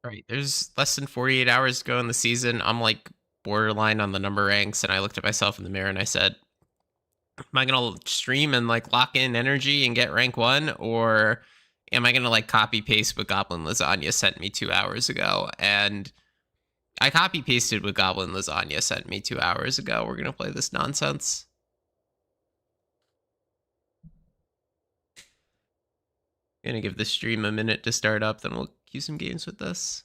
Right. There's less than 48 hours to go in the season. I'm like borderline on the number ranks, and I looked at myself in the mirror and I said, "Am I gonna stream and like lock in energy and get rank one, or am I gonna like copy paste what Goblin Lasagna sent me 2 hours ago?" And I copy pasted what Goblin Lasagna sent me 2 hours ago. We're gonna play this nonsense. Gonna give the stream a minute to start up, then we'll cue some games with this.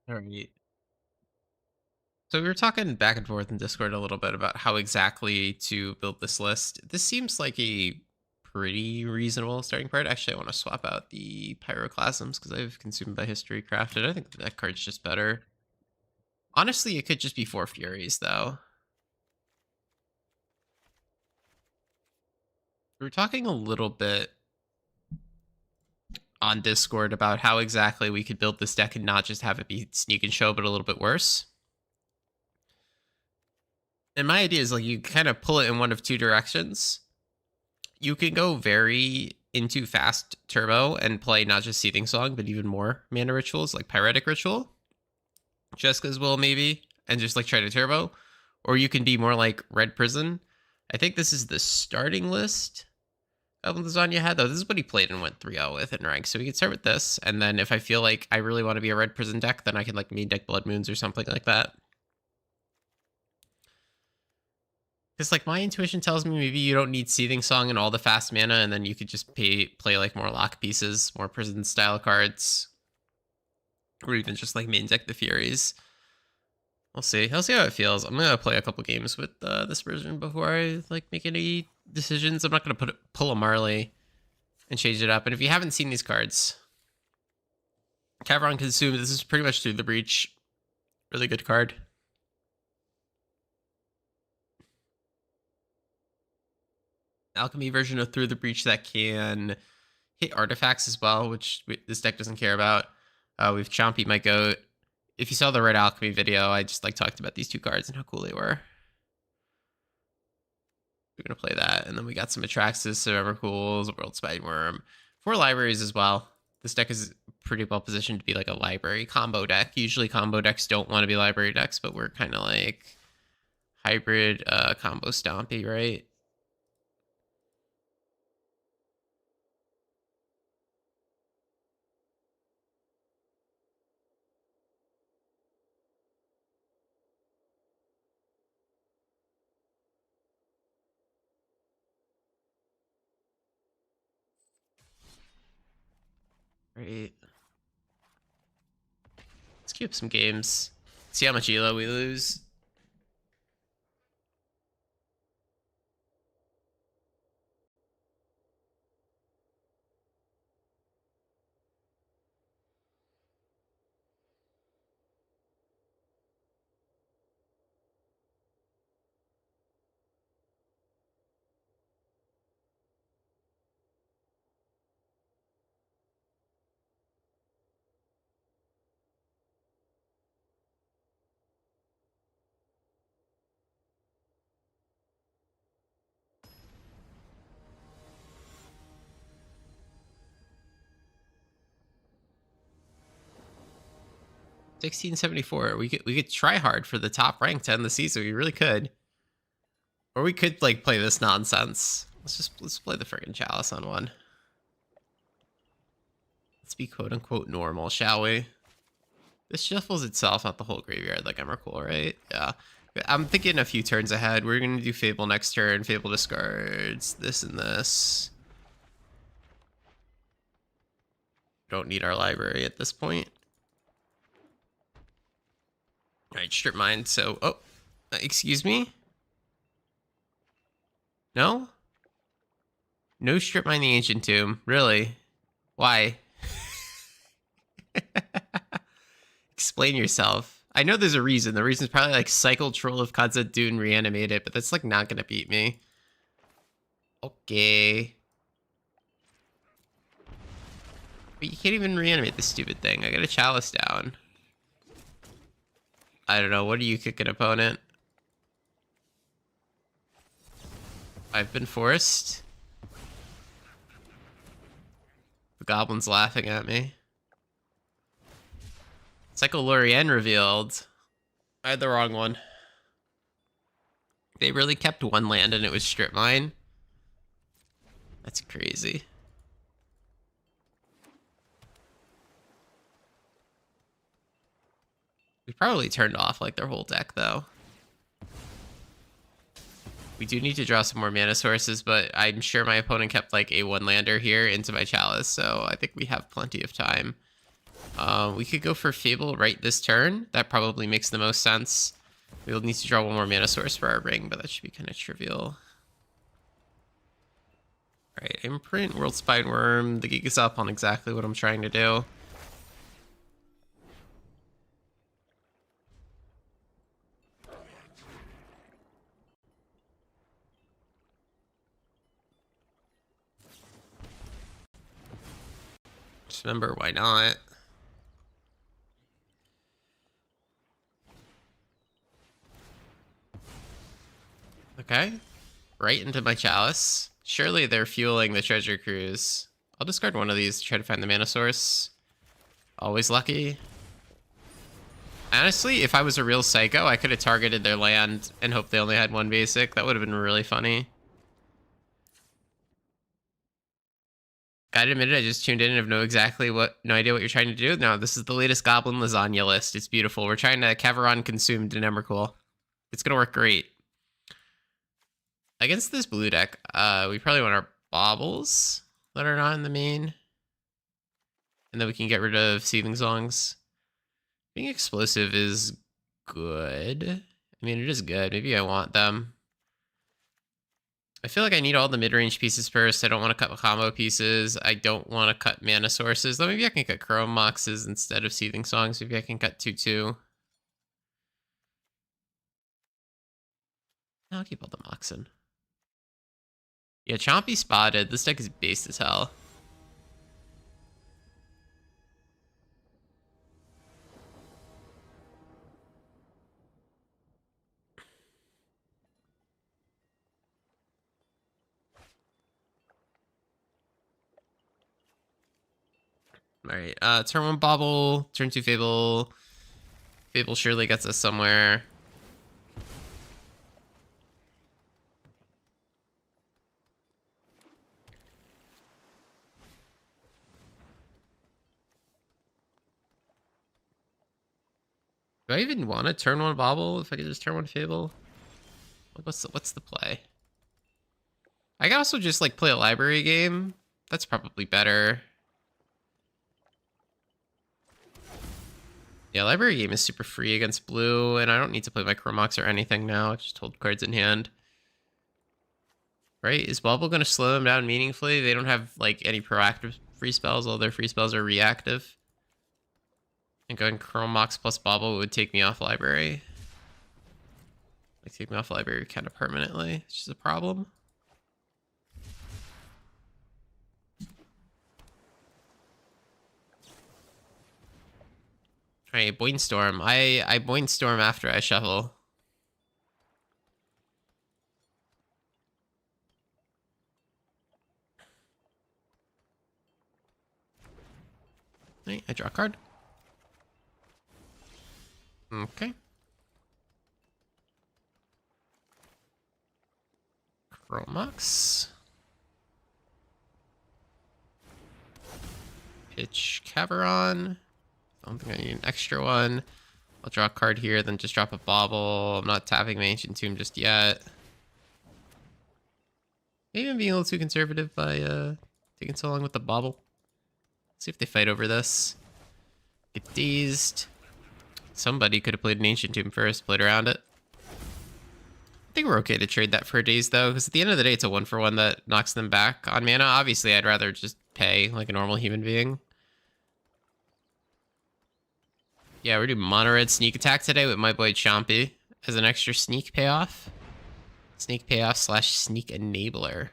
All right. So we were talking back and forth in Discord a little bit about how exactly to build this list. This seems like a pretty reasonable starting part. Actually, I want to swap out the pyroclasms because I've consumed by history crafted. I think that card's just better. Honestly, it could just be four furies though. We were talking a little bit on Discord about how exactly we could build this deck and not just have it be sneak and show, but a little bit worse. And my idea is like you kind of pull it in one of two directions. You can go very into fast turbo and play not just Seething Song, but even more mana rituals like Pyretic Ritual, Jessica's Will maybe, and just like try to turbo. Or you can be more like Red Prison. I think this is the starting list of Lasagna had, though. This is what he played and went 3-0 with in rank. So we can start with this. And then if I feel like I really want to be a Red Prison deck, then I can like main deck Blood Moons or something like that. Because like my intuition tells me maybe you don't need Seething Song and all the fast mana, and then you could just play like more lock pieces, more prison style cards, or even just like main deck the Furies. We'll see. I'll see how it feels. I'm gonna play a couple games with this version before I like make any decisions. I'm not gonna pull a Marley and change it up. And if you haven't seen these cards, Cavron Consume. This is pretty much Through the Breach. Really good card. Alchemy version of Through the Breach that can hit artifacts as well, which this deck doesn't care about. We've Chompy my goat. If you saw the Red Alchemy video, I just like talked about these two cards and how cool they were. We're gonna play that, and then we got some Atraxis, Evercools, World Spine Worm, 4 libraries as well. This deck is pretty well positioned to be like a library combo deck. Usually combo decks don't want to be library decks, but we're kind of like hybrid combo stompy, right? Right. Let's queue up some games. See how much elo we lose. 1674. We could try hard for the top rank to end the season. We really could. Or we could like play this nonsense. Let's play the friggin' Chalice on one. Let's be quote unquote normal, shall we? This shuffles itself, not the whole graveyard like Emrakul, right? Yeah. I'm thinking a few turns ahead. We're gonna do Fable next turn. Fable discards this and this. Don't need our library at this point. Alright, strip mine. So, oh, excuse me? No? No strip mine the Ancient Tomb. Really? Why? Explain yourself. I know there's a reason. The reason's probably like Cycle Troll of Khazad Dûn reanimate it, but that's like not gonna beat me. Okay. But you can't even reanimate this stupid thing. I got a Chalice down. I don't know. What do you kick an opponent? I've been forced. The goblin's laughing at me. Cycle Lorien revealed. I had the wrong one. They really kept one land and it was strip mine. That's crazy. We probably turned off like their whole deck though. We do need to draw some more mana sources, but I'm sure my opponent kept like a one lander here into my Chalice, so I think we have plenty of time. We could go for Fable right this turn. That probably makes the most sense. We'll need to draw one more mana source for our ring, but that should be kind of trivial. Alright, Imprint, World Spineworm. The gig is up on exactly what I'm trying to do. Just remember, why not? Okay. Right into my Chalice. Surely they're fueling the Treasure Cruise. I'll discard one of these to try to find the mana source. Always lucky. Honestly, if I was a real psycho, I could have targeted their land and hoped they only had one basic. That would have been really funny. Gotta admit it, I just tuned in and have no idea what you're trying to do. No, this is the latest Goblin Lasagna list. It's beautiful. We're trying to Kaveron Consumed in Emrakul. It's gonna work great. Against this blue deck, we probably want our baubles that are not in the main. And then we can get rid of Seething Songs. Being explosive is good. I mean, it is good. Maybe I want them. I feel like I need all the mid-range pieces first. I don't want to cut combo pieces. I don't want to cut mana sources. Though maybe I can cut Chrome Moxes instead of Seething Songs. Maybe I can cut 2/2. I'll keep all the Moxen. Yeah, Chompy spotted. This deck is based as hell. Alright, turn 1 Bauble, turn 2 Fable. Fable surely gets us somewhere. Do I even want to turn 1 Bauble if I could just turn 1 Fable? What's the play? I can also just like play a library game. That's probably better. Yeah, library game is super free against blue, and I don't need to play my Chrome Mox or anything now. I just hold cards in hand. Right? Is Bubble going to slow them down meaningfully? They don't have like any proactive free spells. All their free spells are reactive. And going Chrome Mox plus Bobble would take me off library. Like take me off library kind of permanently. It's just a problem. Alright, Boinstorm. I Boinstorm after I shuffle. Right, I draw a card. Okay. Chromux. Pitch Caveron. I don't think I need an extra one. I'll draw a card here, then just drop a Bauble. I'm not tapping my Ancient Tomb just yet. Maybe I'm being a little too conservative by taking so long with the Bauble. Let's see if they fight over this. Get dazed. Somebody could have played an Ancient Tomb first, played around it. I think we're okay to trade that for a daze though, because at the end of the day, it's a 1-for-1 that knocks them back on mana. Obviously, I'd rather just pay like a normal human being. Yeah, we're doing Mono Red Sneak Attack today with my boy Chompy as an extra sneak payoff. Sneak payoff / sneak enabler.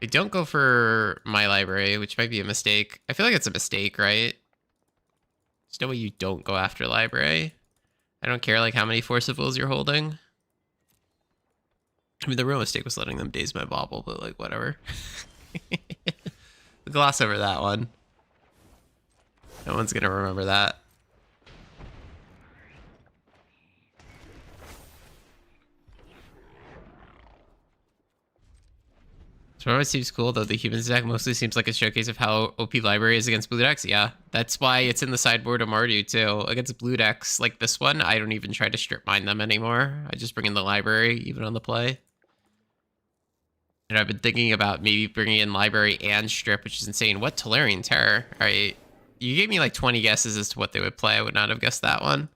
They don't go for my library, which might be a mistake. I feel like it's a mistake, right? There's no way you don't go after library. I don't care like how many Force of Wills you're holding. I mean, the real mistake was letting them daze my Bauble, but like whatever. Gloss over that one. No one's gonna remember that. So it always seems cool, though the Humans deck mostly seems like a showcase of how OP library is against blue decks. Yeah, that's why it's in the sideboard of Mardu, too. Against blue decks like this one, I don't even try to strip mine them anymore. I just bring in the library, even on the play. And I've been thinking about maybe bringing in library and strip, which is insane. What Tolarian Terror? All right, you gave me like 20 guesses as to what they would play. I would not have guessed that one.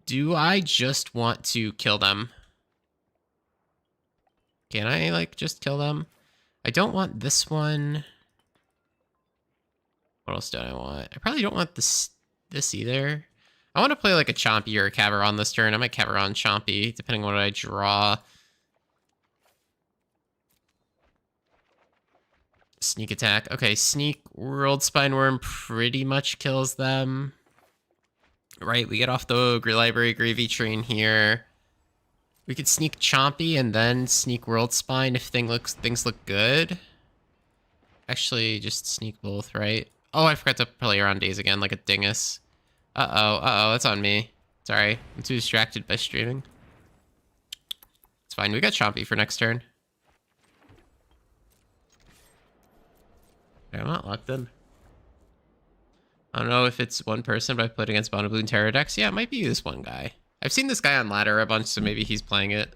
Do I just want to kill them? Can I, like, just kill them? I don't want this one. What else do I want? I probably don't want this either. I want to play, like, a Chompy or a Caveron this turn. I might Caveron Chompy, depending on what I draw. Sneak attack. Okay, Sneak World Spineworm pretty much kills them. Right, we get off the Library Gravy train here. We could sneak Chompy and then sneak World Spine if things look good. Actually, just sneak both, right? Oh, I forgot to play around days again, like a dingus. Uh-oh, that's on me. Sorry, I'm too distracted by streaming. It's fine, we got Chompy for next turn. Okay, I'm not locked in. I don't know if it's one person, but I played against Mono Blue and Terror decks. Yeah, it might be this one guy. I've seen this guy on ladder a bunch, so maybe he's playing it.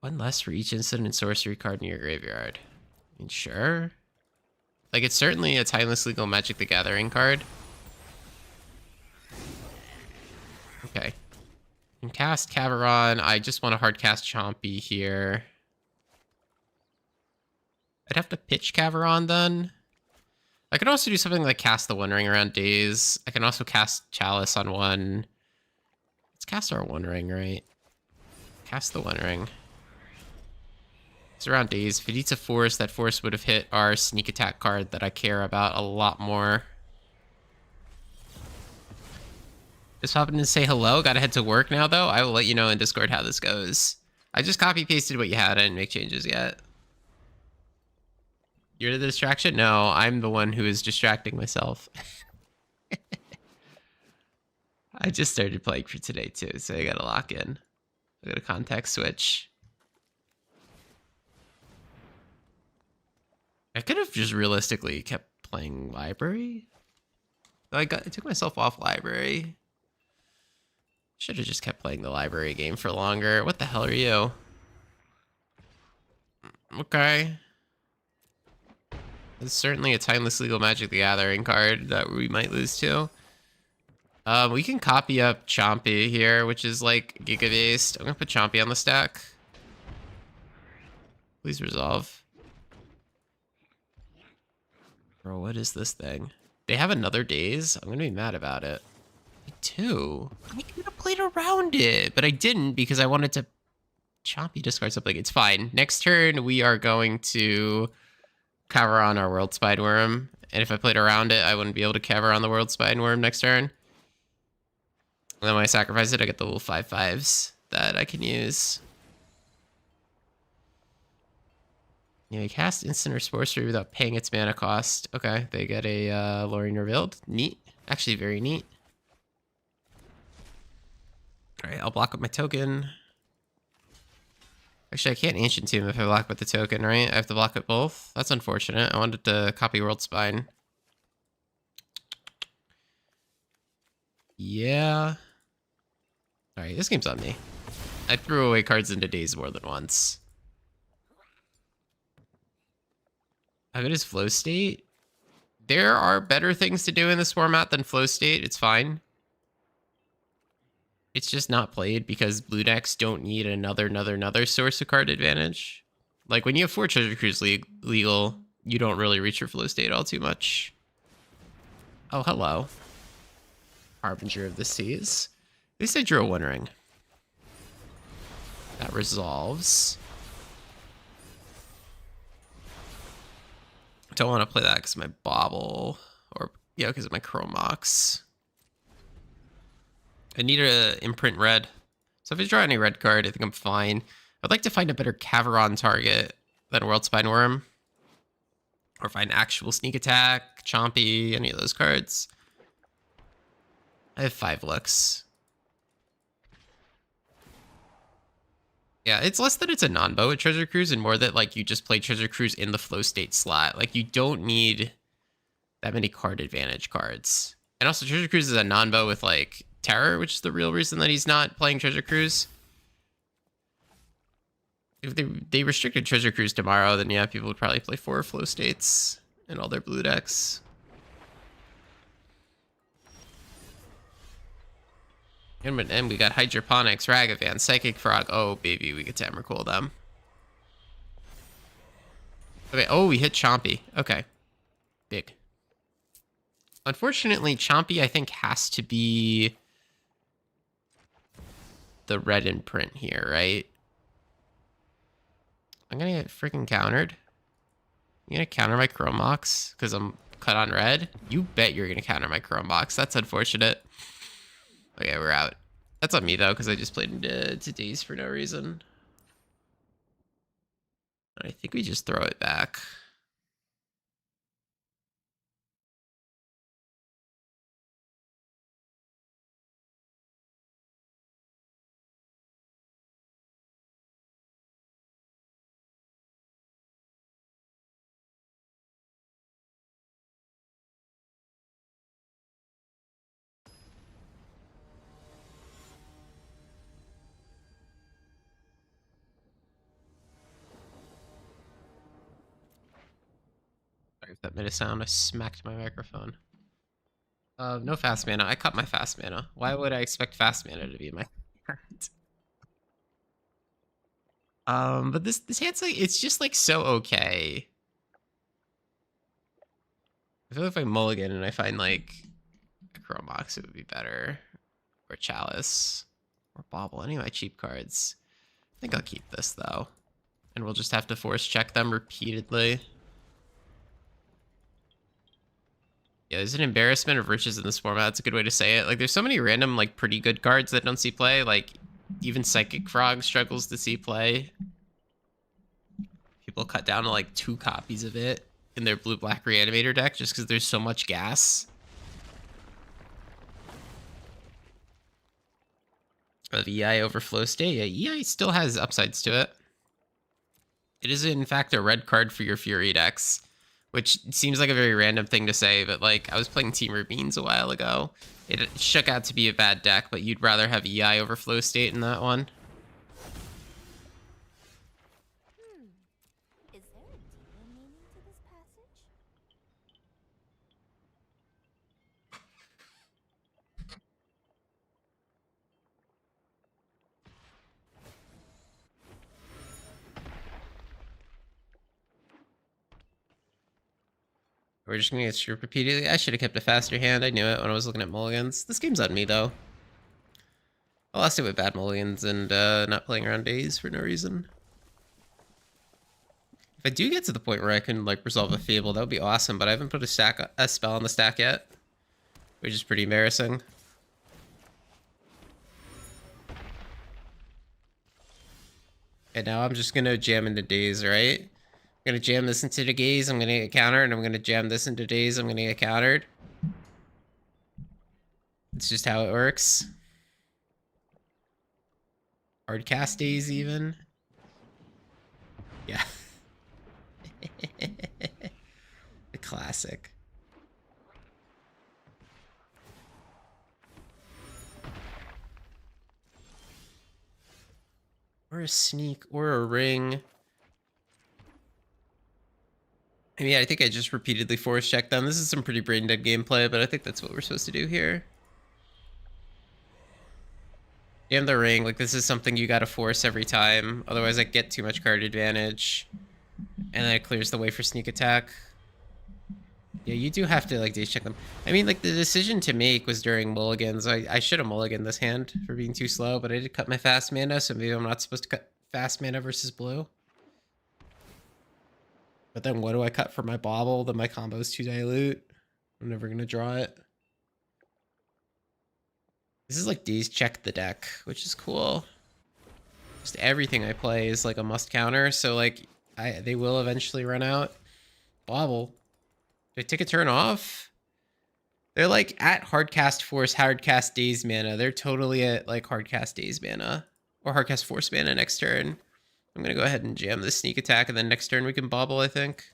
One less for each instant and sorcery card in your graveyard. I mean, sure. Like, it's certainly a Timeless Legal Magic the Gathering card. Okay. I can cast Caveron. I just want to hard cast Chompy here. I'd have to pitch Caveron then. I could also do something like cast the One Ring around days. I can also cast Chalice on one. Let's cast our One Ring, right? Cast the One Ring. It's around days. If it eats a force, that force would have hit our sneak attack card that I care about a lot more. Just popping in to say hello. Gotta head to work now, though. I will let you know in Discord how this goes. I just copy-pasted what you had. I didn't make changes yet. You're the distraction? No, I'm the one who is distracting myself. I just started playing for today, too, so I gotta lock in. I gotta context switch. I could have just realistically kept playing library. I took myself off library. Should have just kept playing the library game for longer. What the hell are you? Okay. It's certainly a Timeless Legal Magic the Gathering card that we might lose to. We can copy up Chompy here, which is like Giga based. I'm gonna put Chompy on the stack. Please resolve. Bro, what is this thing? They have another days? I'm gonna be mad about it. Me too. I could have played around it, but I didn't because I wanted to Chompy discard something. It's fine. Next turn, we are going to cover on our World Spineworm. And if I played around it, I wouldn't be able to cover on the World Spineworm next turn. And then when I sacrifice it, I get the little 5/5s that I can use. Yeah, you cast instant or sorcery without paying its mana cost. Okay, they get a Lorien Revealed. Neat. Actually, very neat. All right, I'll block up my token. Actually, I can't Ancient Tomb if I block with the token, right? I have to block it both. That's unfortunate. I wanted to copy World Spine. Yeah. All right, this game's on me. I threw away cards into Daze more than once. How good is Flow State? There are better things to do in this format than Flow State. It's fine. It's just not played because blue decks don't need another source of card advantage. Like when you have 4 Treasure Cruise legal, you don't really reach your Flow State all too much. Oh, hello. Harbinger of the Seas. At least I drew a One Ring. That resolves. Don't want to play that because of my Bauble. Or, yeah, because of my Chromox. I need to imprint red. So if I draw any red card, I think I'm fine. I'd like to find a better Caveron target than World Spine Worm. Or find actual Sneak Attack, Chompy, any of those cards. I have 5 looks. Yeah, it's less that it's a non-bow at Treasure Cruise and more that like you just play Treasure Cruise in the Flow State slot. Like you don't need that many card advantage cards. And also Treasure Cruise is a non-bow with like Terror, which is the real reason that he's not playing Treasure Cruise. If they restricted Treasure Cruise tomorrow, then yeah, people would probably play 4 Flow States in all their blue decks. And we got Hydroponics, Ragavan, Psychic Frog. Oh, baby, we get to Emrakul them. Okay, oh, we hit Chompy. Okay. Big. Unfortunately, Chompy, I think, has to be the red imprint here, right? I'm gonna get freaking countered. You gonna counter my Chromox because I'm cut on red? You bet you're gonna counter my Chromox. That's unfortunate. Okay, we're out. That's on me, though, because I just played into Daze for no reason. I think we just throw it back. Sorry if that made a sound. I smacked my microphone. No fast mana. I cut my fast mana. Why would I expect fast mana to be in my hand? But this hand's like, it's just like so okay. I feel like if I mulligan and I find like a Chromox, it would be better. Or Chalice. Or Bauble. Any of my cheap cards. I think I'll keep this though. And we'll just have to force check them repeatedly. Yeah, there's an embarrassment of riches in this format. That's a good way to say it. Like, there's so many random, like, pretty good cards that don't see play. Like, even Psychic Frog struggles to see play. People cut down to, like, 2 copies of it in their blue-black Reanimator deck just because there's so much gas. The EI Overflow State. Yeah, EI still has upsides to it. It is, in fact, a red card for your Fury decks. Which seems like a very random thing to say, but like I was playing Temur Beans a while ago. It shook out to be a bad deck, but you'd rather have EI over Flow State in that one. Is there a deeper meaning to this passage? We're just gonna get stripped repeatedly. I should have kept a faster hand. I knew it when I was looking at mulligans. This game's on me though. I lost it with bad mulligans and not playing around Daze for no reason. If I do get to the point where I can like resolve a Fable, that would be awesome. But I haven't put a spell on the stack yet, which is pretty embarrassing. And now I'm just gonna jam into Daze, right? I'm gonna jam this into the gaze, I'm gonna get countered, and I'm gonna jam this into daze, I'm gonna get countered. It's just how it works. Hard cast days even. Yeah. The classic. Or a sneak, or a ring. I mean, I think I just repeatedly force checked them. This is some pretty brain dead gameplay, but I think that's what we're supposed to do here. Jam the ring, like this is something you gotta force every time. Otherwise I get too much card advantage. And then it clears the way for sneak attack. Yeah, you do have to like daze check them. I mean, like the decision to make was during mulligans. I should have mulliganed this hand for being too slow, but I did cut my fast mana, so maybe I'm not supposed to cut fast mana versus blue. But then what do I cut for my bobble? Then my combo is too dilute. I'm never gonna draw it. This is like daze check the deck, which is cool. Just everything I play is like a must counter, so like they will eventually run out. Bobble. Do I take a turn off? They're like at hardcast force, hardcast daze mana. They're totally at like hardcast daze mana or hardcast force mana next turn. I'm gonna go ahead and jam this sneak attack, and then next turn we can bobble, I think.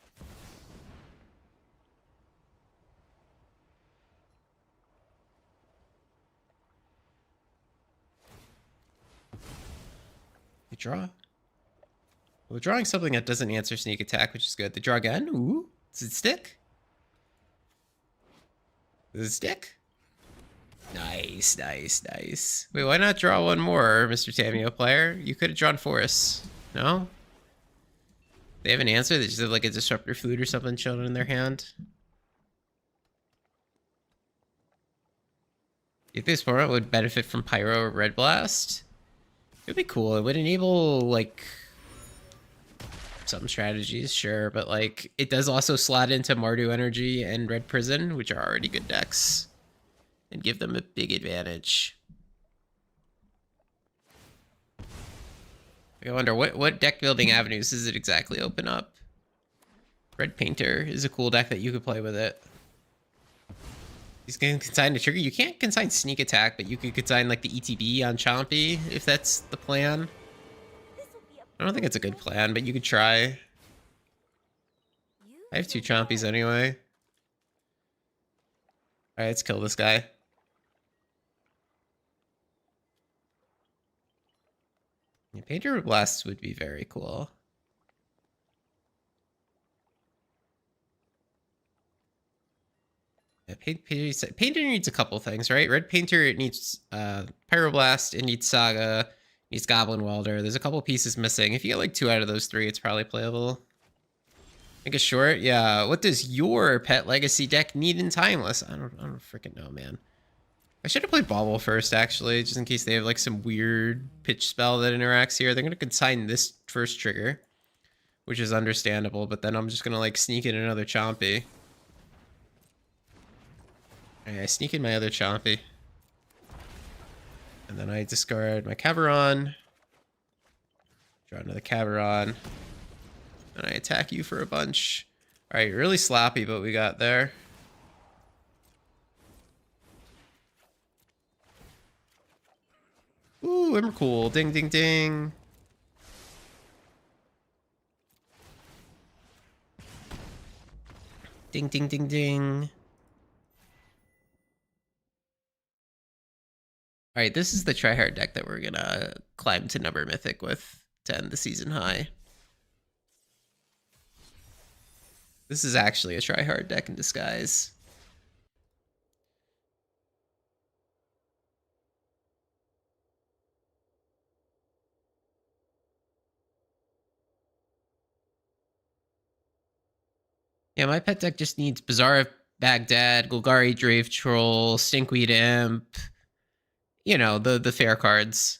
We draw. Well, we're drawing something that doesn't answer sneak attack, which is good. They draw again. Ooh, does it stick? Does it stick? Nice, nice, nice. Wait, why not draw one more, Mr. Tamio player? You could have drawn Force. No? They have an answer? They just have like a Disruptor Food or something chilling in their hand? If this opponent would benefit from Pyro or Red Blast, it would be cool. It would enable, like, some strategies, sure, but, like, it does also slot into Mardu Energy and Red Prison, which are already good decks, and give them a big advantage. I wonder, what deck building avenues does it exactly open up? Red Painter is a cool deck that you could play with it. He's going to consign the trigger. You can't consign Sneak Attack, but you could consign like the ETB on Chompy if that's the plan. I don't think it's a good plan, but you could try. I have 2 Chompies anyway. Alright, let's kill this guy. Yeah, Painter Blast would be very cool. Yeah, Painter needs a couple things, right? Red Painter, it needs Pyroblast, it needs Saga, it needs Goblin Welder. There's a couple pieces missing. If you get like 2 out of those 3, it's probably playable. Make a short? Yeah. What does your Pet Legacy deck need in Timeless? I don't freaking know, man. I should have played Bobble first, actually, just in case they have like some weird pitch spell that interacts here. They're going to consign this first trigger, which is understandable, but then I'm just going to like sneak in another Chompy. I sneak in my other Chompy. And then I discard my Caveron. Draw another Caveron. And I attack you for a bunch. Alright, really sloppy, but we got there. Ooh, Emrakul. Ding, ding, ding. Ding, ding, ding, ding. Alright, this is the tryhard deck that we're gonna climb to number mythic with to end the season high. This is actually a tryhard deck in disguise. Yeah, my pet deck just needs Bazaar of Baghdad, Golgari Drave Troll, Stinkweed Imp. You know, the fair cards.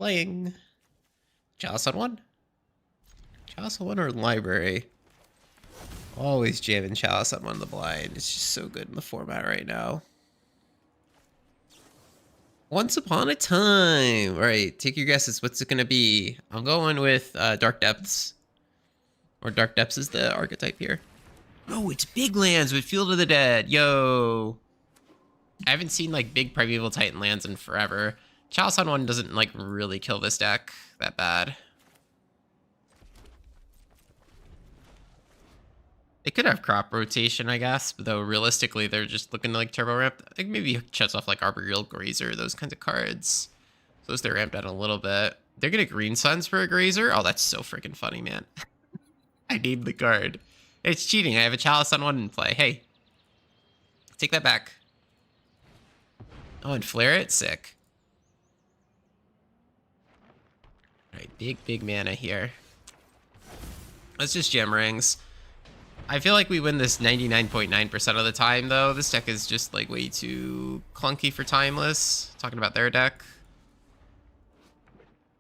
playing Chalice on 1. Chalice on 1 or Library? Always jamming Chalice on 1 of the blind. It's just so good in the format right now. Once Upon a Time. All right, take your guesses. What's it going to be? I'm going with Dark Depths. Or Dark Depths is the archetype here. Oh, it's big lands with Field of the Dead. Yo. I haven't seen like big Primeval Titan lands in forever. Chalice on 1 doesn't like really kill this deck that bad. They could have crop rotation, I guess, but though realistically they're just looking to like turbo ramp. I think maybe shuts off like Arboreal Grazer, those kinds of cards. So as they're ramped down a little bit. They're gonna Green Suns for a Grazer. Oh, that's so freaking funny, man. I need the card. It's cheating. I have a Chalice on 1 in play. Hey. Take that back. Oh, and flare it? Sick. Alright, big mana here. Let's just gem rings. I feel like we win this 99.9% of the time, though. This deck is just, like, way too clunky for Timeless. Talking about their deck.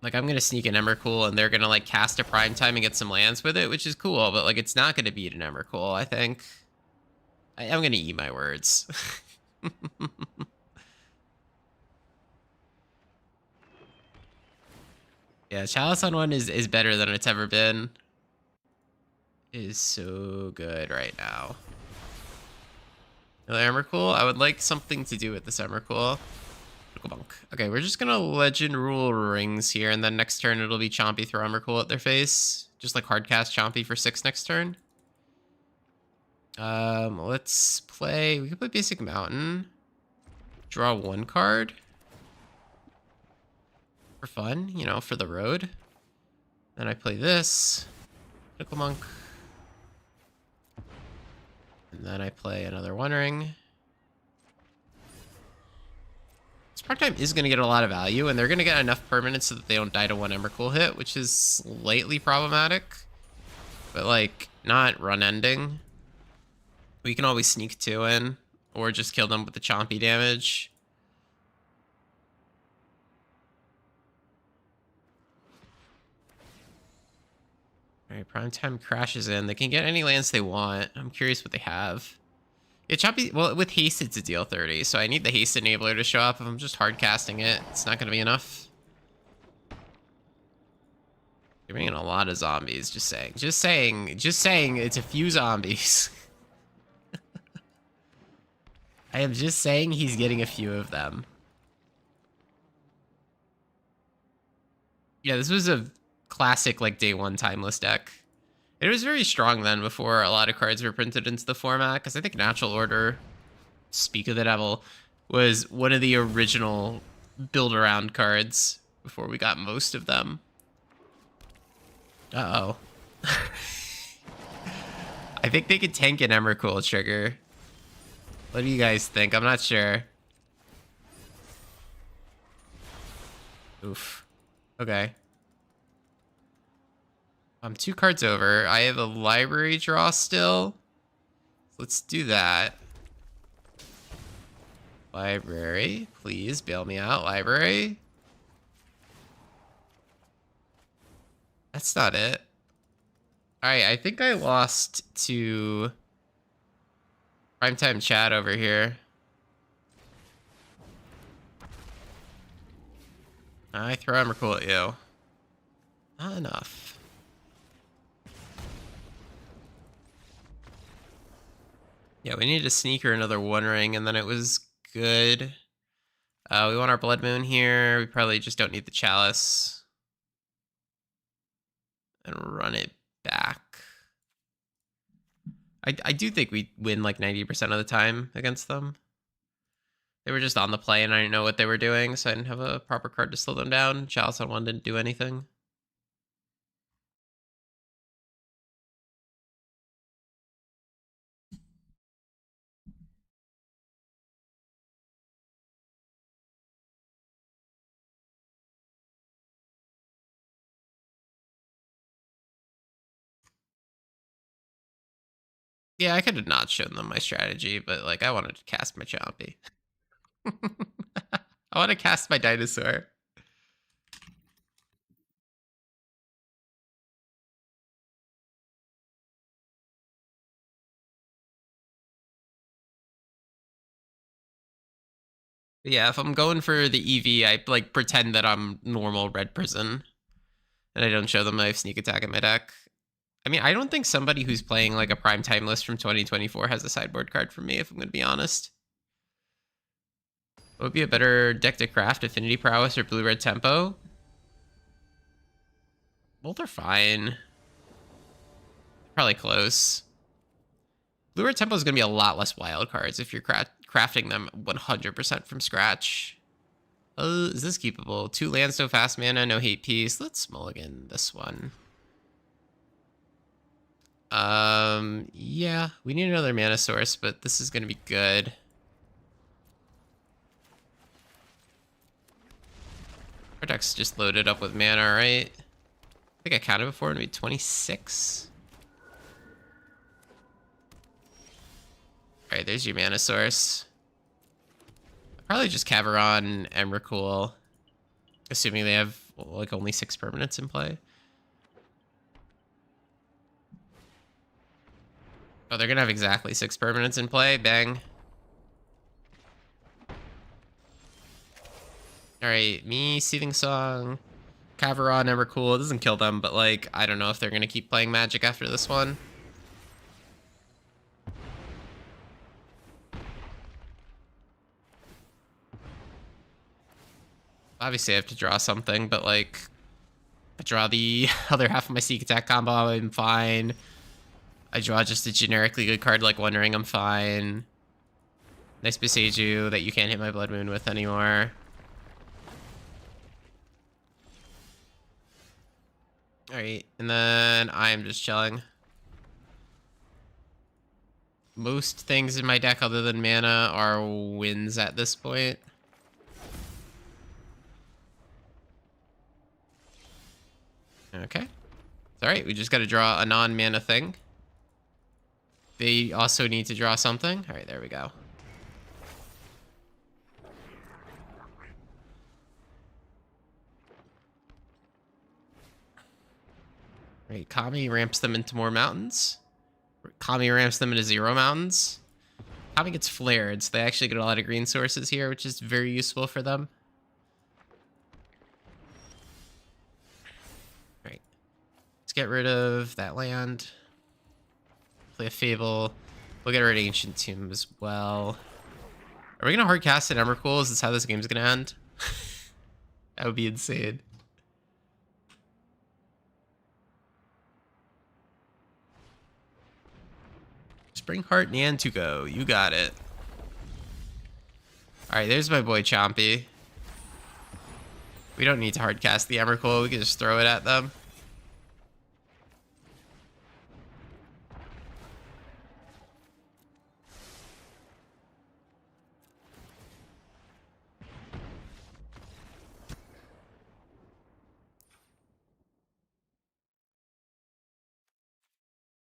Like, I'm going to sneak an Emrakul, and they're going to, like, cast a Prime Time and get some lands with it, which is cool. But, like, it's not going to beat an Emrakul, I think. I'm going to eat my words. Yeah, Chalice on 1 is better than it's ever been. Is so good right now. Another Emrakul? I would like something to do with this Emrakul. Okay, we're just gonna Legend Rule Rings here, and then next turn it'll be Chompy throw Emrakul at their face. Just like hardcast Chompy for 6 next turn. Let's play... We could play Basic Mountain. Draw 1 card. For fun, you know, for the road. Then I play this. Nickel Monk. And then I play another One Ring. This Prime Time is going to get a lot of value, and they're going to get enough permanents so that they don't die to 1 Emrakul hit, which is slightly problematic. But, like, not run-ending. We can always sneak 2 in, or just kill them with the Chompy damage. Alright, Prime Time crashes in. They can get any lands they want. I'm curious what they have. Yeah, Chompy, well, with haste, it's a deal 30, so I need the haste enabler to show up. If I'm just hard casting it, it's not going to be enough. You're bringing a lot of zombies, just saying. Just saying, it's a few zombies. I am just saying he's getting a few of them. Yeah, this was a classic, like, day 1 Timeless deck. It was very strong then before a lot of cards were printed into the format, because I think Natural Order, Speak of the Devil, was one of the original build-around cards before we got most of them. Uh-oh. I think they could tank an Emrakul trigger. What do you guys think? I'm not sure. Oof. Okay. I'm 2 cards over. I have a library draw still. Let's do that. Library, please bail me out. Library. That's not it. Alright, I think I lost to Primetime Chat over here. I throw Emrakul at you. Not enough. Yeah, we needed a sneaker, another One Ring, and then it was good. We want our Blood Moon here. We probably just don't need the Chalice. And run it back. I do think we win like 90% of the time against them. They were just on the play and I didn't know what they were doing, so I didn't have a proper card to slow them down. Chalice on 1 didn't do anything. Yeah, I could have not shown them my strategy, but like I wanted to cast my Chompy. I want to cast my Dinosaur. Yeah, if I'm going for the EV, I like pretend that I'm normal red prison, and I don't show them I have sneak attack in my deck. I mean, I don't think somebody who's playing like a prime time list from 2024 has a sideboard card for me, if I'm going to be honest. What would be a better deck to craft, Affinity Prowess or Blue Red Tempo? Both are fine. Probably close. Blue Red Tempo is going to be a lot less wild cards if you're crafting them 100% from scratch. Is this keepable? 2 lands, no fast mana, no hate piece. Let's mulligan this one. Yeah, we need another mana source, but this is going to be good. Our deck's just loaded up with mana, right? I think I counted before, it'd be 26. Alright, there's your mana source. Probably just Caveron, Emrakul, assuming they have like only 6 permanents in play. Oh, they're gonna have exactly 6 permanents in play. Bang. Alright, me, Seething Song, Caveron, Emrakul. It doesn't kill them, but like, I don't know if they're gonna keep playing Magic after this one. Obviously, I have to draw something, but like, I draw the other half of my Sneak Attack combo, I'm fine. I draw just a generically good card like One Ring, I'm fine. Nice Boseiju that you can't hit my Blood Moon with anymore. Alright, and then I'm just chilling. Most things in my deck other than mana are wins at this point. Okay. Alright, we just gotta draw a non-mana thing. They also need to draw something. Alright, there we go. Right, Kami ramps them into more mountains. Kami ramps them into 0 mountains. Kami gets flared, so they actually get a lot of green sources here, which is very useful for them. Right. Let's get rid of that land. Play a Fable. We'll get rid of Ancient Tomb as well. Are we going to hard cast an Emrakul? Is this how this game's going to end? That would be insane. Springheart Niantuko. You got it. Alright, there's my boy Chompy. We don't need to hard cast the Emrakul. We can just throw it at them.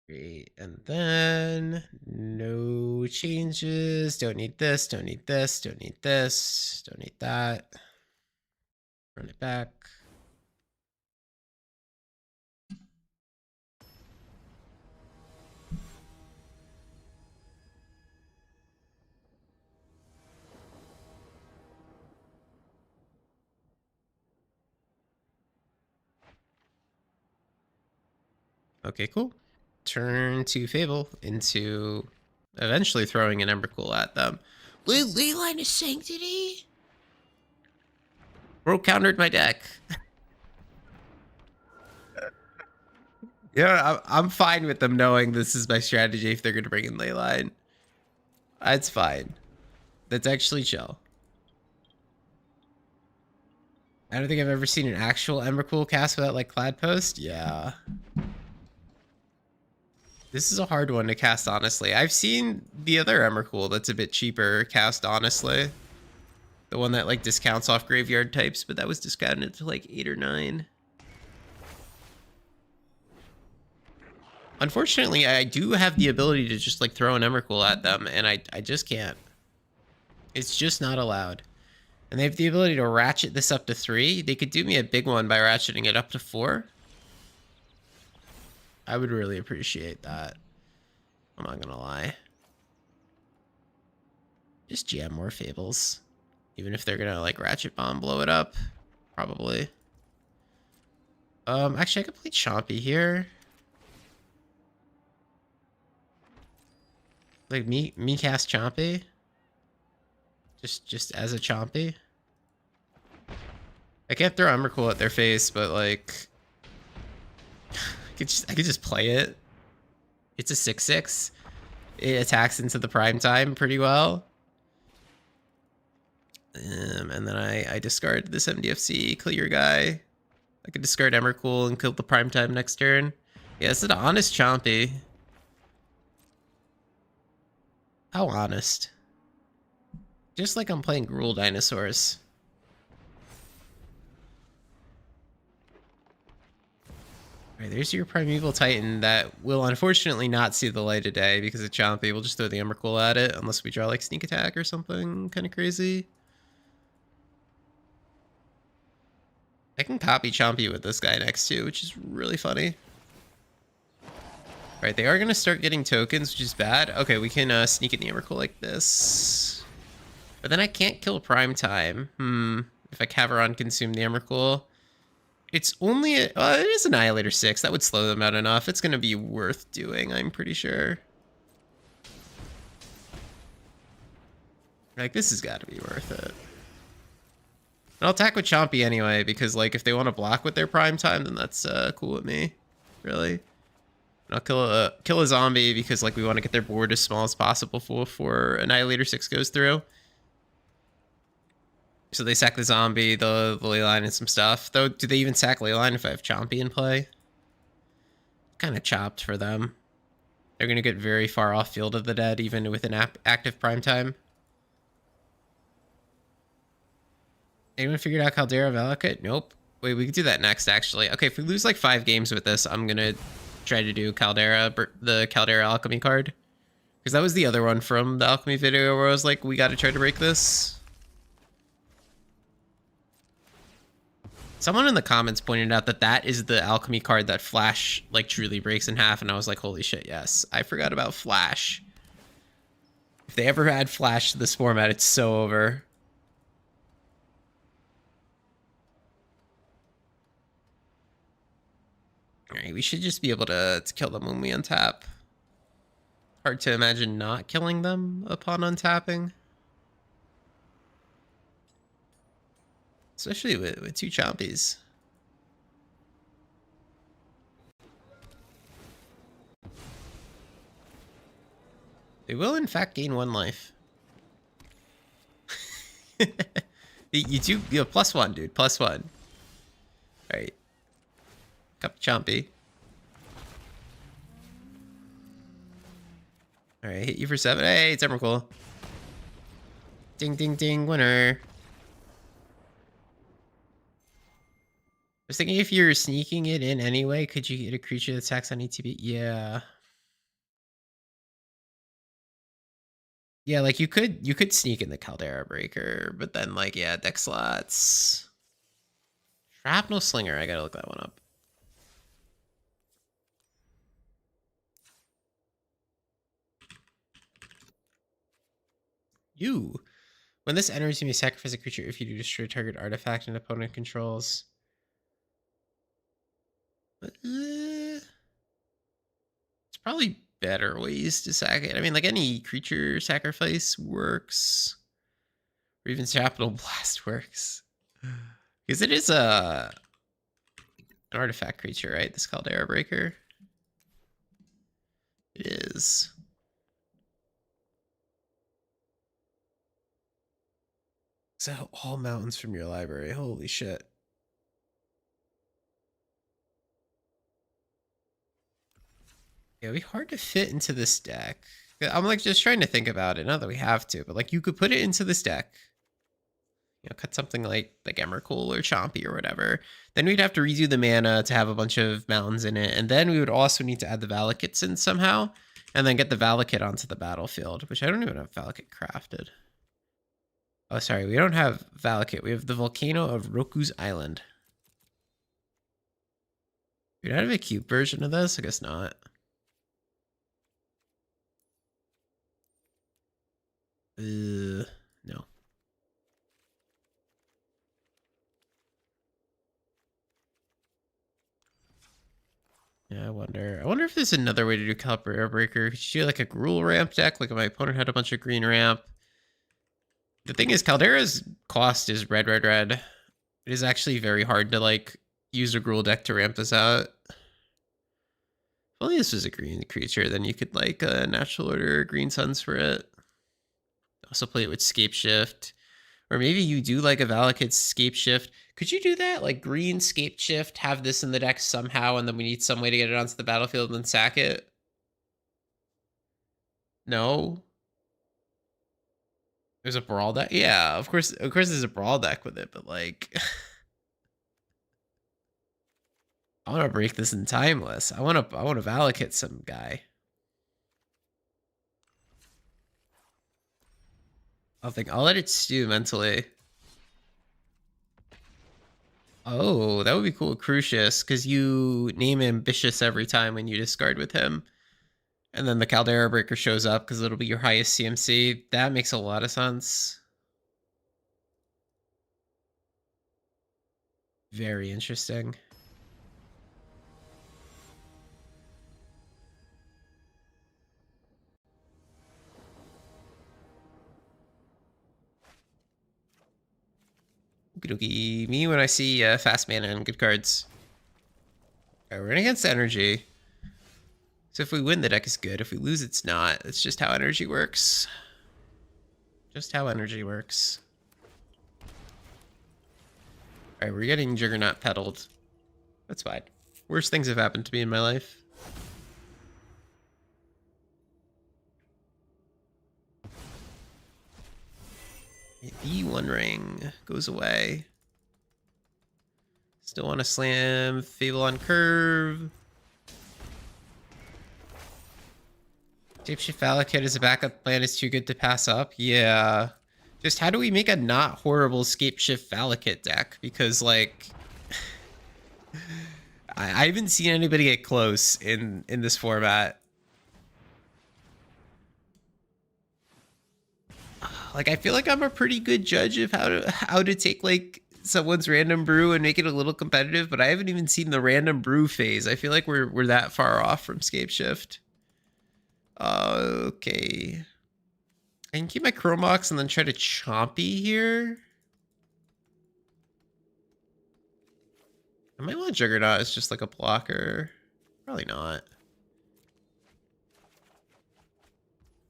Great. And then no changes. Don't need this. Don't need this. Don't need this. Don't need that. Run it back. Okay, cool. Turn to Fable into eventually throwing an Emrakul at them. Leyline of Sanctity? Bro countered my deck. Yeah, I'm fine with them knowing this is my strategy if they're going to bring in Leyline. That's fine. That's actually chill. I don't think I've ever seen an actual Emrakul cast without like Clad Post. Yeah. This is a hard one to cast, honestly. I've seen the other Emrakul that's a bit cheaper cast, honestly. The one that like discounts off graveyard types, but that was discounted to like 8 or 9. Unfortunately, I do have the ability to just like throw an Emrakul at them, and I just can't. It's just not allowed. And they have the ability to ratchet this up to 3. They could do me a big one by ratcheting it up to 4. I would really appreciate that. I'm not gonna lie. Just jam more Fables. Even if they're gonna like ratchet bomb blow it up, probably. Actually I could play Chompy here. Like me cast Chompy. Just as a Chompy. I can't throw Emrakul at their face, but like I could just play it. It's a 6/6. It attacks into the prime time pretty well. And then I discard this MDFC, kill your guy. I could discard Emrakul and kill the prime time next turn. Yeah, this is an honest Chompy. How honest? Just like I'm playing Gruul Dinosaurs. Alright, there's your Primeval Titan that will unfortunately not see the light of day because of Chompy. We'll just throw the Emrakul at it unless we draw like Sneak Attack or something kind of crazy. I can copy Chompy with this guy next to, which is really funny. Alright, they are going to start getting tokens, which is bad. Okay, we can sneak in the Emrakul like this. But then I can't kill Prime Time. If I Caveron consume the Emrakul. It's only it is Annihilator 6. That would slow them out enough. It's going to be worth doing, I'm pretty sure. Like, this has got to be worth it. And I'll attack with Chompy anyway, because, like, if they want to block with their Prime Time, then that's cool with me. Really. And I'll kill a zombie, because, like, we want to get their board as small as possible before Annihilator 6 goes through. So they sack the zombie, the Leyline, and some stuff. Though, do they even sack Leyline if I have Chompy in play? Kind of chopped for them. They're going to get very far off Field of the Dead, even with an active prime time. Anyone figured out Caldera Valakut? Nope. Wait, we can do that next, actually. Okay, if we lose like 5 games with this, I'm going to try to do Caldera, the Caldera Alchemy card. Because that was the other one from the Alchemy video where I was like, we got to try to break this. Someone in the comments pointed out that that is the alchemy card that Flash like truly breaks in half, and I was like, holy shit, yes. I forgot about Flash. If they ever add Flash to this format, it's so over. Alright, we should just be able to kill them when we untap. Hard to imagine not killing them upon untapping. Especially with 2 Chompies. They will, in fact, gain 1 life. You have +1, dude. +1. Alright. Cup Chompy. Alright, hit you for 7. Hey, it's Emrakul. Ding, ding, ding, winner. I was thinking if you're sneaking it in anyway, could you get a creature that attacks on ETB? Yeah. Yeah, like you could sneak in the Caldera Breaker, but then like, yeah, deck slots. Shrapnel Slinger, I gotta look that one up. When this enters, you may sacrifice a creature if you do destroy target artifact an opponent controls. It's probably better ways to sack it. I mean, like any creature sacrifice works. Or even Capital Blast works. Because it is an artifact creature, right? This Caldera Breaker. It is. So all mountains from your library. Holy shit. Yeah, it'd be hard to fit into this deck. I'm like just trying to think about it. Not that we have to, but like you could put it into this deck. You know, cut something like Emrakul or Chompy or whatever. Then we'd have to redo the mana to have a bunch of mountains in it. And then we would also need to add the Valakits in somehow. And then get the Valakit onto the battlefield, which I don't even have Valakit crafted. Oh, sorry, we don't have Valakit. We have the Volcano of Roku's Island. Do we not have a cube version of this? I guess not. No. Yeah, I wonder. I wonder if there's another way to do Caliber Breaker. Could you do like a Gruul ramp deck? Like if my opponent had a bunch of green ramp. The thing is, Caldera's cost is red, red, red. It is actually very hard to like use a Gruul deck to ramp this out. If only this was a green creature, then you could like natural order green suns for it. Also play it with Scape Shift. Or maybe you do like a Valakut Scape Shift. Could you do that? Like green Scape Shift, have this in the deck somehow, and then we need some way to get it onto the battlefield and then sack it? No? There's a Brawl deck? Yeah, of course there's a Brawl deck with it, but like... I want to break this in Timeless. I want to Valakut some guy. I'll let it stew mentally. Oh, that would be cool. Crucius, because you name Ambitious every time when you discard with him. And then the Caldera Breaker shows up because it'll be your highest CMC. That makes a lot of sense. Very interesting. Okey-dokey. Me when I see fast mana and good cards. Alright, we're in against energy. So if we win, the deck is good. If we lose, it's not. It's just how energy works. Just how energy works. Alright, we're getting Juggernaut peddled. That's fine. Worse things have happened to me in my life. The One Ring goes away. Still want to slam Fable on curve. Shapeshift Valakut as a backup plan is too good to pass up. Yeah. Just how do we make a not horrible Shapeshift Valakut deck? Because like I haven't seen anybody get close in this format. Like I feel like I'm a pretty good judge of how to take like someone's random brew and make it a little competitive, but I haven't even seen the random brew phase. I feel like we're that far off from Scapeshift. Okay. I can keep my Chromox and then try to Chompy here. I might want Juggernaut as just like a blocker. Probably not.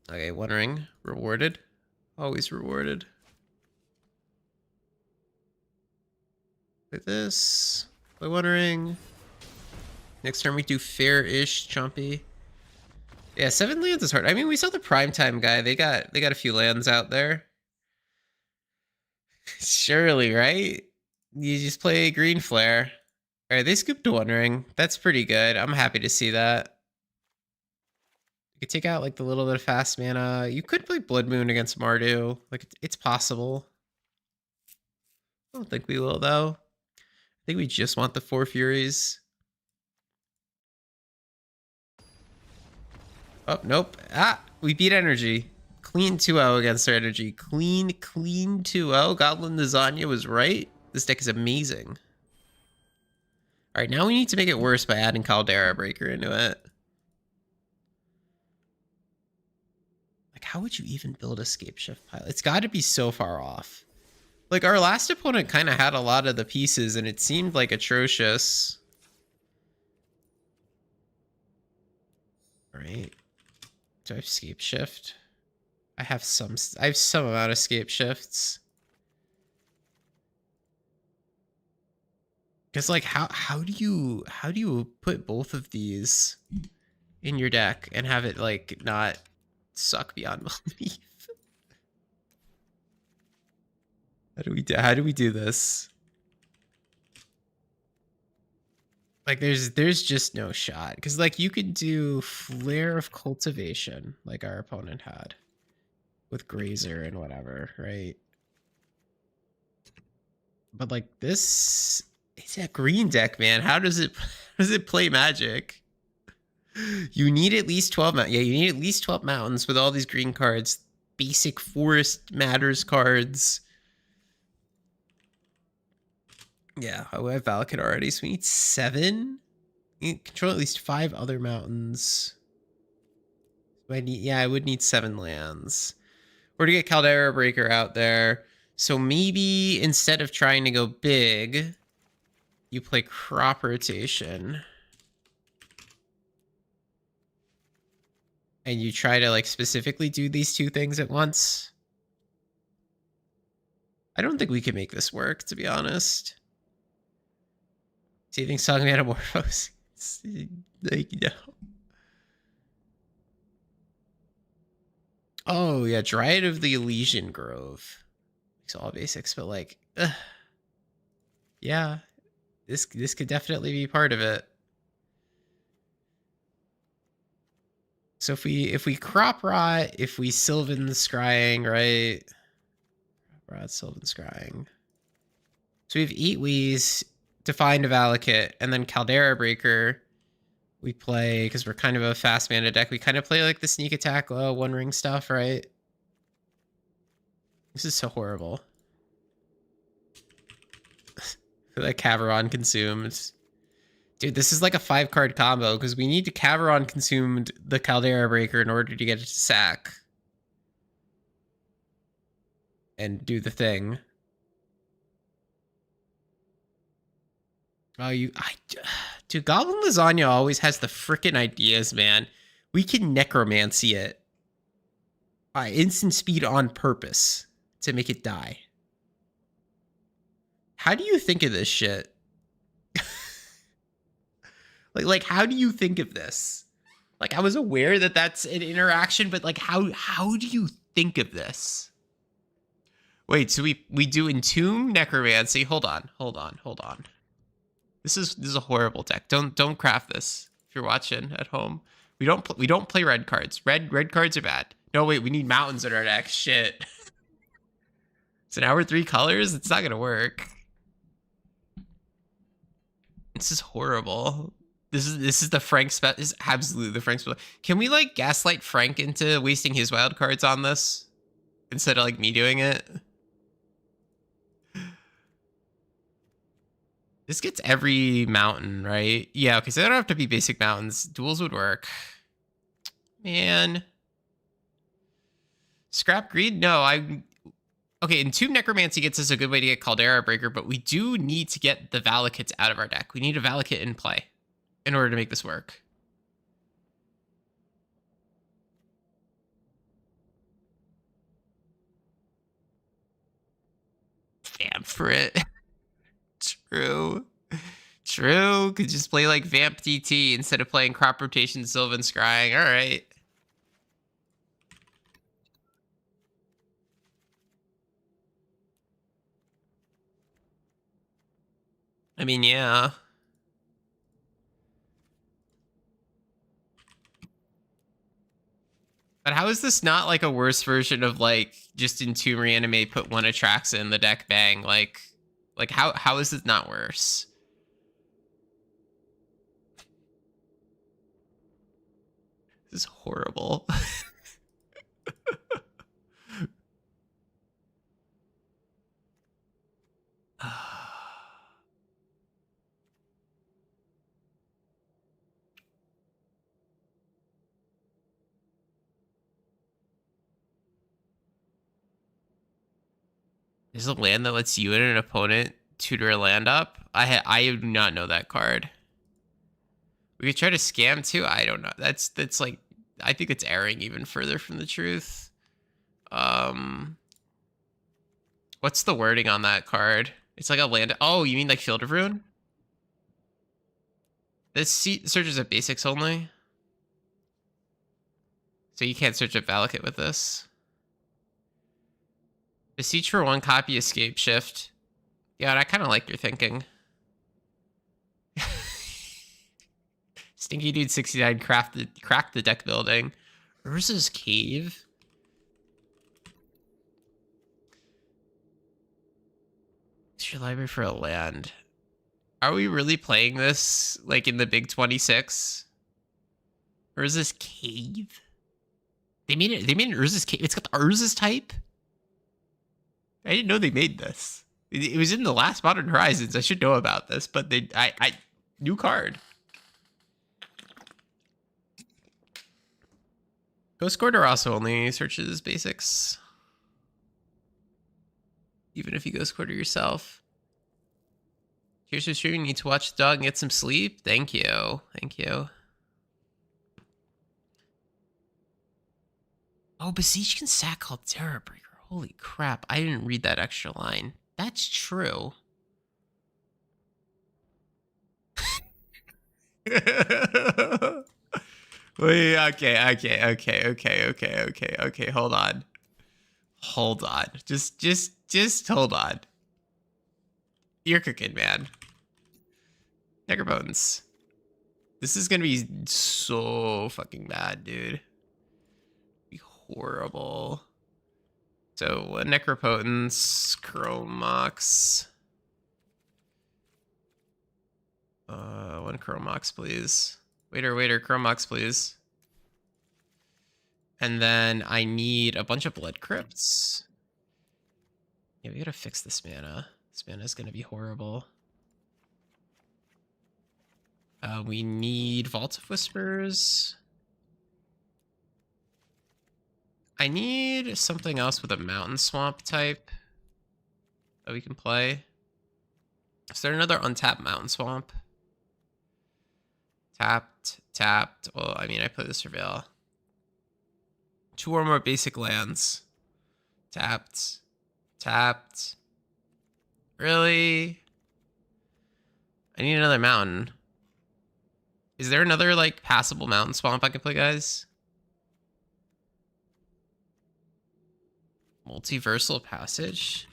Okay, One Ring. Rewarded. Always rewarded. Like this. Play One Ring. Next turn we do fair-ish Chompy. Yeah, 7 lands is hard. I mean, we saw the Primetime guy. They got a few lands out there. Surely, right? You just play Green Flare. All right, they scooped One Ring. That's pretty good. I'm happy to see that. You could take out like the little bit of fast mana. You could play Blood Moon against Mardu. Like it's possible. I don't think we will though. I think we just want the 4 Furies. Oh, nope. Ah, we beat energy. Clean 2-0 against our energy. Clean 2-0. Goblin Lasagna was right. This deck is amazing. All right, now we need to make it worse by adding Caldera Breaker into it. Like, how would you even build a Scapeshift pile? It's got to be so far off. Like, our last opponent kind of had a lot of the pieces, and it seemed like atrocious. All right. Do I have Scapeshift? I have some amount of Scapeshifts. Because like how do you put both of these in your deck and have it like not suck beyond belief? How do we do this? Like there's just no shot. Because like you could do Flare of Cultivation like our opponent had with Grazer and whatever, right? But like this, it's a green deck, man. How does it play Magic? You need at least 12 mountains. Yeah, you need at least 12 mountains with all these green cards. Basic Forest Matters cards. Yeah, I have Valakut already, so we need 7. You control at least 5 other mountains. So I would need 7 lands. Or to get Caldera Breaker out there. So maybe instead of trying to go big, you play crop rotation. And you try to like specifically do these 2 things at once. I don't think we can make this work, to be honest. Seething Song Metamorphose. Like, no. Oh, yeah, Dryad of the Elysian Grove. It's all basics, but like, yeah, this could definitely be part of it. So if we crop rot, if we Sylvan Scrying, right? Crop rot, Sylvan Scrying. So we have Eat Weeze, Defined Valakut, and then Caldera Breaker. We play, because we're kind of a fast mana deck, we kind of play like the sneak attack, one ring stuff, right? This is so horrible. That Caveron consumed. Dude, this is like a 5-card combo, because we need to Caveron consumed the Caldera Breaker in order to get it to sack. And do the thing. Oh, dude, Goblin Lasagna always has the frickin' ideas, man. We can necromancy it. Instant speed on purpose to make it die. How do you think of this shit? like, how do you think of this? Like, I was aware that that's an interaction, but like, how do you think of this? Wait, so we do Entomb Necromancy. Hold on. This is a horrible deck. Don't craft this if you're watching at home. We don't play red cards. Red cards are bad. No, wait, we need mountains in our deck. Shit. So now we're 3 colors? It's not gonna work. This is horrible. This is the Frank spell. This is absolutely the Frank spell. Can we like gaslight Frank into wasting his wild cards on this instead of like me doing it? This gets every mountain, right? Yeah, okay, so they don't have to be basic mountains. Duels would work. Man. Scrap Greed? No, okay, Entomb Necromancy gets us a good way to get Caldera Breaker, but we do need to get the Valakuts out of our deck. We need a Valakut in play in order to make this work. Vamp for it. True. Could just play like Vamp DT instead of playing Crop Rotation, Sylvan Scrying. All right. I mean, yeah. But how is this not like a worse version of like just Entomb Reanimate, put 1 Atraxa in the deck, bang? Like how is it not worse? This is horrible. There's a land that lets you and an opponent tutor a land up. I do not know that card. We could try to scam too. I don't know. That's like, I think it's erring even further from the truth. What's the wording on that card? It's like a land. Oh, you mean like Field of Ruin? This searches at basics only. So you can't search at Valakut with this. Beseech for 1 copy, escape shift. Yeah, and I kind of like your thinking. Stinky Dude 69 cracked the deck building. Urza's Cave. It's your library for a land. Are we really playing this like in the big 26? Urza's Cave? They made an Urza's Cave. It's got the Urza's type? I didn't know they made this. It was in the last Modern Horizons. I should know about this, but I new card. Ghost Quarter also only searches basics. Even if you Ghost Quarter yourself. Cheers for streaming. Need to watch the dog and get some sleep. Thank you. Thank you. Oh, Besiege can sack Caldera Breaker. Holy crap. I didn't read that extra line. That's true. Wait, okay. Hold on. Just hold on. You're cooking, man. Necrobones. This is gonna be so fucking bad, dude. Be horrible. So, Necropotence, Chromox. One Chromox, please. Waiter, Chromox, please. And then I need a bunch of Blood Crypts. Yeah, we gotta fix this mana. This mana is gonna be horrible. We need Vault of Whispers. I need something else with a Mountain Swamp type that we can play. Is there another untapped Mountain Swamp? Tapped. Well, I mean, I play the Surveil. 2 or more basic lands. Tapped. Really? I need another mountain. Is there another, like, passable Mountain Swamp I can play, guys? Multiversal Passage?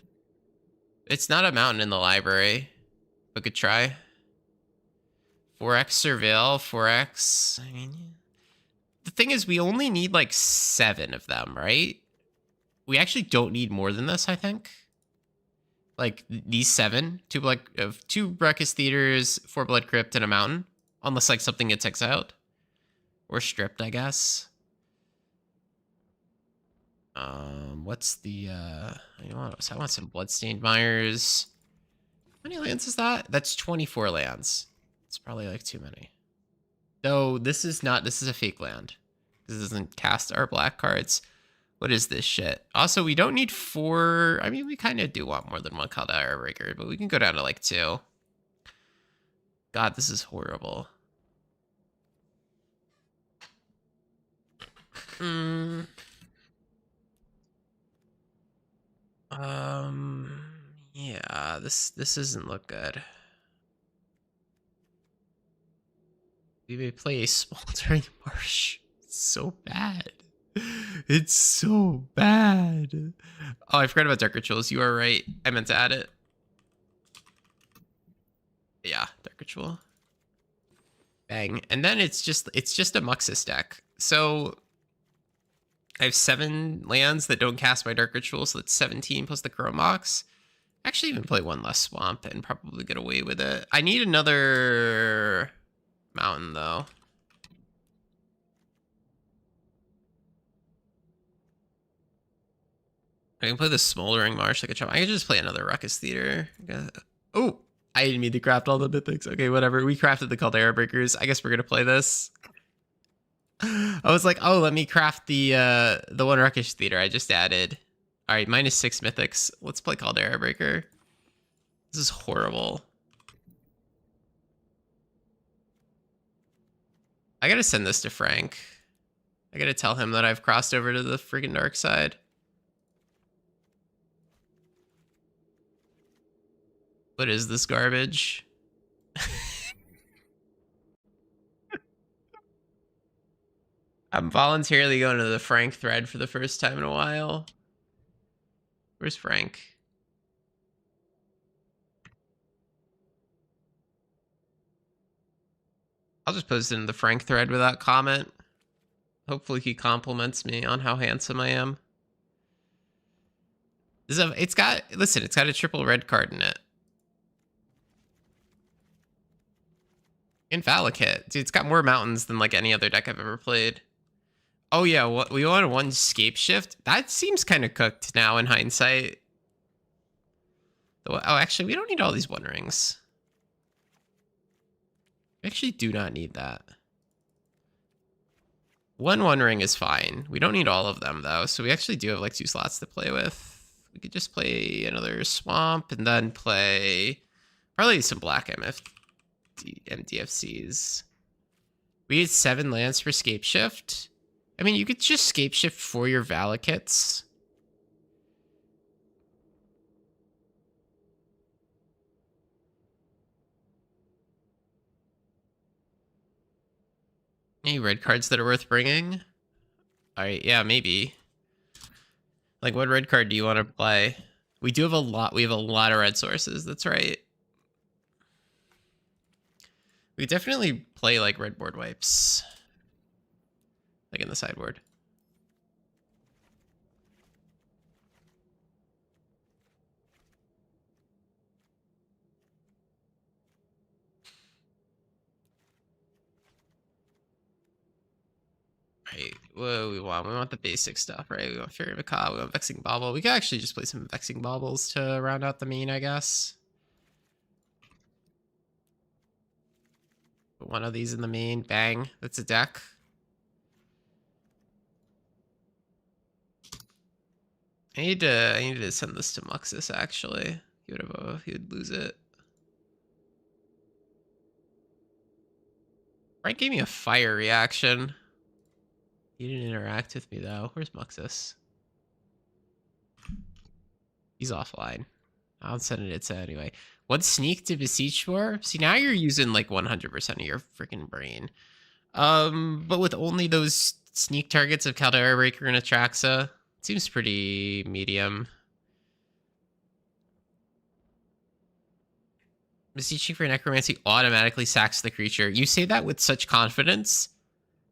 It's not a mountain in the library, but could try. 4x Surveil, 4x. I mean, the thing is, we only need like 7 of them, right? We actually don't need more than this, I think. Like these 7, 2 Ruckus Theaters, 4 Blood Crypt, and a mountain, unless like something gets exiled or stripped, I guess. What's the I want some Bloodstained Mires. How many lands is that? That's 24 lands. It's probably like too many. No, this is a fake land. This doesn't cast our black cards. What is this shit? Also, we don't need 4. I mean, we kind of do want more than 1 Caldera Breaker, but we can go down to like 2. God, this is horrible. Yeah, this doesn't look good. We may play a Smoldering Marsh. It's so bad. It's so bad. Oh, I forgot about Dark Rituals. You are right. I meant to add it. Yeah, Dark Ritual. Bang. And then it's just a Muxus deck. So I have 7 lands that don't cast my Dark Ritual, so that's 17 plus the Chromox. Actually, even play 1 less Swamp and probably get away with it. I need another mountain, though. I can play the Smoldering Marsh like a chump. I can just play another Ruckus Theater. Oh, I didn't mean to craft all the mythics. Okay, whatever. We crafted the Caldera Breakers. I guess we're gonna play this. I was like, oh, let me craft the 1 Ruckus Theater I just added. All right, -6 mythics. Let's play Caldera Breaker. This is horrible. I gotta send this to Frank. I gotta tell him that I've crossed over to the freaking dark side. What is this garbage? I'm voluntarily going to the Frank thread for the first time in a while. Where's Frank? I'll just post it in the Frank thread without comment. Hopefully he compliments me on how handsome I am. It's got a triple red card in it. Invalakit. Dude, it's got more mountains than like any other deck I've ever played. Oh yeah, we wanted 1 Scape Shift. That seems kind of cooked now in hindsight. Oh, actually, we don't need all these 1 rings. We actually do not need that. One ring is fine. We don't need all of them though, so we actually do have like 2 slots to play with. We could just play another swamp and then play probably some black MDFCs. We had 7 lands for Scape Shift. I mean, you could just Scape Shift for your Valakits. Any red cards that are worth bringing? Alright, yeah, maybe. Like, what red card do you want to play? We do have a lot. We have a lot of red sources. That's right. We definitely play, like, red board wipes. Like, in the sideboard. Right. What we want? We want the basic stuff, right? We want Fairy Macabre, we want Vexing Bauble. We could actually just play some Vexing Baubles to round out the main, I guess. Put one of these in the main. Bang. That's a deck. I need to send this to Muxus, actually. He would lose it. Frank gave me a fire reaction. He didn't interact with me, though. Where's Muxus? He's offline. I'll send it to anyway. What sneak to beseech for? See, now you're using like 100% of your freaking brain. But with only those sneak targets of Caldera Breaker and Atraxa, it seems pretty medium. Beseeching for Necromancy automatically sacks the creature. You say that with such confidence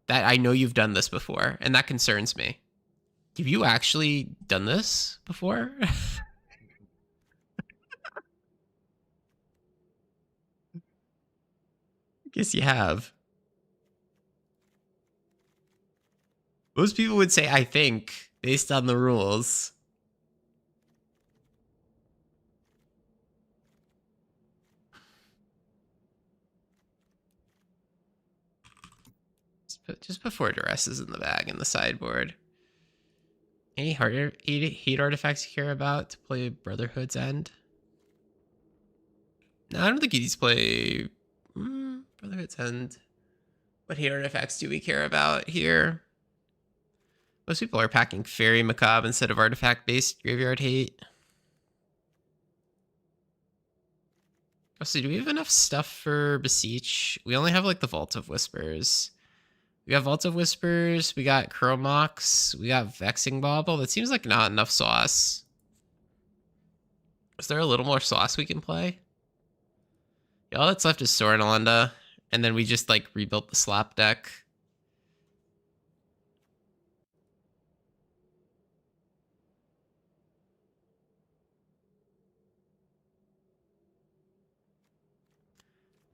that I know you've done this before, and that concerns me. Have you actually done this before? I guess you have. Most people would say, I think, based on the rules. Just put 4 Duresses in the bag in the sideboard. Any hate artifacts you care about to play Brotherhood's End? No, I don't think you need to play Brotherhood's End. What hate artifacts do we care about here? Most people are packing Fairy Macabre instead of artifact-based Graveyard Hate. Also, do we have enough stuff for Beseech? We only have like the Vault of Whispers. We got Vault of Whispers, we got Chromox, we got Vexing Bauble. That seems like not enough sauce. Is there a little more sauce we can play? Yeah, all that's left is Sorin Alenda, and then we just like rebuilt the slap deck.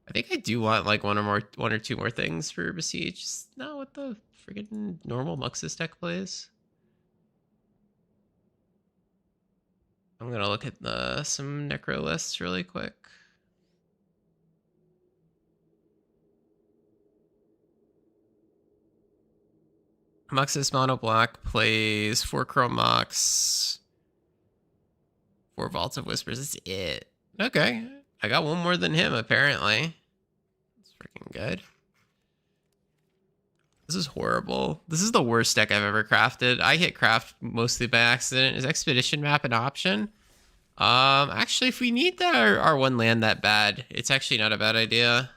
I think I do want like one or two more things for Besiege. Just not what the friggin' normal Muxus deck plays. I'm gonna look at some Necro lists really quick. Muxus Mono Black plays 4 Chromox, 4 Vault of Whispers. That's it. Okay. I got one more than him, apparently. That's freaking good. This is horrible. This is the worst deck I've ever crafted. I hit craft mostly by accident. Is Expedition Map an option? Actually, if we need our one land that bad, it's actually not a bad idea.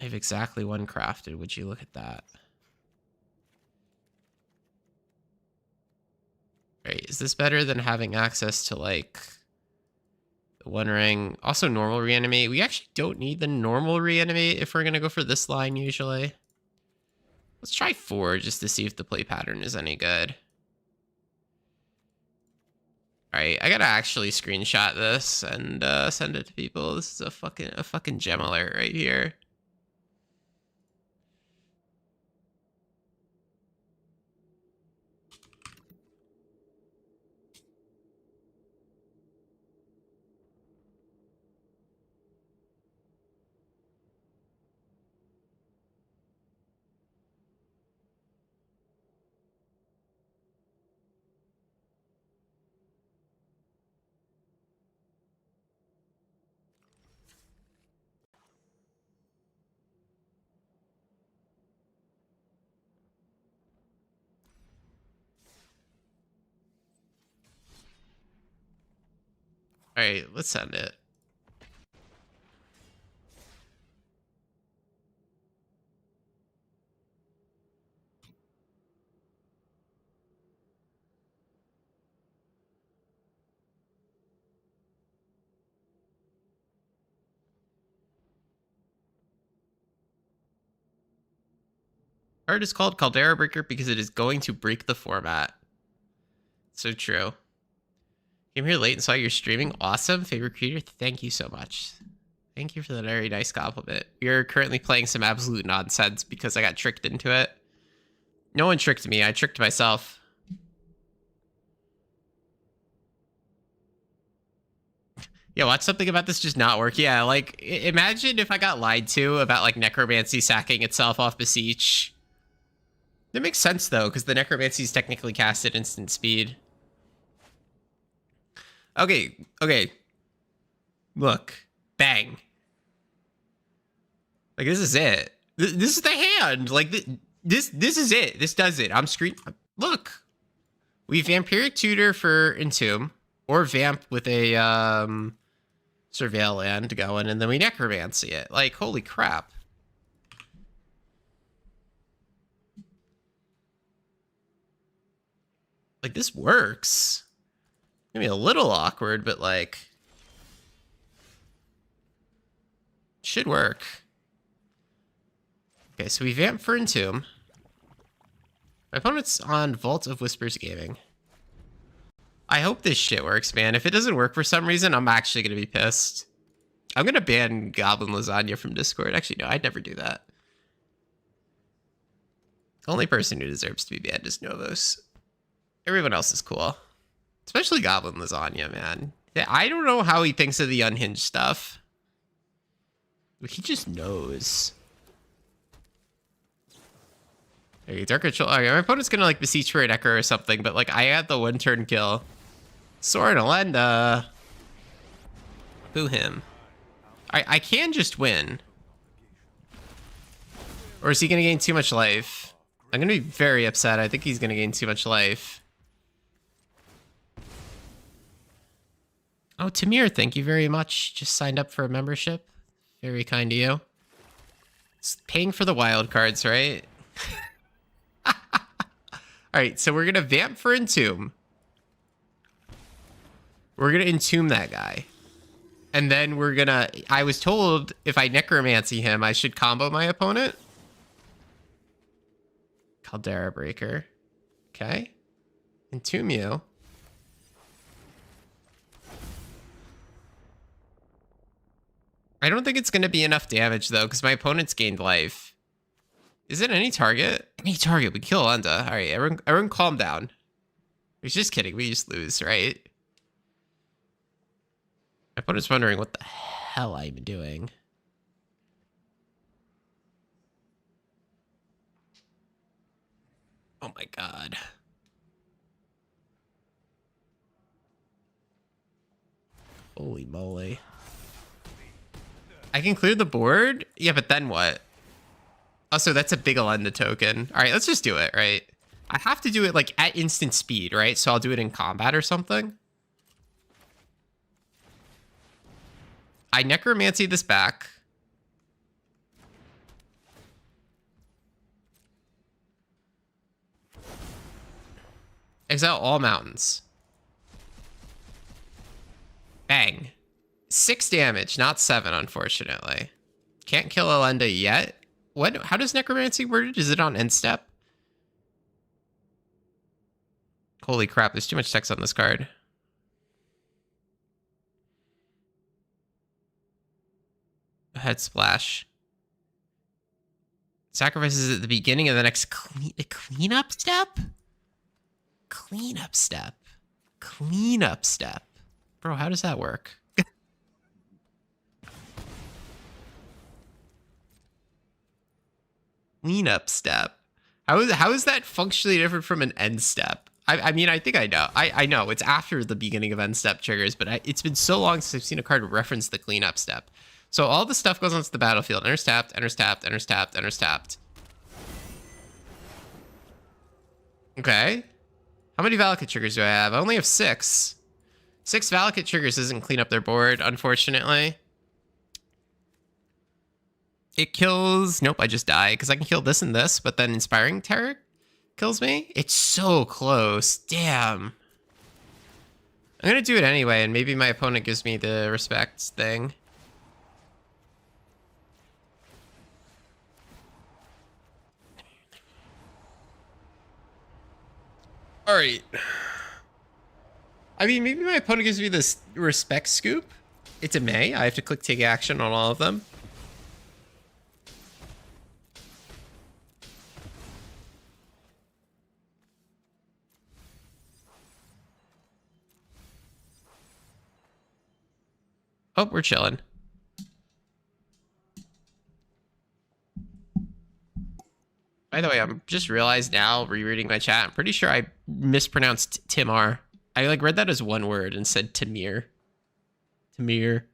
I have exactly one crafted. Would you look at that? Right, is this better than having access to like the One Ring? Also normal reanimate. We actually don't need the normal reanimate if we're gonna go for this line usually. Let's try 4 just to see if the play pattern is any good. Alright, I gotta actually screenshot this and send it to people. This is a fucking gem alert right here. Alright, let's end it. Art is called Caldera Breaker because it is going to break the format. So true. Came here late and saw your streaming. Awesome. Favorite creator. Thank you so much. Thank you for that very nice compliment. We are currently playing some absolute nonsense because I got tricked into it. No one tricked me. I tricked myself. Yeah, watch something about this just not work. Yeah, like, imagine if I got lied to about, like, Necromancy sacking itself off Beseech. That makes sense, though, because the Necromancy is technically cast at instant speed. Okay. Look. Bang. Like, this is it. This is the hand. Like, this is it. This does it. I'm screen. Look. We Vampiric Tutor for Entomb. Or Vamp with a, Surveil land going, and then we Necromancy it. Like, holy crap. Like, this works. Maybe a little awkward, but, like, should work. Okay, so we Vamp for Entomb. My opponent's on Vault of Whispers Gaming. I hope this shit works, man. If it doesn't work for some reason, I'm actually going to be pissed. I'm going to ban Goblin Lasagna from Discord. Actually, no, I'd never do that. The only person who deserves to be banned is Novos. Everyone else is cool. Especially Goblin Lasagna, man. Yeah, I don't know how he thinks of the unhinged stuff. He just knows. Okay, Dark Ritual. Okay, my opponent's going to, like, Beseech for an Echo or something, but, like, I had the one-turn kill. Sorin Alenda. Boo him. I can just win. Or is he going to gain too much life? I'm going to be very upset. I think he's going to gain too much life. Oh, Tamir, thank you very much. Just signed up for a membership. Very kind of you. It's paying for the wild cards, right? All right, so we're going to Vamp for Entomb. We're going to Entomb that guy. And then we're going to... I was told if I Necromancy him, I should combo my opponent. Caldera Breaker. Okay. Entomb you. I don't think it's going to be enough damage, though, because my opponent's gained life. Is it any target? Any target. We kill Enda. All right, everyone calm down. We're just kidding. We just lose, right? My opponent's wondering what the hell I'm doing. Oh my god. Holy moly. I can clear the board? Yeah, but then what? Also, that's a big Alenda token. All right, let's just do it, right? I have to do it, like, at instant speed, right? So I'll do it in combat or something. I Necromancy this back. Exile all mountains. Bang. 6 damage, not 7, unfortunately. Can't kill Alenda yet. What? How does Necromancy work? Is it on end step? Holy crap, there's too much text on this card. Head splash. Sacrifices at the beginning of the next cleanup step? Cleanup step. Cleanup step. Bro, how does that work? Cleanup step. How is that functionally different from an end step? I mean, I think I know. I know it's after the beginning of end step triggers, but it's been so long since I've seen a card reference the cleanup step. So all the stuff goes onto the battlefield. Enters tapped, enters tapped, enters tapped, enters tapped. Okay. How many Valakut triggers do I have? I only have 6. 6 Valakut triggers doesn't clean up their board, unfortunately. It kills... Nope, I just die, because I can kill this and this, but then Inspiring Terror kills me? It's so close. Damn. I'm going to do it anyway, and maybe my opponent gives me the respect thing. All right. I mean, maybe my opponent gives me this respect scoop. It's a May. I have to click take action on all of them. Oh, we're chilling. By the way, I'm just realized now, rereading my chat, I'm pretty sure I mispronounced Timar. I like read that as one word and said Tamir. Tamir.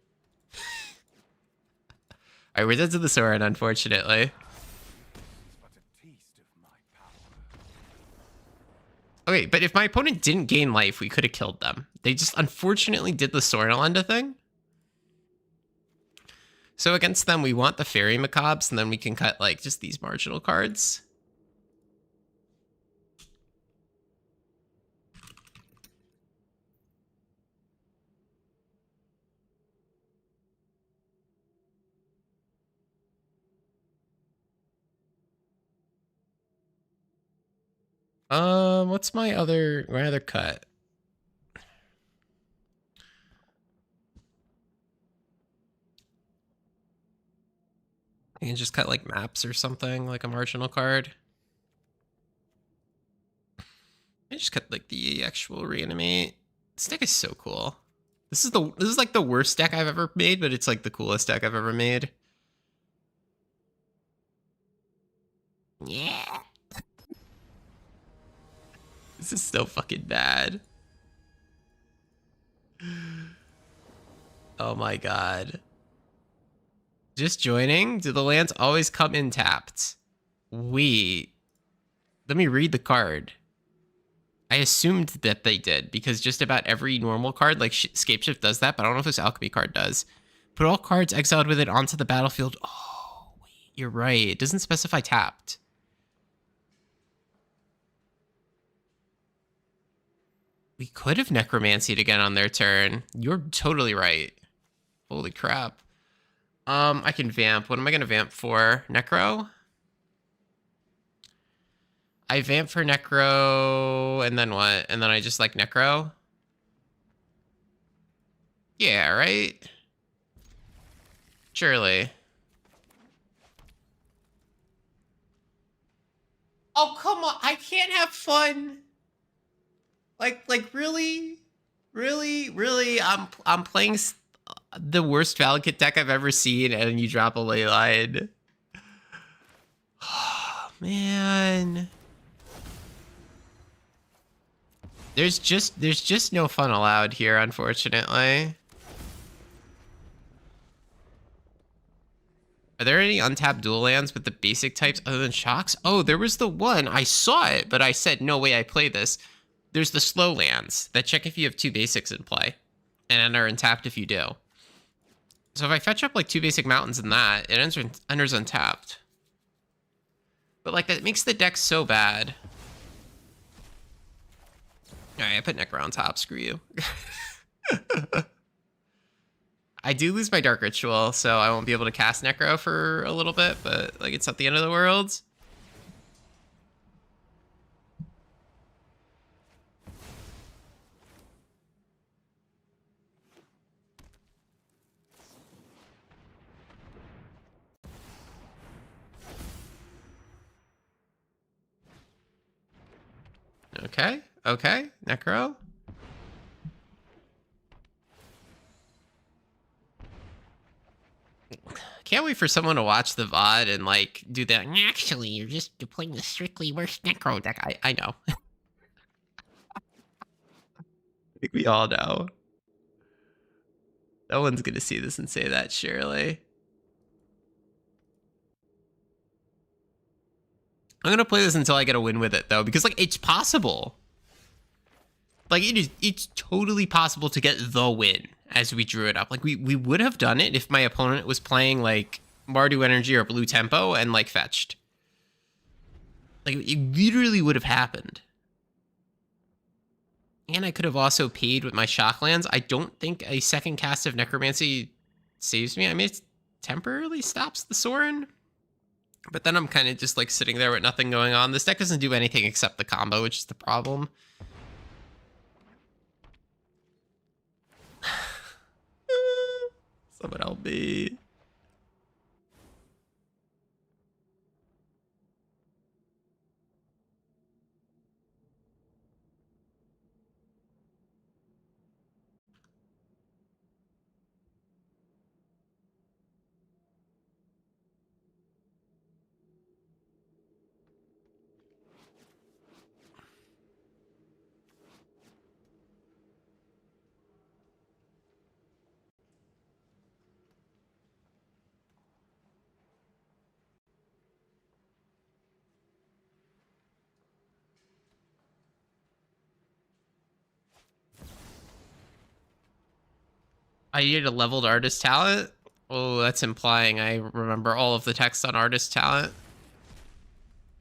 Alright, we're dead to the sword, unfortunately. Okay, but if my opponent didn't gain life, we could have killed them. They just unfortunately did the Sornalenda thing. So against them, we want the Fairy Macabres, and then we can cut, like, just these marginal cards. What's my other cut? I can just cut like maps or something, like a marginal card. I just cut like the actual reanimate. This deck is so cool. This is like the worst deck I've ever made, but it's like the coolest deck I've ever made. Yeah. This is so fucking bad. Oh my god. Just joining? Do the lands always come in tapped? Wait. Let me read the card. I assumed that they did, because just about every normal card, like Scapeshift does that, but I don't know if this Alchemy card does. Put all cards exiled with it onto the battlefield. Oh, wait, you're right. It doesn't specify tapped. We could have Necromancied again on their turn. You're totally right. Holy crap. I can vamp. What am I going to vamp for? Necro? I vamp for Necro, and then what? And then I just like Necro? Yeah, right? Surely. Oh, come on. I can't have fun. Like really? Really? I'm playing the worst Valakut deck I've ever seen, and you drop a Leyline. Oh, man. There's just no fun allowed here, unfortunately. Are there any untapped dual lands with the basic types other than shocks? Oh, there was the one. I saw it, but I said, no way I play this. There's the slow lands that check if you have 2 basics in play and are untapped if you do. So if I fetch up like 2 basic mountains in that, it enters untapped. But like that makes the deck so bad. Alright, I put Necro on top, screw you. I do lose my Dark Ritual, so I won't be able to cast Necro for a little bit, but like it's not the end of the world. Okay, Necro. Can't wait for someone to watch the VOD and like do that. Actually, you're playing the strictly worst Necro deck. I know. I think we all know. No one's gonna see this and say that, surely. I'm gonna play this until I get a win with it, though, because like it's possible. Like it's totally possible to get the win as we drew it up. Like we would have done it if my opponent was playing like Mardu Energy or Blue Tempo and like fetched. Like it literally would have happened. And I could have also paid with my Shocklands. I don't think a second cast of Necromancy saves me. I mean, it temporarily stops the Sorin. But then I'm kind of just like sitting there with nothing going on. This deck doesn't do anything except the combo, which is the problem. Someone help me. I need a leveled artist talent. Oh, that's implying I remember all of the text on artist talent.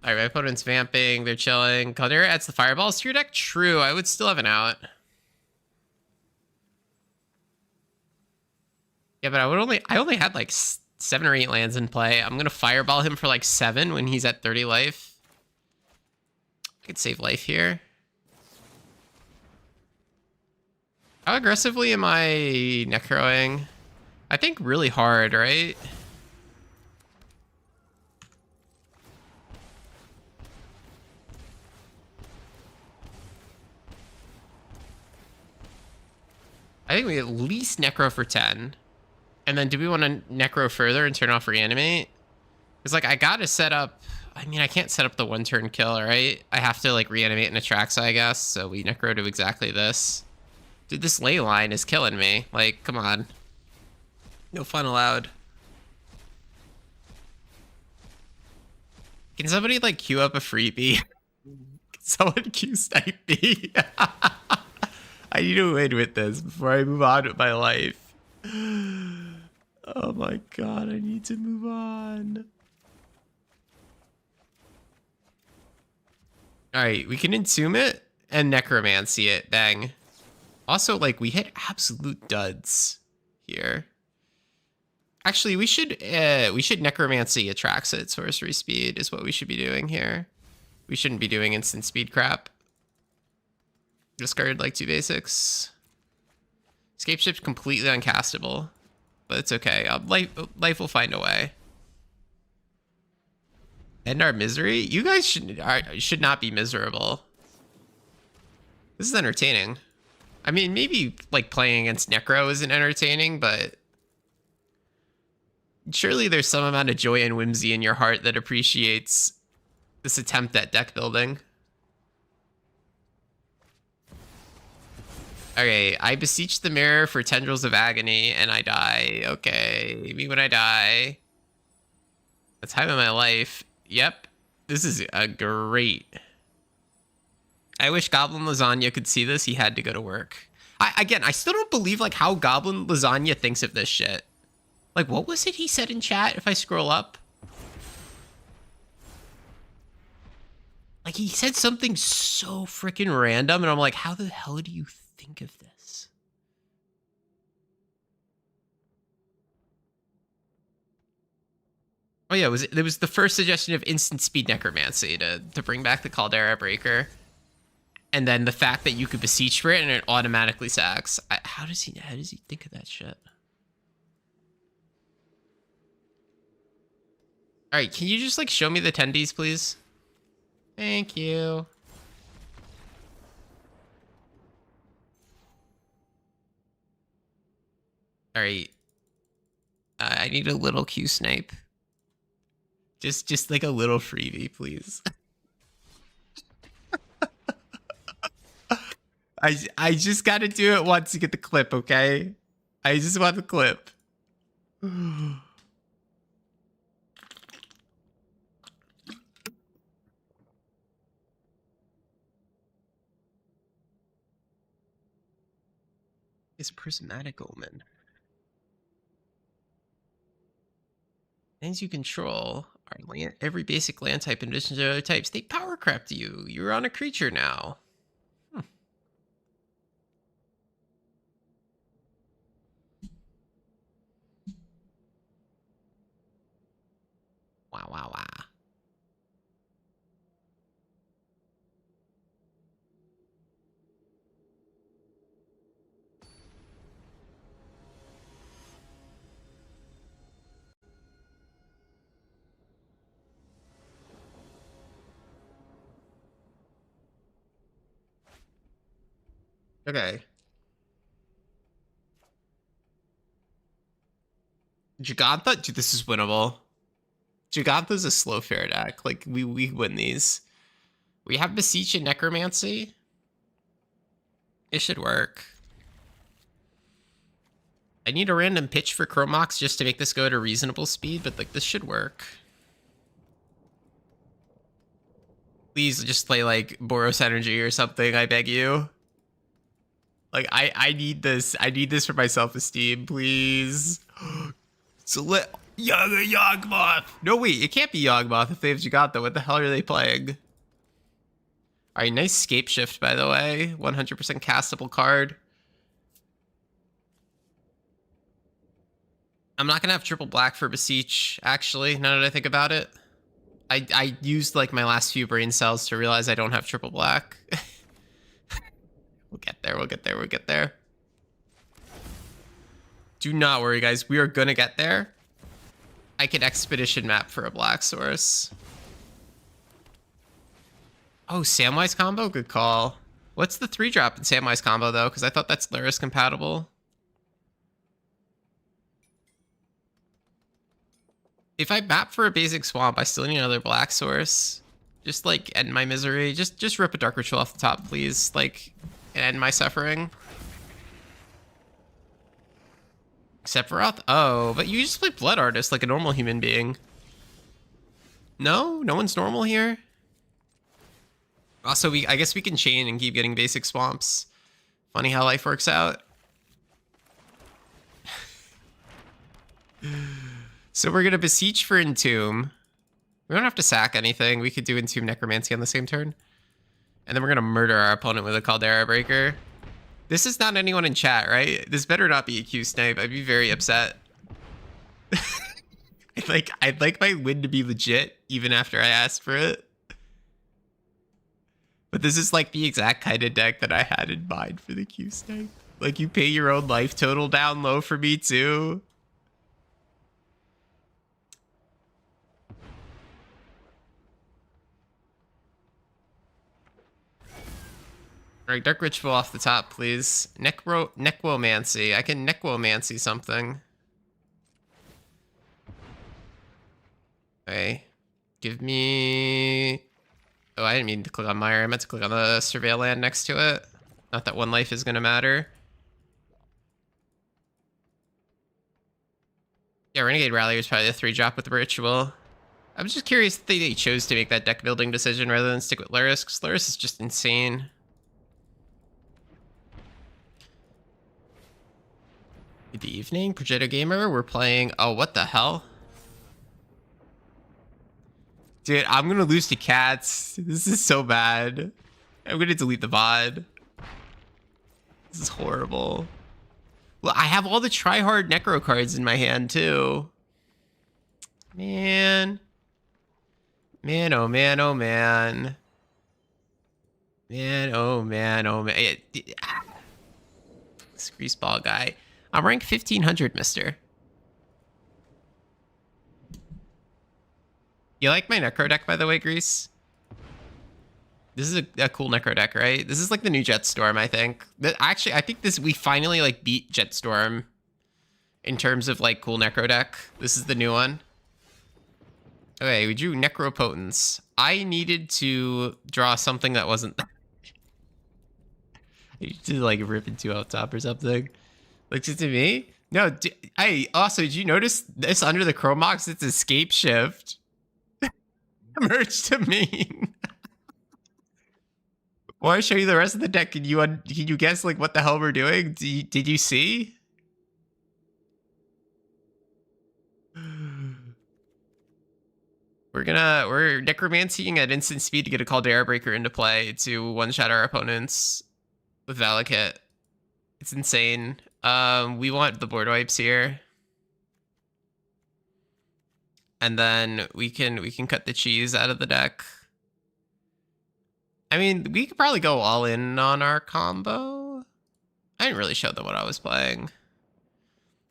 All right, my opponent's vamping. They're chilling. Caldera adds the fireballs to your deck. True, I would still have an out. Yeah, but I only had like 7 or 8 lands in play. I'm gonna fireball him for like 7 when he's at 30 life. I could save life here. How aggressively am I necroing? I think really hard, right? I think we at least necro for 10. And then do we want to necro further and turn off reanimate? Because like I gotta set up, I mean I can't set up the 1-turn kill, right? I have to like reanimate an Atraxa, I guess. So we necro to exactly this. Dude, this ley line is killing me. Like, come on. No fun allowed. Can somebody like queue up a freebie? Can someone queue snipe me? I need to win with this before I move on with my life. Oh my god, I need to move on. Alright, we can Entomb it and Necromancy it. Bang. Also, like, we hit absolute duds here. Actually, we should Necromancy Atraxa at sorcery speed is what we should be doing here. We shouldn't be doing instant speed crap. Discard like 2 basics. Escape ship's completely uncastable, but it's okay. Life will find a way. End our misery? You guys should not be miserable. This is entertaining. I mean, maybe like playing against Necro isn't entertaining, but surely there's some amount of joy and whimsy in your heart that appreciates this attempt at deck building. Okay, I beseech the mirror for Tendrils of Agony, and I die. Okay, me when I die. The time of my life. Yep, this is a great. I wish Goblin Lasagna could see this. He had to go to work. I still don't believe like how Goblin Lasagna thinks of this shit. Like, what was it he said in chat if I scroll up? Like, he said something so freaking random, and I'm like, how the hell do you think of this? Oh yeah, it was the first suggestion of instant speed necromancy to bring back the Caldera Breaker. And then the fact that you could beseech for it and it automatically sacks. How does he think of that shit? All right, can you just like show me the tendies, please? Thank you. All right. I need a little Q snipe. Just like a little freebie, please. I just got to do it once to get the clip, okay? I just want the clip. Is Prismatic Omen. Lands you control are land, every basic land type in addition to other types. They power crept you. You're on a creature now. Wow, wow, wow. Okay. Jagantha? Dude, this is winnable. Jagantha's a slow fair deck. Like, we win these. We have Beseech and Necromancy. It should work. I need a random pitch for Chromox just to make this go at a reasonable speed, but like this should work. Please just play like Boros Energy or something, I beg you. Like I need this. I need this for my self-esteem, please. So let Yawgmoth. No wait, it can't be Yawgmoth if they have Jagantha. What the hell are they playing? Alright, nice Scape Shift, by the way. 100% castable card. I'm not gonna have triple black for Beseech, actually, now that I think about it. I used like my last few brain cells to realize I don't have triple black. We'll get there, we'll get there, we'll get there. Do not worry, guys. We are gonna get there. I can Expedition map for a black source. Oh, Samwise combo? Good call. What's the 3-drop in Samwise combo, though? Because I thought that's Lurrus compatible. If I map for a basic swamp, I still need another black source. Just, like, end my misery. Just rip a Dark Ritual off the top, please. Like, and end my suffering. Sephiroth? Oh, but you just play Blood Artist like a normal human being. No? No one's normal here? Also, I guess we can chain and keep getting basic swamps. Funny how life works out. So we're gonna Beseech for Entomb. We don't have to sack anything. We could do Entomb Necromancy on the same turn. And then we're gonna murder our opponent with a Caldera Breaker. This is not anyone in chat, right? This better not be a Q snipe. I'd be very upset. I'd like my win to be legit even after I asked for it. But this is like the exact kind of deck that I had in mind for the Q snipe. Like you pay your own life total down low for me too. Alright, Dark Ritual off the top, please. Necromancy. I can Necromancy something. Okay. Give me... Oh, I didn't mean to click on Mire. I meant to click on the Surveil land next to it. Not that one life is going to matter. Yeah, Renegade Rally is probably the 3-drop with the Ritual. I'm just curious that they chose to make that deck building decision rather than stick with Lurrus, because Lurrus is just insane. Good evening, Progetto Gamer. We're playing... Oh, what the hell? Dude, I'm gonna lose to cats. This is so bad. I'm gonna delete the VOD. This is horrible. Well, I have all the tryhard Necro cards in my hand, too. Man. Man, oh man, oh man. Man, oh man, oh man. This greaseball guy. I'm rank 1500, mister. You like my Necro deck, by the way, Grease? This is a cool Necro deck, right? This is like the new Jetstorm, I think. Actually, I think we finally like beat Jetstorm in terms of like cool Necro deck. This is the new one. Okay, we drew Necropotence. I needed to draw something that wasn't... I need to like rip into out top or something. Looks it to me? No, also, did you notice this under the Chromox? It's Escape Shift. Merge to mean. Well, I show you the rest of the deck. Can you guess like what the hell we're doing? Did you see? We're necromancying at instant speed to get a Caldera Breaker into play to one-shot our opponents with Valakut. It's insane. We want the board wipes here. And then we can cut the cheese out of the deck. I mean, we could probably go all in on our combo. I didn't really show them what I was playing.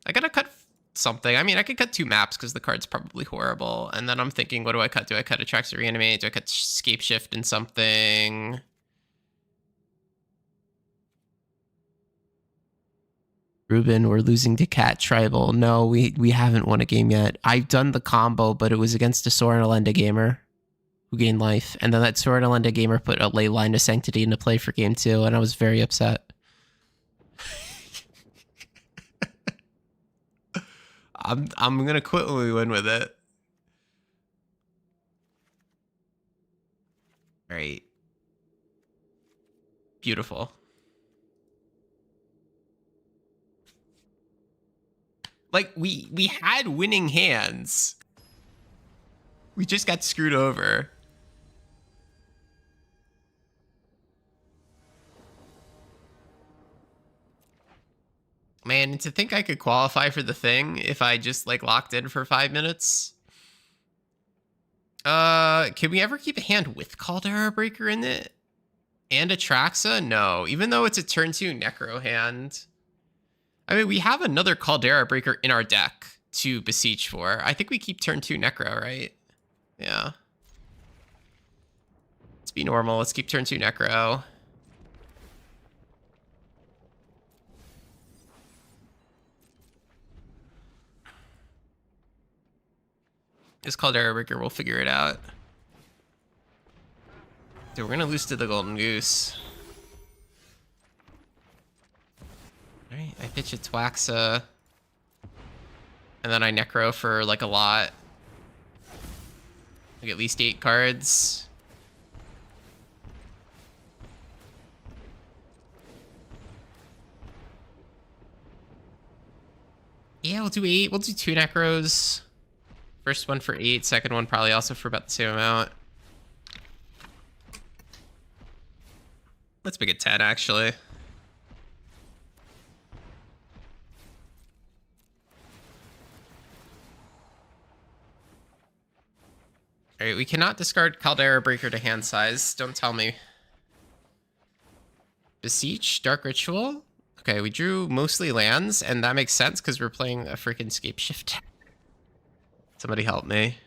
I gotta cut something. I mean, I could cut 2 maps because the card's probably horrible. And then I'm thinking, what do I cut? Do I cut Attracts to Reanimate? Do I cut Scape Shift in something? Ruben, we're losing to Cat Tribal. No, we haven't won a game yet. I've done the combo, but it was against a Sorin Alenda gamer who gained life. And then that Sorin Alenda gamer put a Ley Line of Sanctity into play for game 2, and I was very upset. I'm gonna quit when we win with it. All right. Beautiful. Like we had winning hands. We just got screwed over. Man, to think I could qualify for the thing if I just like locked in for 5 minutes. Can we ever keep a hand with Caldera Breaker in it? And Atraxa? No, even though it's a turn 2 Necro hand. I mean, we have another Caldera Breaker in our deck to beseech for. I think we keep turn 2 Necro, right? Yeah. Let's be normal. Let's keep turn 2 Necro. This Caldera Breaker will figure it out. Dude, we're gonna lose to the Golden Goose. Alright, I pitch a Twaxa. And then I Necro for like a lot. Like at least 8 cards. Yeah, we'll do 8. We'll do 2 Necros. First one for 8, second one probably also for about the same amount. Let's make it 10, actually. Alright, we cannot discard Caldera Breaker to hand size. Don't tell me. Beseech, Dark Ritual. Okay, we drew mostly lands, and that makes sense because we're playing a freaking Scape Shift. Somebody help me.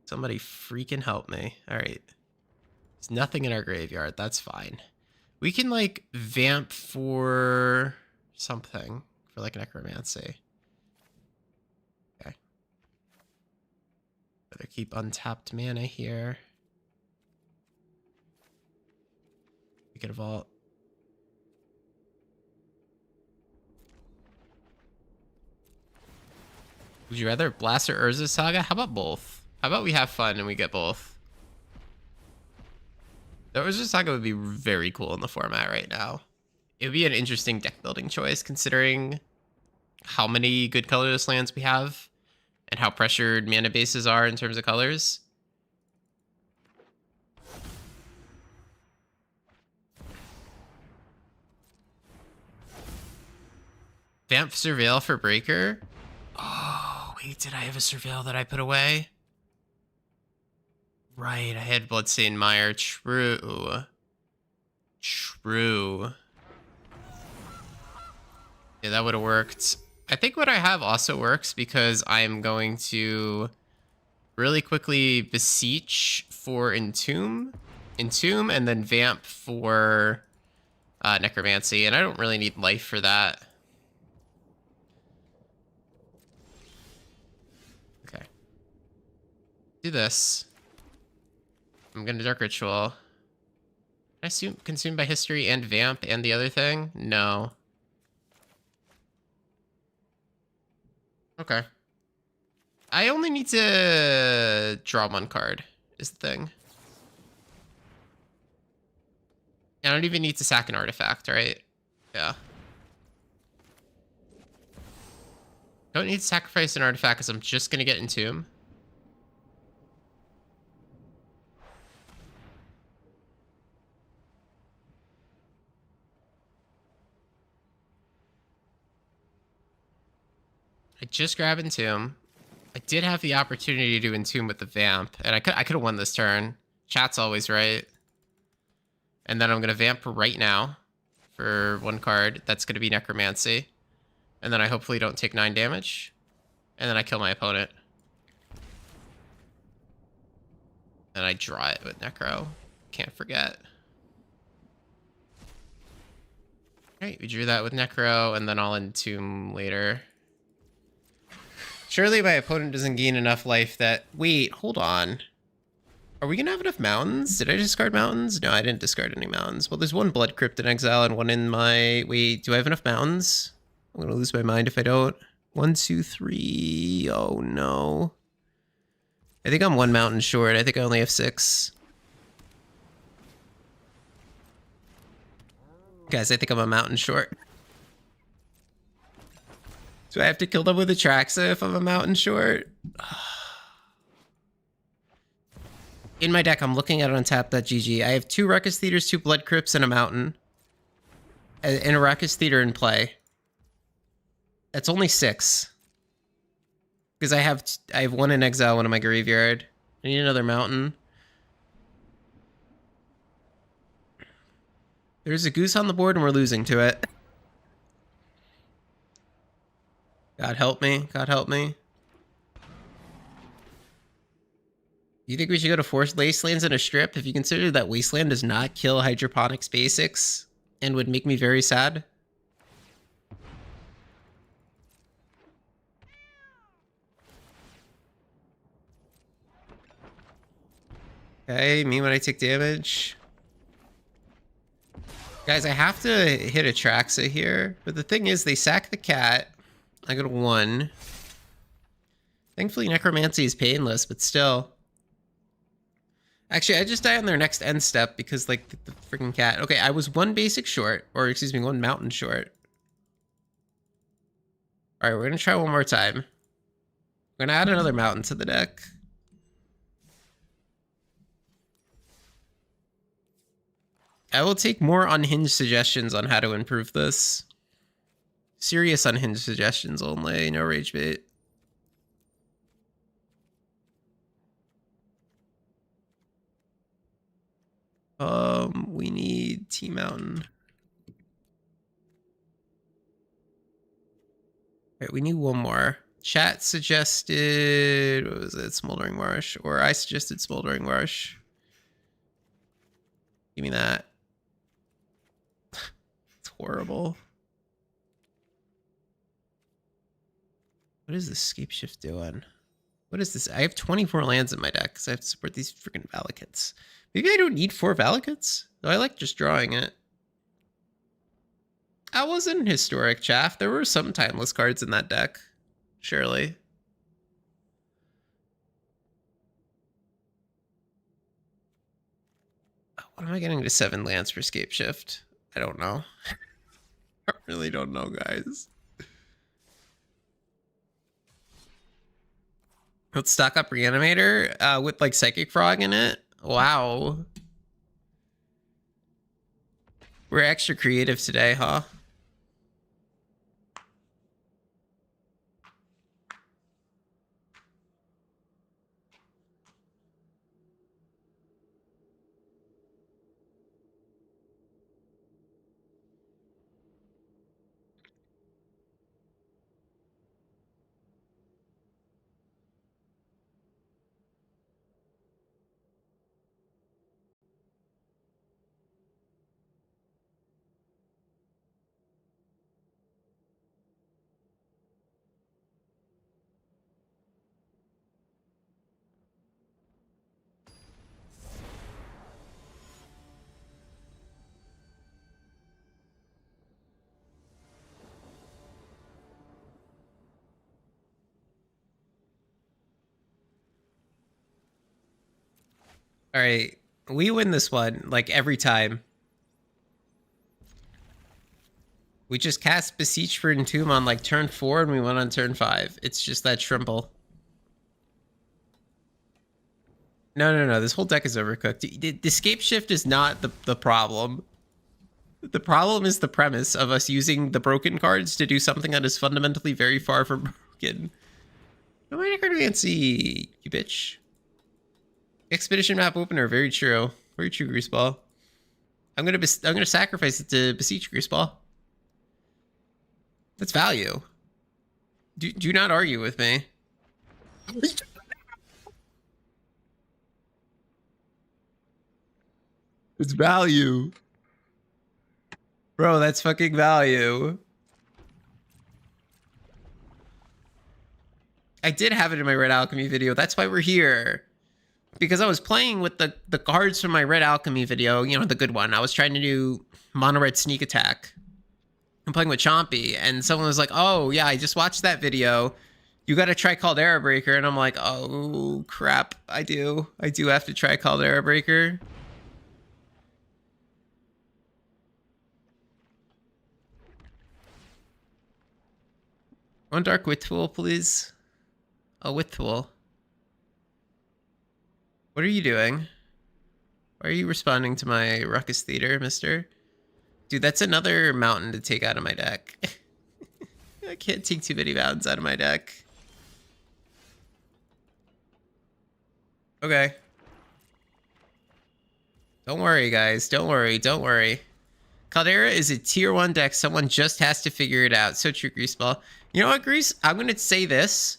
Somebody freaking help me. Alright. There's nothing in our graveyard. That's fine. We can, like, vamp for something. For, like, Necromancy. Okay. Better keep untapped mana here. We could vault. Would you rather Blast or Urza Saga? How about both? How about we have fun and we get both? The Urza Saga would be very cool in the format right now. It would be an interesting deck building choice considering how many good colorless lands we have and how pressured mana bases are in terms of colors. Vamp Surveil for Breaker? Oh, wait, did I have a Surveil that I put away? Right, I had Bloodstained Mire. True. True. Yeah, that would have worked. I think what I have also works because I'm going to really quickly Beseech for Entomb, and then Vamp for Necromancy, and I don't really need life for that. Okay. Do this. I'm gonna Dark Ritual. Can I assume Consumed by History and Vamp and the other thing? No. Okay. I only need to draw 1 card, is the thing. I don't even need to sack an artifact, right? Yeah. Don't need to sacrifice an artifact because I'm just going to get Entomb. I just grab Entomb. I did have the opportunity to Entomb with the Vamp, and I could have won this turn. Chat's always right. And then I'm going to Vamp right now for 1 card. That's going to be Necromancy. And then I hopefully don't take 9 damage. And then I kill my opponent. And I draw it with Necro. Can't forget. Alright, we drew that with Necro, and then I'll Entomb later. Surely my opponent doesn't gain enough life that... Wait, hold on. Are we gonna have enough mountains? Did I discard mountains? No, I didn't discard any mountains. Well, there's 1 Blood Crypt in exile and 1 in my... Wait, do I have enough mountains? I'm gonna lose my mind if I don't. 1, 2, 3... Oh, no. I think I'm 1 mountain short. I think I only have 6. Guys, I think I'm a mountain short. Do I have to kill them with Atraxa if I'm a mountain short? In my deck, I'm looking at untap.gg. I have 2 Ruckus Theaters, 2 Blood Crypts, and a mountain. And a Ruckus Theater in play. That's only 6. Because I have 1 in exile, 1 in my graveyard. I need another mountain. There's a goose on the board and we're losing to it. God help me. God help me. You think we should go to 4 Wastelands in a strip if you consider that Wasteland does not kill Hydroponics basics and would make me very sad? Okay, me when I take damage. Guys, I have to hit Atraxa here, but the thing is they sack the cat. I go to 1. Thankfully, Necromancy is painless, but still. Actually, I just die on their next end step because, like, the freaking cat. Okay, I was 1 basic short, or excuse me, 1 mountain short. All right, we're going to try 1 more time. We're going to add another mountain to the deck. I will take more unhinged suggestions on how to improve this. Serious unhinged suggestions only, no rage bait. We need T-Mountain. Alright, we need 1 more. Chat suggested, what was it, Smoldering Marsh? Or I suggested Smoldering Marsh. Give me that. It's horrible. What is this Scape Shift doing? What is this? I have 24 lands in my deck because I have to support these freaking Valakuts. Maybe I don't need 4 Valakuts? No, I like just drawing it. That wasn't historic, Chaff. There were some timeless cards in that deck. Surely. What am I getting to 7 lands for Scape Shift? I don't know. I really don't know, guys. Let's stock up Reanimator with like Psychic Frog in it. Wow. We're extra creative today, huh? All right, we win this one like every time. We just cast Beseech for Entomb on like turn 4 and we went on turn 5. It's just that Shrimple. No. This whole deck is overcooked. The Escape Shift is not the problem. The problem is the premise of us using the broken cards to do something that is fundamentally very far from broken. No, my Necromancy, you bitch. Expedition map opener, very true. Very true, Greaseball. I'm gonna sacrifice it to Beseech Greaseball. That's value. Do not argue with me. It's value. Bro, that's fucking value. I did have it in my Red Alchemy video. That's why we're here. Because I was playing with the cards from my Red Alchemy video, you know, the good one. I was trying to do Mono Red Sneak Attack. I'm playing with Chompy, and someone was like, oh, yeah, I just watched that video. You got to try Caldera Breaker. And I'm like, oh, crap. I do have to try Caldera Breaker. One Dark Witthul, please. Oh, Witthul. What are you doing? Why are you responding to my Ruckus Theater, mister? Dude, that's another mountain to take out of my deck. I can't take too many mountains out of my deck. Okay. Don't worry, guys. Don't worry. Caldera is a tier 1 deck. Someone just has to figure it out. So true, Greaseball. You know what, Grease? I'm going to say this.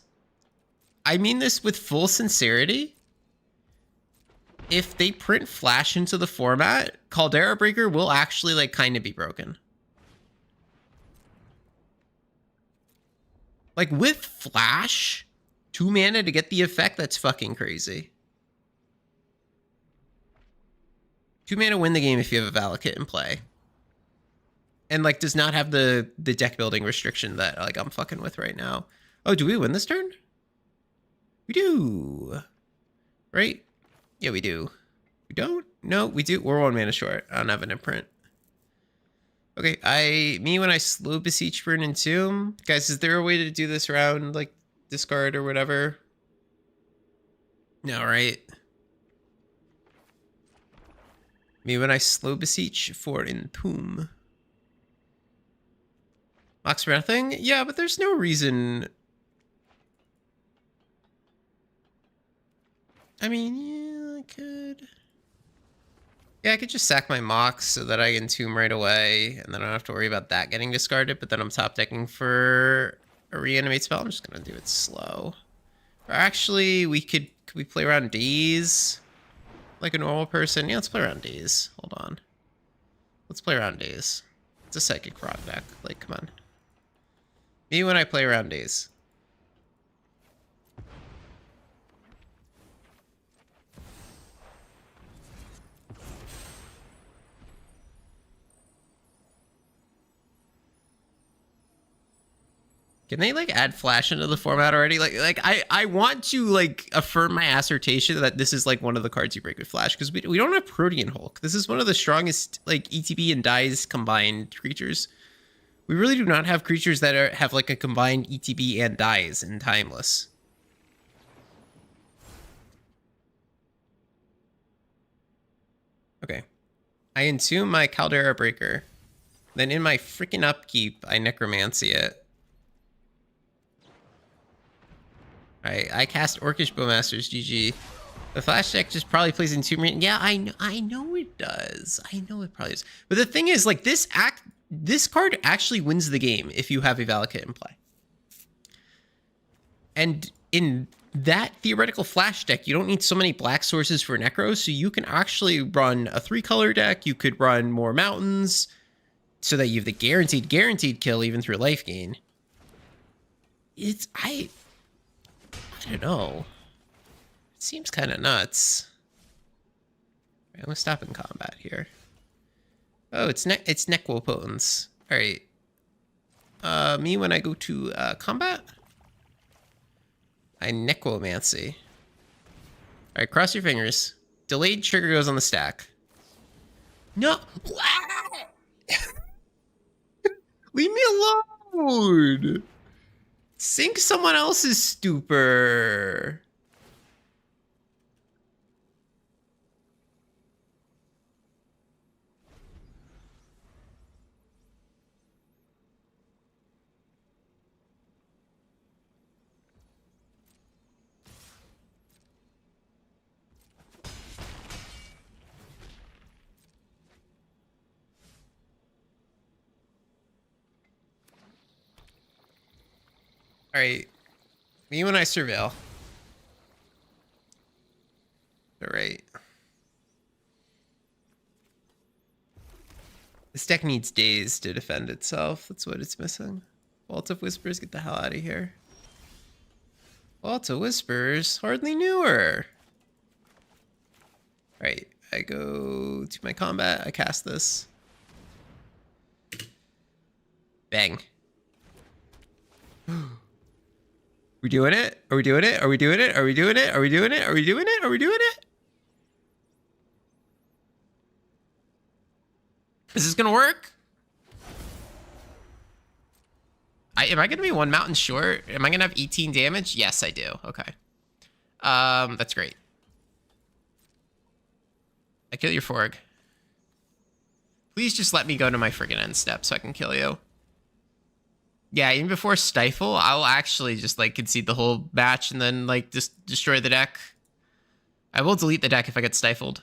I mean this with full sincerity. If they print Flash into the format, Caldera Breaker will actually, like, kind of be broken. Like, with Flash, 2 mana to get the effect, that's fucking crazy. 2 mana win the game if you have a Valakut in play. And, like, does not have the deck building restriction that, like, I'm fucking with right now. Oh, do we win this turn? We do. Right? Yeah, we do. We don't? No, we do. We're 1 mana short. I don't have an imprint. Okay, when I slow Beseech for an Entomb. Guys, is there a way to do this around, like, discard or whatever? No, right? Me when I slow Beseech for Entomb. Mox for nothing? Yeah, but there's no reason. I mean, yeah, I could. Yeah, I could just sack my Mox so that I Entomb right away, and then I don't have to worry about that getting discarded, but then I'm top decking for a reanimate spell. I'm just gonna do it slow. Or actually, could we play around Daze? Like a normal person? Yeah, let's play around Daze. Hold on. Let's play around Daze. It's a Psychic Rod deck. Like, come on. Me when I play around Daze. Can they, like, add Flash into the format already? Like I want to, like, affirm my assertion that this is, like, one of the cards you break with Flash, because we don't have Protean Hulk. This is one of the strongest, like, ETB and Dies combined creatures. We really do not have creatures that have, like, a combined ETB and Dies in Timeless. Okay. I Entomb my Caldera Breaker. Then in my freaking upkeep, I Necromancy it. Alright, I cast Orcish Bowmasters, GG. The Flash deck just probably plays Entomb. Yeah, I know it does. I know it probably does. But the thing is, like, this card actually wins the game if you have a Valakut in play. And in that theoretical Flash deck, you don't need so many black sources for Necro, so you can actually run a 3-color deck. You could run more mountains so that you have the guaranteed kill even through life gain. I don't know. It seems kind of nuts. I'm gonna stop in combat here. Oh, it's Necropotence. All right. Me when I go to combat, I Necromancy. All right, cross your fingers. Delayed trigger goes on the stack. No. Leave me alone. Sink someone else's stupor. All right, me when I surveil. All right. This deck needs days to defend itself. That's what it's missing. Vault of Whispers, get the hell out of here. Vault of Whispers, hardly knew her. All right, I go to my combat. I cast this. Bang. We doing it? Are we doing it? Are we doing it? Are we doing it? Are we doing it? Are we doing it? Are we doing it? Is this gonna work? Am I gonna be one mountain short? Am I gonna have 18 damage? Yes, I do. Okay. That's great. I kill your Forg. Please just let me go to my friggin' end step so I can kill you. Yeah, even before Stifle, I'll actually just, like, concede the whole match and then, like, just destroy the deck. I will delete the deck if I get Stifled.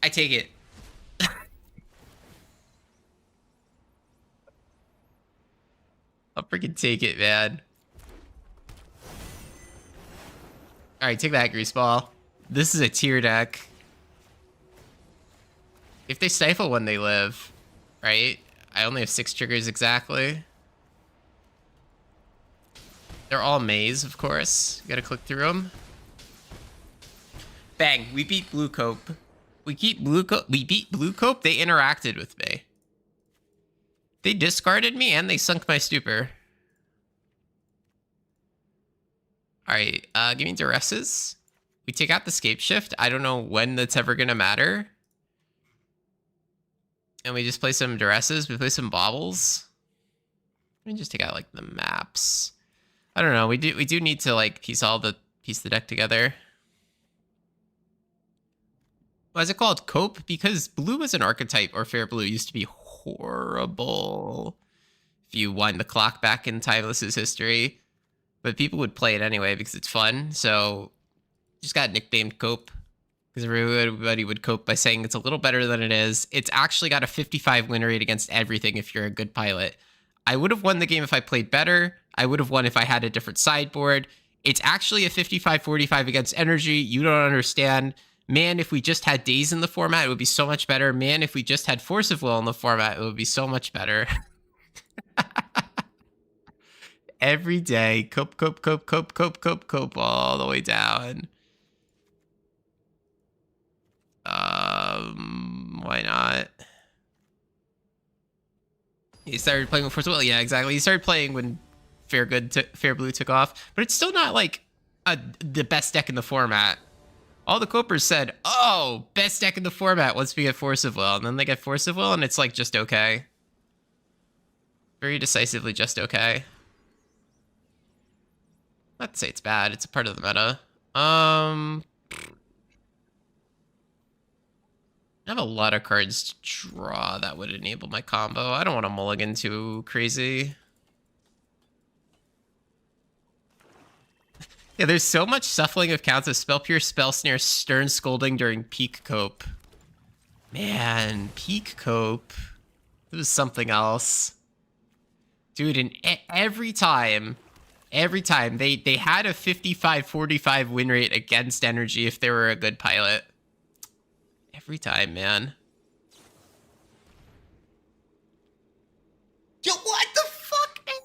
I take it. I'll freaking take it, man. Alright, take that, Greaseball. This is a tier deck. If they Stifle when they live, right? I only have 6 triggers exactly. They're all maze, of course. You gotta click through them. Bang, we beat Blue Cope. We beat Blue Cope. They interacted with me. They discarded me and they sunk my stupor. Alright, give me Duresses. We take out the Scape Shift. I don't know when that's ever gonna matter. And we just play some Duresses. We play some Baubles. Let me just take out, like, the maps. I don't know. We do need to, like, piece the deck together. Why is it called Cope? Because blue as an archetype, or fair blue, used to be horrible. If you wind the clock back in Timeless's history. But people would play it anyway because it's fun. So just got nicknamed Cope. Because everybody would cope by saying it's a little better than it is. It's actually got a 55 win rate against everything if you're a good pilot. I would have won the game if I played better. I would have won if I had a different sideboard. It's actually a 55-45 against energy. You don't understand. Man, if we just had days in the format, it would be so much better. Man, if we just had Force of Will in the format, it would be so much better. Every day, cope, all the way down. Why not? He started playing with Force of Will. Yeah, exactly. He started playing when Fair Blue took off, but it's still not like the best deck in the format. All the Copers said, "Oh, best deck in the format once we get Force of Will," and then they get Force of Will, and it's like just okay. Very decisively just okay. Not to say it's bad. It's a part of the meta. I have a lot of cards to draw that would enable my combo. I don't want to mulligan too crazy. Yeah, there's so much shuffling of counts of Spell Pierce, Spell Snare, Stern Scolding during peak Cope. Man, peak Cope. It was something else. Dude, and every time they had a 55-45 win rate against energy if they were a good pilot. Every time, man. Yo, what the fuck, man?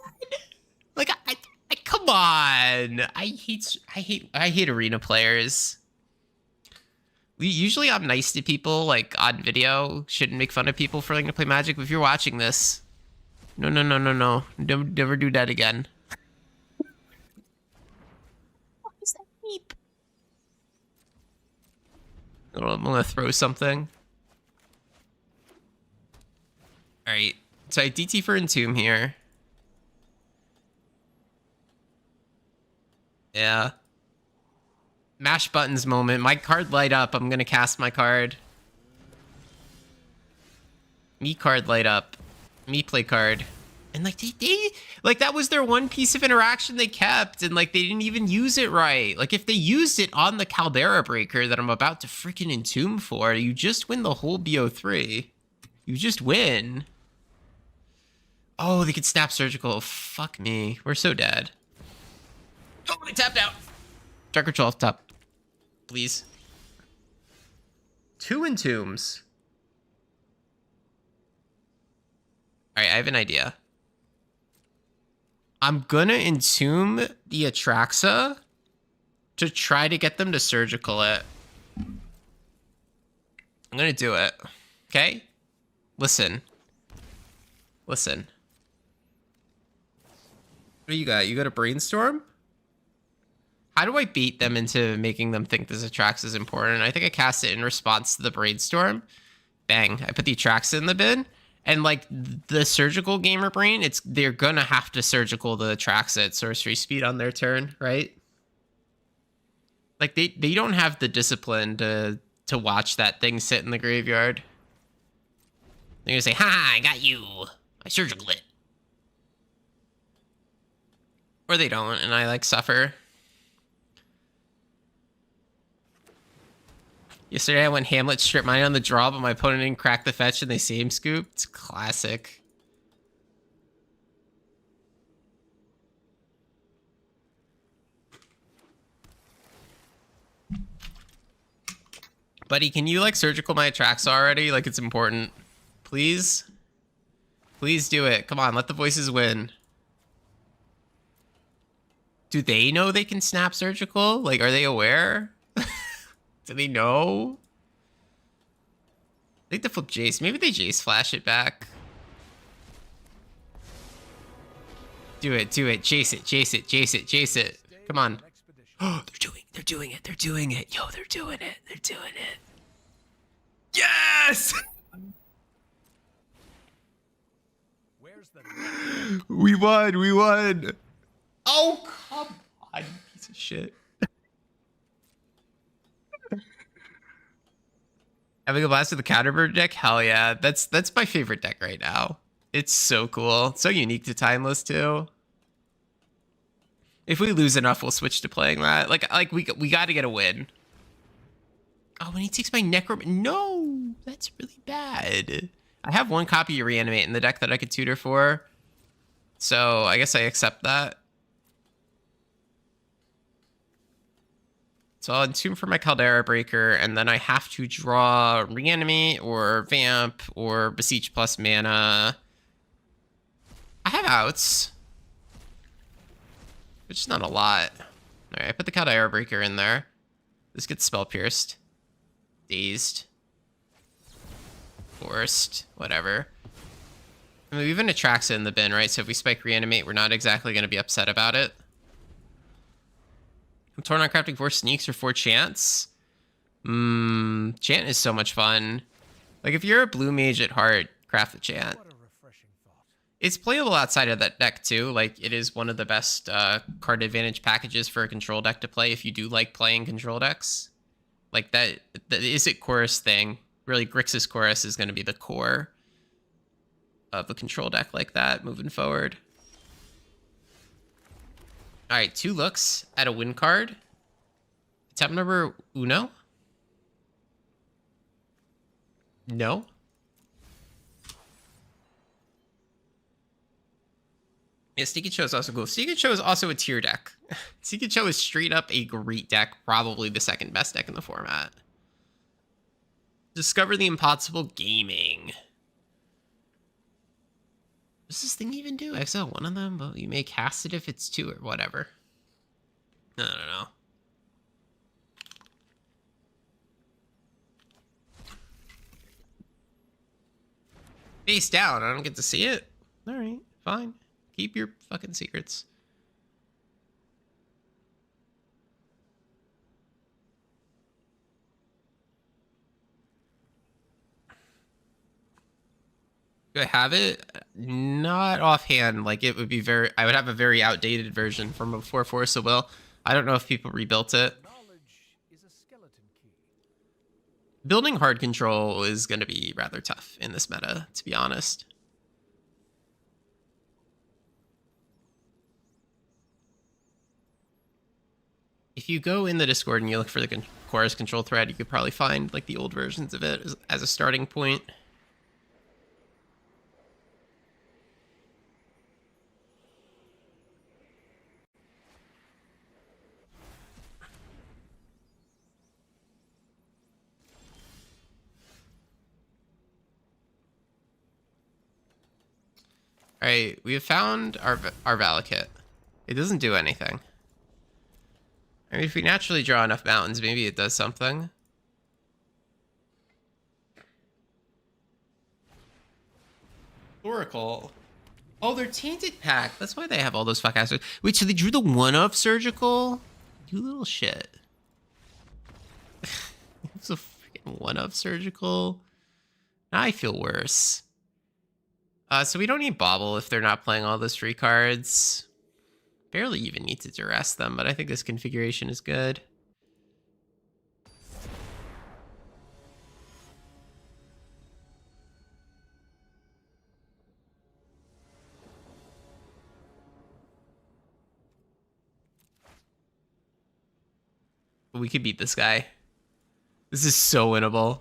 Like, I come on. I hate arena players. Usually I'm nice to people, like, on video. Shouldn't make fun of people for letting to play Magic. But if you're watching this, no. Never do that again. What is that beep? I'm gonna throw something. All right. So I DT for Entomb here. Yeah. Mash buttons moment. My card light up. I'm gonna cast my card. Me card light up. Me play card. And like they like that was their one piece of interaction they kept, and like they didn't even use it right. Like if they used it on the Caldera Breaker that I'm about to freaking Entomb for, you just win the whole BO3. You just win. Oh, they could snap surgical. Fuck me. We're so dead. Oh, they tapped out. Dark Ritual off top. Please. 2 Entombs. Alright, I have an idea. I'm gonna Entomb the Atraxa to try to get them to surgical it. I'm gonna do it. Okay? Listen. Listen. What do you got? You got a Brainstorm? How do I bait them into making them think this Atraxa is important? I think I cast it in response to the Brainstorm. Bang. I put the Atraxa in the bin. And like the surgical gamer brain, they're gonna have to surgical the Atraxa at sorcery speed on their turn, right? Like they don't have the discipline to watch that thing sit in the graveyard. They're gonna say, "Ha! I got you. I surgical it." Or they don't, and I like suffer. Yesterday I went Hamlet strip mine on the draw, but my opponent didn't crack the fetch and they same scoop. It's classic. Buddy, can you like surgical my Atraxa already? Like it's important. Please? Please do it. Come on, let the voices win. Do they know they can snap surgical? Like, are they aware? Do they know? I think they flip Jace. Maybe they Jace flash it back. Do it, do it. Jace it, Jace it, Jace it, Jace it. Come on. Oh, they're doing it. They're doing it. Yo, they're doing it. They're doing it. Yes! We won. We won. Oh, come on, piece of shit. Having a blast with the Counterbird deck? Hell yeah. That's my favorite deck right now. It's so cool. It's so unique to Timeless too. If we lose enough, we'll switch to playing that. Like we got to get a win. Oh, when he takes my Necro... No! That's really bad. I have one copy of Reanimate in the deck that I could tutor for. So I guess I accept that. So I'll Entomb for my Caldera Breaker, and then I have to draw Reanimate or Vamp or Beseech plus mana. I have outs, which is not a lot. All right, I put the Caldera Breaker in there. This gets Spell Pierced. Dazed. Forced. Whatever. I mean, we even Atraxa in the bin, right? So if we spike Reanimate, we're not exactly going to be upset about it. I'm torn on crafting 4 sneaks or 4 chants. Chant is so much fun. Like if you're a blue mage at heart, craft the chant. It's playable outside of that deck too. Like it is one of the best card advantage packages for a control deck to play if you do like playing control decks. Like that Izzet Chorus thing. Really, Grixis Chorus is going to be the core of a control deck like that moving forward. All right, 2 looks at a win card. Tap number uno. No. Yeah, Sneaky Cho is also cool. Sneaky Cho is also a tier deck. Sneaky Cho is straight up a great deck, probably the second best deck in the format. Discover the Impossible Gaming. Does this thing even do? Exile one of them? Well, you may cast it if it's 2 or whatever. I don't know. Face down. I don't get to see it. All right, fine. Keep your fucking secrets. Do I have it? Not offhand. Like it would be very. I would have a very outdated version from before Force of Will. I don't know if people rebuilt it. Knowledge is a skeleton key. Building hard control is going to be rather tough in this meta, to be honest. If you go in the Discord and you look for the chorus control thread, you could probably find like the old versions of it as a starting point. All right, we have found our Valakut. It doesn't do anything. I mean, if we naturally draw enough mountains, maybe it does something. Oracle. Oh, they're Tainted Pact. That's why they have all those fuck ass. Wait, so they drew the one-of surgical? You little shit. It's a freaking one-of surgical. Now I feel worse. So we don't need Bobble if they're not playing all those free cards. Barely even need to duress them, but I think this configuration is good. We could beat this guy. This is so winnable.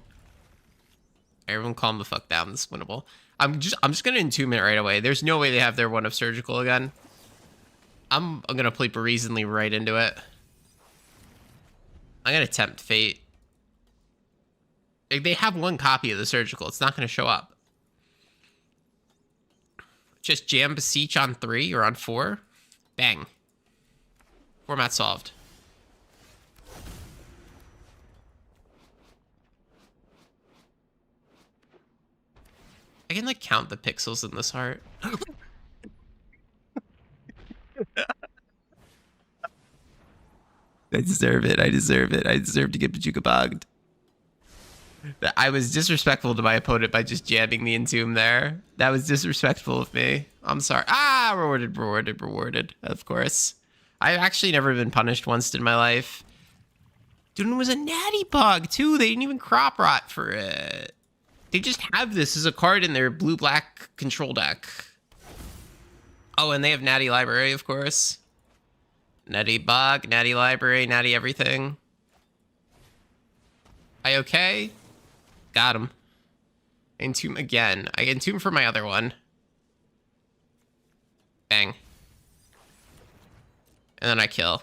Everyone calm the fuck down. This is winnable. I'm just gonna entomb it right away. There's no way they have their one-of surgical again. I'm gonna play brazenly right into it. I'm gonna tempt fate. They have one copy of the surgical. It's not gonna show up. Just jam Beseech on 3 or on 4. Bang. Format solved. I can like count the pixels in this heart. I deserve it. I deserve it. I deserve to get Pachuca bogged. I was disrespectful to my opponent by just jamming the Entomb there. That was disrespectful of me. I'm sorry. Ah, rewarded, rewarded, rewarded. Of course. I've actually never been punished once in my life. Dude, it was a natty bug too. They didn't even crop rot for it. They just have this as a card in their blue-black control deck. Oh, and they have Natty Library, of course. Natty Bug, Natty Library, Natty everything. I okay? Got him. Entomb again. I entomb for my other one. Bang. And then I kill.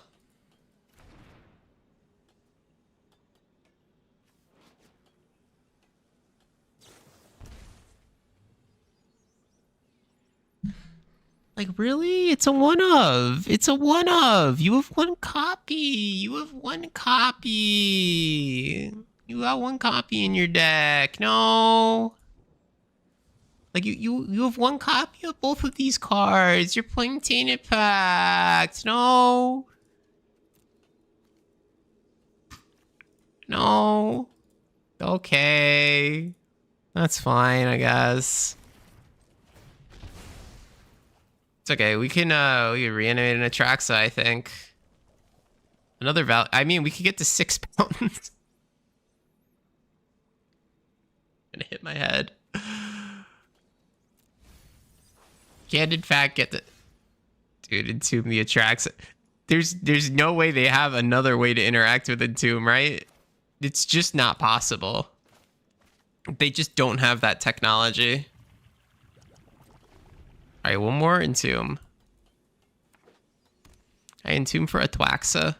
Like, really? It's a one-of. It's a one-of. You have one copy. You have one copy. You got one copy in your deck. No. Like, you have one copy of both of these cards. You're playing Tainted Pact. No. No. Okay. That's fine, I guess. It's okay. We can reanimate an Atraxa, I think. Another I mean, we could get to 6 pounds. Gonna hit my head. Can't in fact get the dude Entomb the Atraxa. There's no way they have another way to interact with Entomb, right? It's just not possible. They just don't have that technology. All right, one more Entomb. I Entomb for a Twaxa.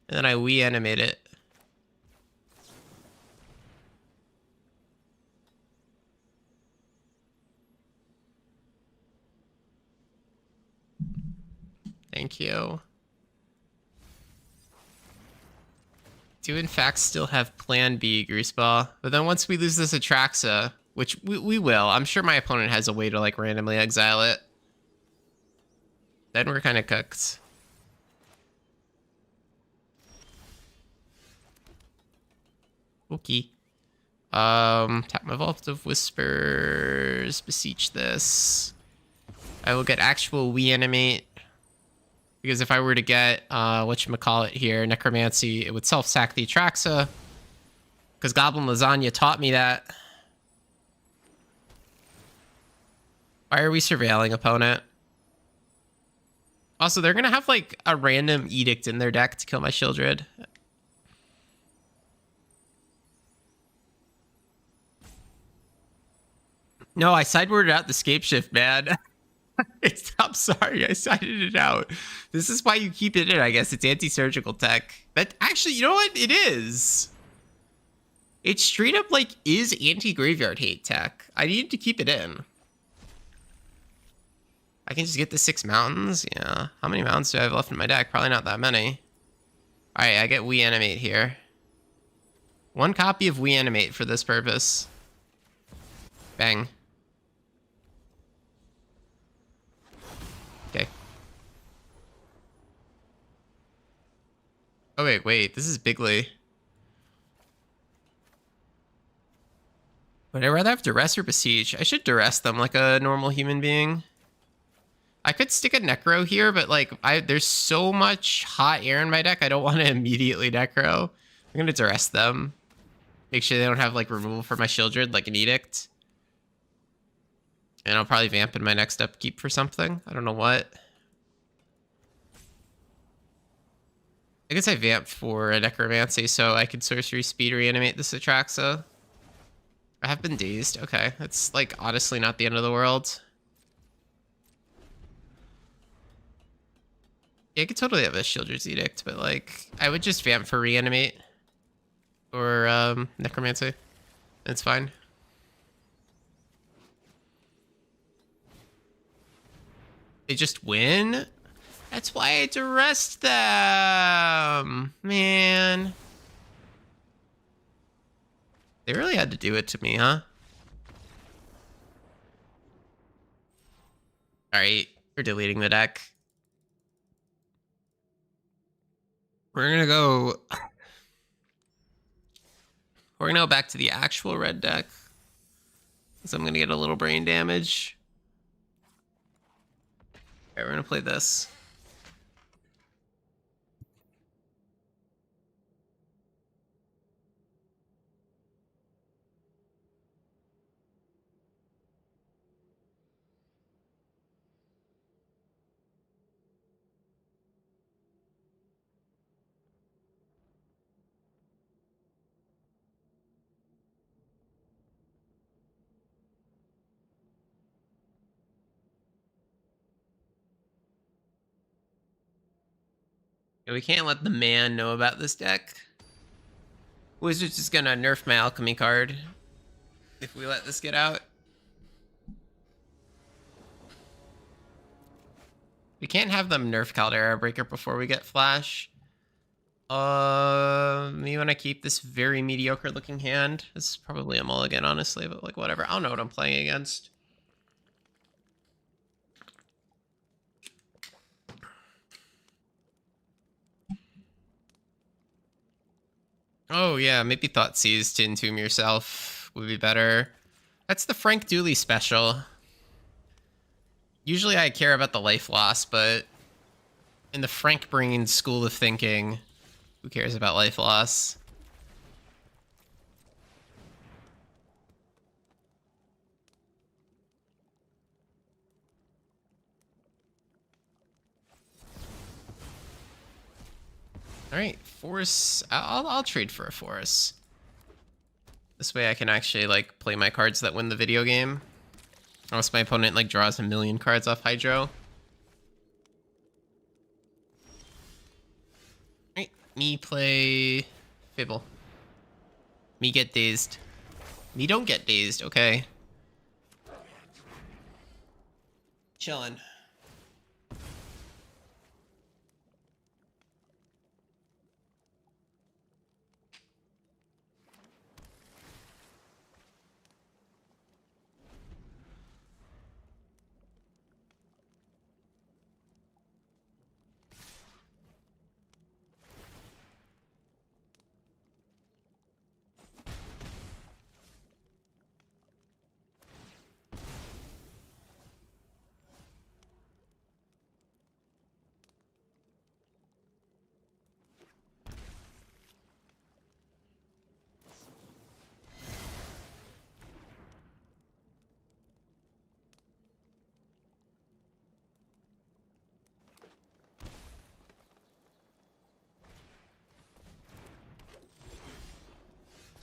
And then I reanimate it. Thank you. Do in fact still have Plan B, Greaseball. But then once we lose this Atraxa, which we will, I'm sure my opponent has a way to like randomly exile it. Then we're kind of cooked. Okay. Tap my Vault of Whispers, beseech this. I will get actual Reanimate. Because if I were to get, whatchamacallit here, Necromancy, it would self-sack the Atraxa. Because Goblin Lasagna taught me that. Why are we surveilling, opponent? Also, they're going to have, like, a random Edict in their deck to kill my Sheoldred. No, I sideboarded out the Scape Shift, man. I'm sorry, I sided it out. This is why you keep it in, I guess. It's anti-surgical tech. That actually, you know what? It is. It straight up, like, is anti-graveyard hate tech. I need to keep it in. I can just get the 6 mountains. Yeah. How many mountains do I have left in my deck? Probably not that many. Alright, I get Reanimate here. 1 copy of Reanimate for this purpose. Bang. Okay. Oh, wait. This is Bigly. Would I rather have Duress or Besiege? I should Duress them like a normal human being. I could stick a Necro here, but like, there's so much hot air in my deck, I don't want to immediately Necro. I'm gonna Duress them. Make sure they don't have like removal for my Sheoldred, like an Edict. And I'll probably Vamp in my next upkeep for something. I don't know what. I guess I Vamp for a Necromancy, so I could Sorcery Speed Reanimate this Atraxa. I have been dazed. Okay, that's like honestly not the end of the world. Yeah, I could totally have a Sheoldred's Edict, but like I would just Vamp for Reanimate or Necromancy. It's fine. They just win? That's why I had to rest them. Man. They really had to do it to me, huh? Alright, we're deleting the deck. We're gonna go back to the actual red deck. So I'm gonna get a little brain damage. Alright, we're gonna play this. We can't let the man know about this deck. Wizards is gonna nerf my alchemy card if we let this get out. We can't have them nerf Caldera Breaker before we get Flash. You want to keep this very mediocre looking hand? This is probably a mulligan, honestly, but like whatever. I don't know what I'm playing against. Oh yeah, maybe Thoughtseize to Entomb yourself would be better. That's the Frank Dooley special. Usually I care about the life loss, but in the Frank Brain school of thinking, who cares about life loss? All right, Force. I'll trade for a Force. This way I can actually like play my cards that win the video game. Unless my opponent like draws a million cards off Hydro. Alright, me play Fibble. Me get dazed. Me don't get dazed, okay. Chillin'.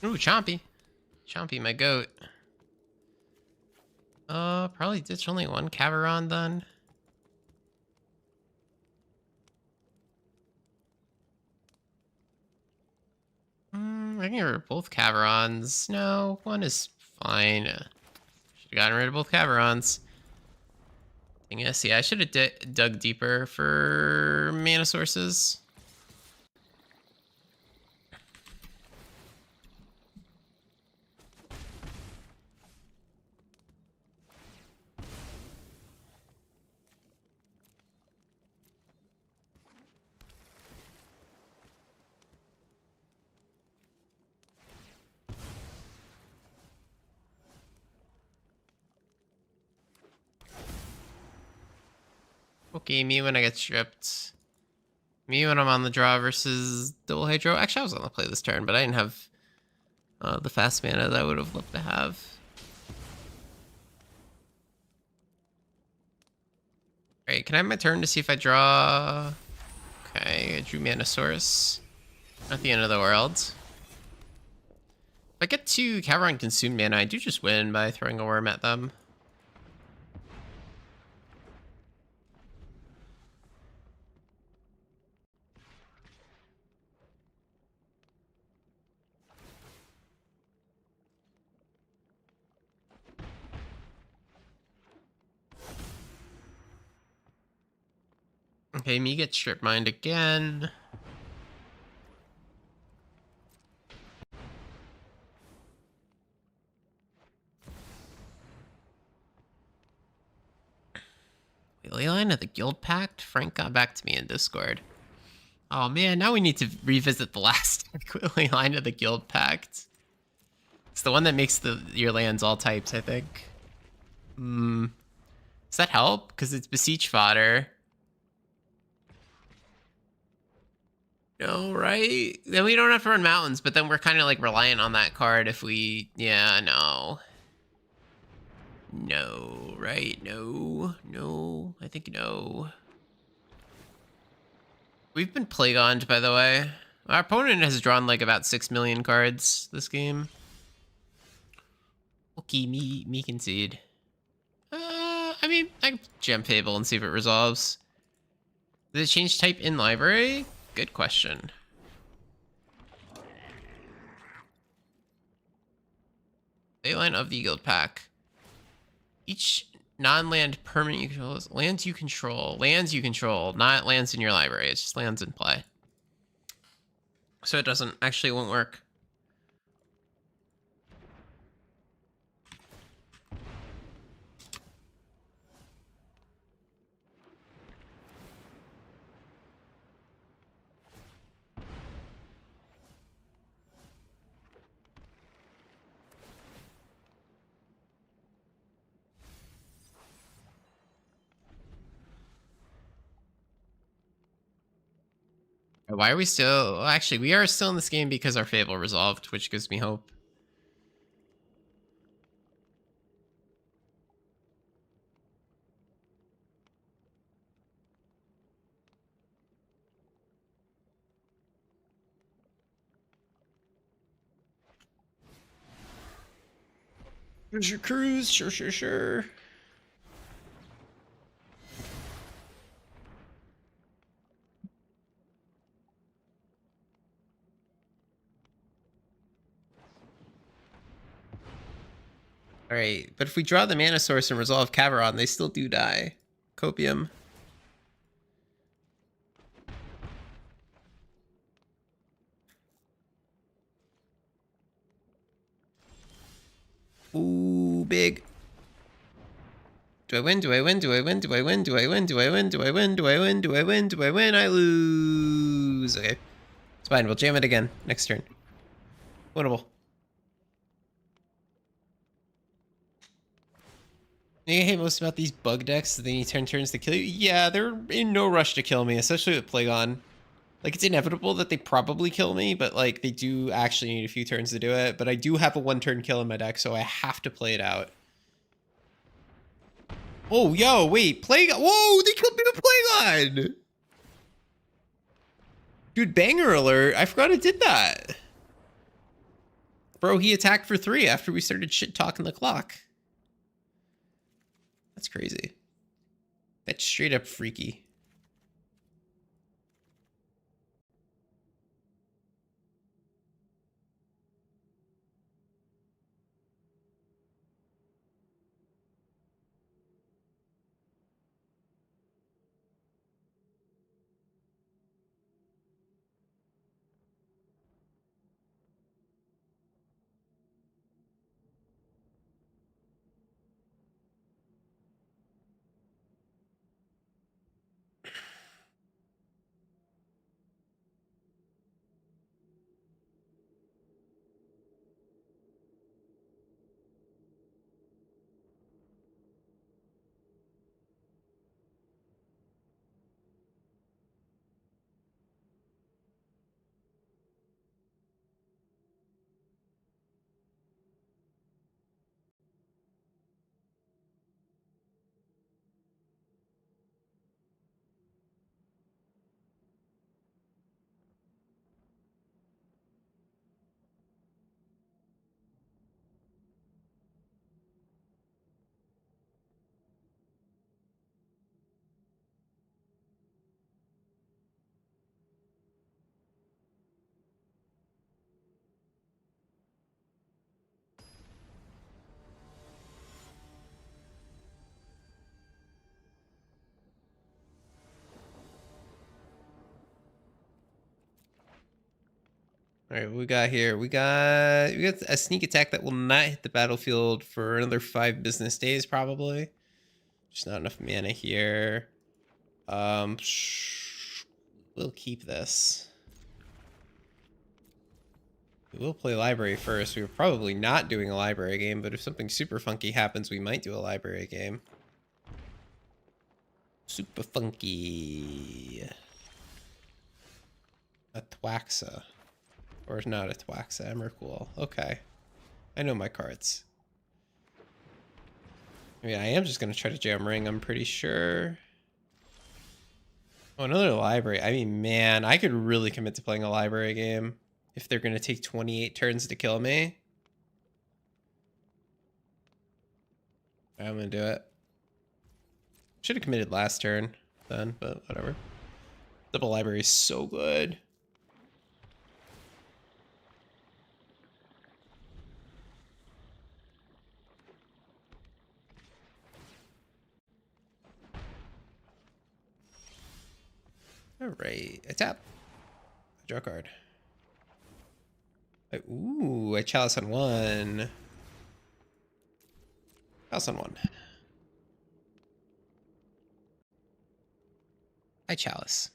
Ooh, Chompy. Chompy, my goat. Probably ditch only one Caveron then. I can get rid of both Caverons. No, one is fine. Should have gotten rid of both Caverons. Yes, yeah, I should have dug deeper for mana sources. Okay, me when I get stripped. Me when I'm on the draw versus double hydro. Actually, I was on the play this turn, but I didn't have the fast mana that I would have loved to have. Alright, can I have my turn to see if I draw? Okay, I drew Manosaurus. Not the end of the world. If I get to Caveron consume mana, I do just win by throwing a worm at them. Okay, me gets strip mined again. Leyline of the Guild Pact? Frank got back to me in Discord. Oh man, now we need to revisit the last Leyline of the Guild Pact. It's the one that makes your lands all types, I think. Does that help? Because it's Beseech fodder. No, right? Then we don't have to run mountains, but then we're kind of like reliant on that card if we... Yeah, no. No, right? No. I think no. We've been Plagoned, by the way. Our opponent has drawn like about 6 million cards this game. Okay, me concede. I mean, I can Gem Fable and see if it resolves. Does it change type in library? Good question. Leyline of the Guild Pack. Each non-land permanent you control is lands you control, not lands in your library. It's just lands in play. So it won't work. Why are we still... Well, actually, we are still in this game because our Fable resolved, which gives me hope. Here's your cruise. Sure. Alright, but if we draw the mana source and resolve Caveron, they still do die. Copium. Ooh, big. Do I win? I lose. Okay. It's fine. We'll jam it again next turn. Winnable. You hate most about these bug decks that they need 10 turns to kill you? Yeah, they're in no rush to kill me, especially with Plagon. Like, it's inevitable that they probably kill me, but, like, they do actually need a few turns to do it. But I do have a 1-turn kill in my deck, so I have to play it out. Oh, yo, wait, Plagon. Whoa, they killed me with Plagon! Dude, banger alert. I forgot it did that. Bro, he attacked for 3 after we started shit talking the clock. That's crazy. That's straight up freaky. All right, what we got here? We got a sneak attack that will not hit the battlefield for another 5 business days, probably. Just not enough mana here. We'll keep this. We will play library first. We were probably not doing a library game, but if something super funky happens, we might do a library game. Super funky. A Thwaxa. Or not a Thwaxa, Emrakul. Okay. I know my cards. I mean, I am just going to try to jam ring, I'm pretty sure. Oh, another library. I mean, man, I could really commit to playing a library game if they're going to take 28 turns to kill me. I'm going to do it. Should have committed last turn then, but whatever. Double library is so good. All right, I tap. I draw a card. Ooh, I chalice on 1. Chalice on 1. I chalice.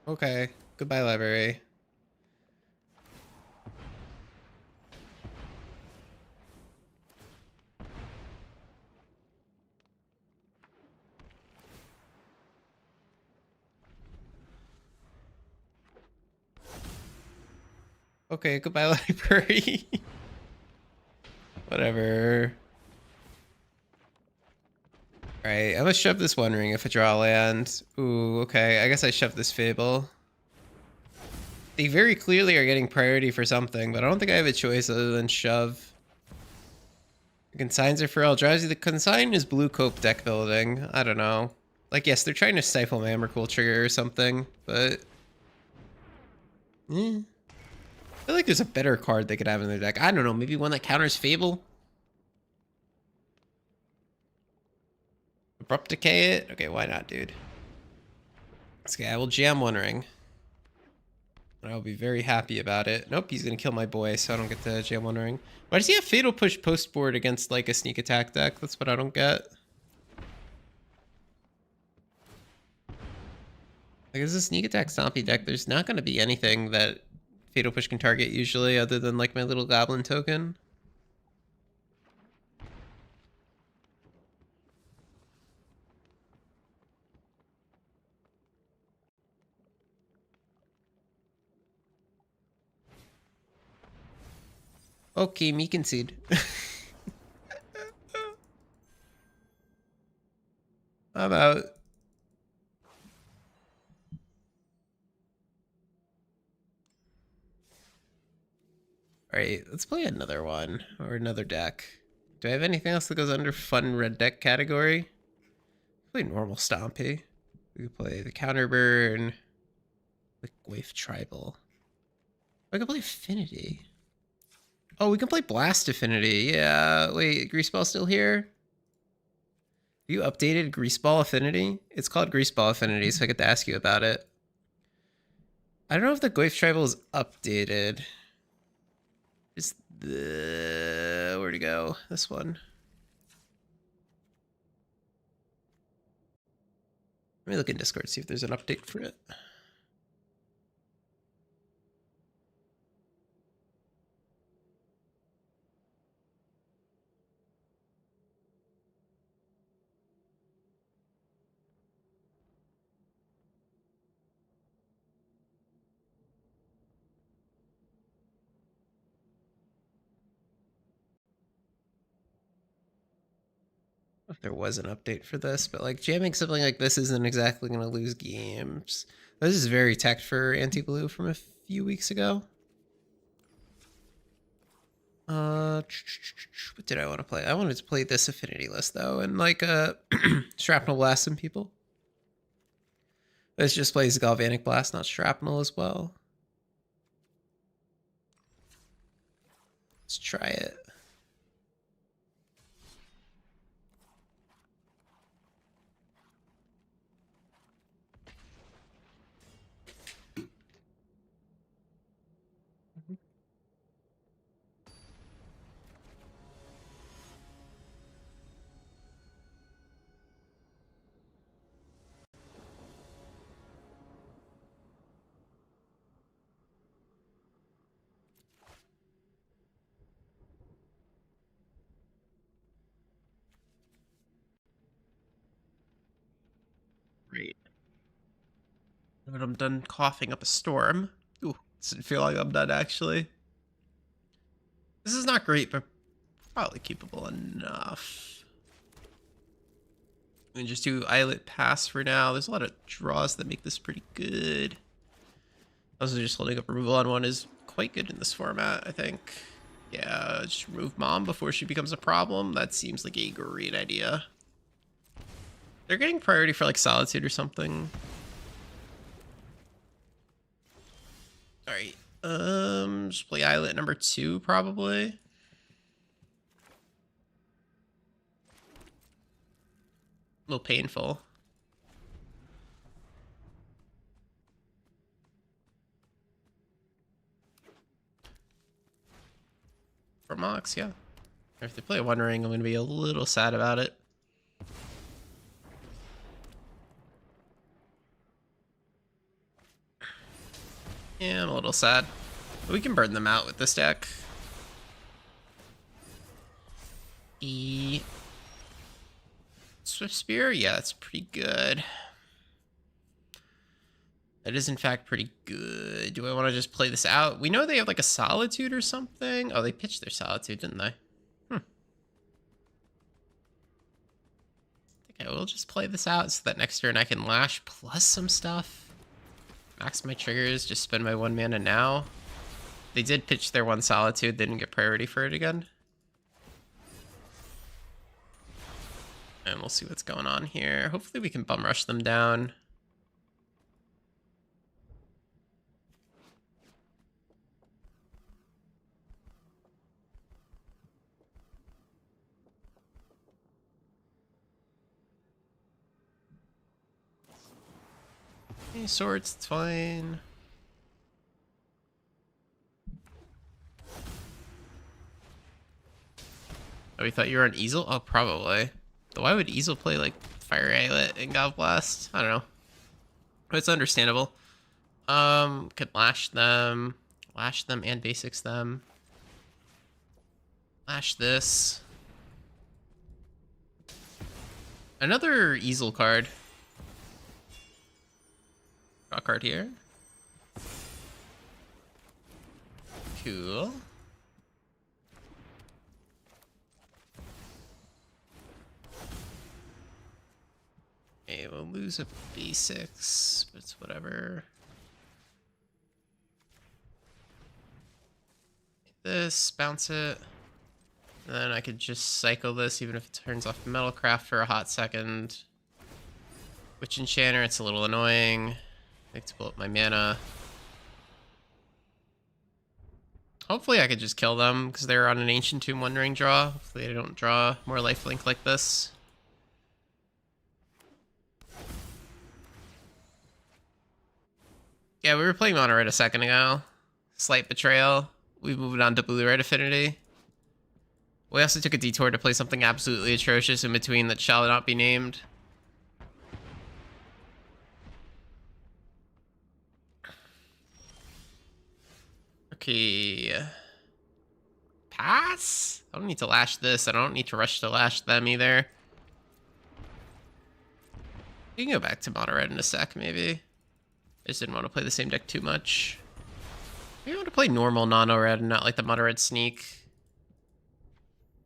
Okay, goodbye library. Okay, goodbye library. Whatever. Alright, I'm gonna shove this One Ring if I draw a land. Ooh, okay, I guess I shove this Fable. They very clearly are getting priority for something, but I don't think I have a choice other than shove. The consigns are for Eldrazi. The consign is blue cope deck building. I don't know. Like, yes, they're trying to stifle Emrakul trigger or something, but... I feel like there's a better card they could have in their deck. I don't know, maybe one that counters Fable? Abrupt Decay it? Okay, why not, dude? Okay, I will jam One Ring. And I'll be very happy about it. Nope, he's gonna kill my boy, so I don't get to jam One Ring. Why does he have Fatal Push post board against, like, a sneak attack deck? That's what I don't get. Like, as a sneak attack stompy deck, there's not gonna be anything that Fatal Push can target usually, other than, like, my little goblin token. Okay, me concede. I'm out. Alright, let's play another one or another deck. Do I have anything else that goes under fun red deck category? Play normal Stompy. We could play the Counterburn, the Wave Tribal. I could play Affinity. Oh, we can play Blast Affinity. Yeah, wait, Greaseball still here? Have you updated Greaseball Affinity? It's called Greaseball Affinity, so I get to ask you about it. I don't know if the Wave Tribal is updated. Is the... where'd it go? This one. Let me look in Discord, see if there's an update for it. If there was an update for this, but like jamming something like this isn't exactly going to lose games. This is very tech for anti-blue from a few weeks ago. What did I want to play? I wanted to play this affinity list though, and like shrapnel blast some people. This just plays galvanic blast, not shrapnel as well. Let's try it. Great. But I'm done coughing up a storm. Ooh, doesn't feel like I'm done actually. This is not great, but probably keepable enough. We can just do Islet Pass for now. There's a lot of draws that make this pretty good. Also, just holding up removal on one is quite good in this format, I think. Yeah, just remove Mom before she becomes a problem. That seems like a great idea. They're getting priority for like Solitude or something. Alright. Just play Islet number 2, probably. A little painful. For Mox, yeah. If they play One Ring, I'm going to be a little sad about it. Yeah, I'm a little sad. But we can burn them out with this deck. Swift Spear? Yeah, that's pretty good. That is, in fact, pretty good. Do I want to just play this out? We know they have, like, a Solitude or something. Oh, they pitched their Solitude, didn't they? I think I will just play this out so that next turn I can Lash plus some stuff. Max my triggers, just spend my 1 mana now. They did pitch their 1 Solitude, they didn't get priority for it again. And we'll see what's going on here. Hopefully we can bum rush them down. Any swords, it's fine. Oh, we thought you were on Easel? Oh, probably. But why would Easel play like Fire Islet and Gav Blast? I don't know. But it's understandable. Could lash them and basics them. Lash this. Another Easel card. Draw a card here. Cool. lose a B6, but it's whatever. This, bounce it. And then I could just cycle this even if it turns off Metalcraft for a hot second. Witch Enchanter, it's a little annoying. I like to pull up my mana. Hopefully I could just kill them because they're on an Ancient Tomb Wandering draw. Hopefully I don't draw more lifelink like this. Yeah, we were playing Mono Red a second ago. Slight Betrayal. We moved on to Blue Red Affinity. We also took a detour to play something absolutely atrocious in between that shall not be named. Okay. Pass? I don't need to lash this. I don't need to rush to lash them either. We can go back to Mono Red in a sec, maybe. I just didn't want to play the same deck too much. Maybe I want to play normal Mono Red and not like the Mono Red Sneak.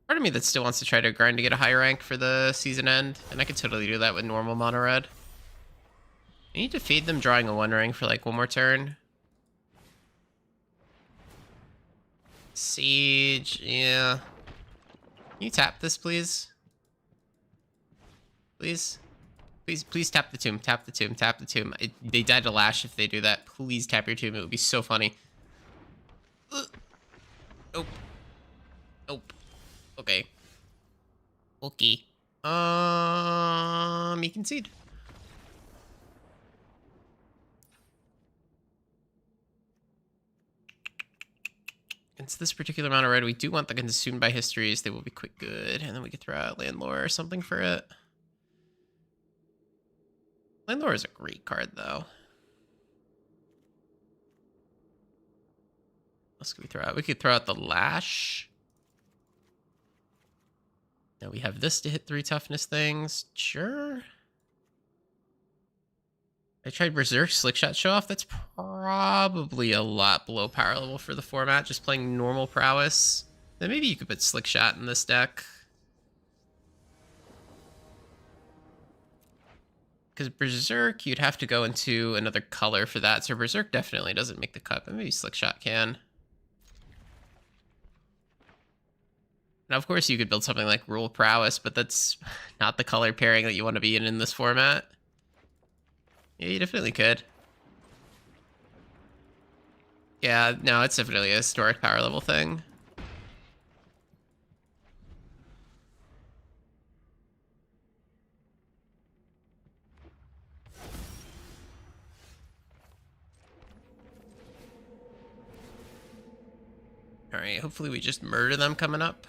Part of me that still wants to try to grind to get a high rank for the season end, and I could totally do that with normal Mono Red. I need to feed them drawing a One Ring for like one more turn. Siege, yeah. Can you tap this, please? Please? Please tap the tomb, tap the tomb, tap the tomb. They die to lash if they do that. Please tap your tomb, it would be so funny. Nope. Nope. Okay. Okay. Me concede. Against this particular amount of red, we do want the Consumed by Histories. They will be quick good. And then we could throw out Landlore or something for it. Landlore is a great card, though. What else could we throw out? We could throw out the Lash. Now we have this to hit 3 toughness things. Sure. I tried Berserk Slickshot Show Off. That's probably a lot below power level for the format. Just playing normal prowess. Then maybe you could put Slickshot in this deck. Because Berserk, you'd have to go into another color for that. So Berserk definitely doesn't make the cut, but maybe Slickshot can. Now, of course, you could build something like Rule Prowess, but that's not the color pairing that you want to be in this format. Yeah, you definitely could. Yeah, no, it's definitely a historic power level thing. All right, hopefully we just murder them coming up.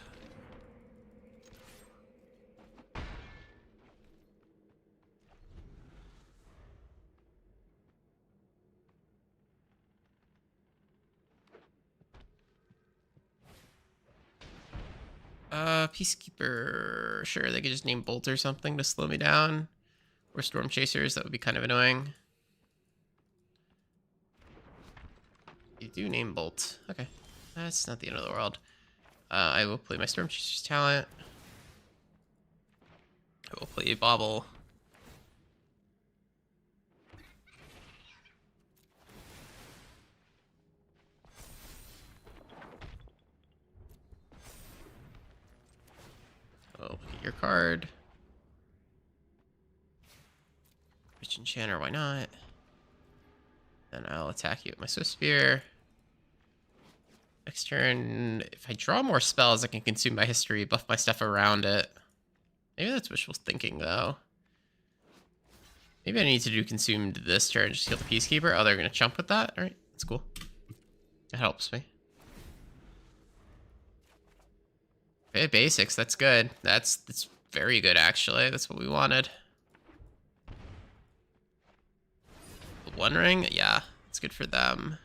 Peacekeeper. Sure, they could just name Bolt or something to slow me down. Or Storm Chasers, that would be kind of annoying. You do name Bolt. Okay. That's not the end of the world. I will play my Storm Chasers talent. I will play a Bobble. Oh, look at your card. Witch Enchanter, why not? Then I'll attack you with my Swift Spear. Next turn, if I draw more spells, I can consume my history, buff my stuff around it. Maybe that's wishful thinking, though. Maybe I need to do consumed this turn, just kill the Peacekeeper. Oh, they're going to chump with that? Alright, that's cool. That helps me. Okay, basics, that's good. That's very good, actually. That's what we wanted. One Ring? Yeah, it's good for them.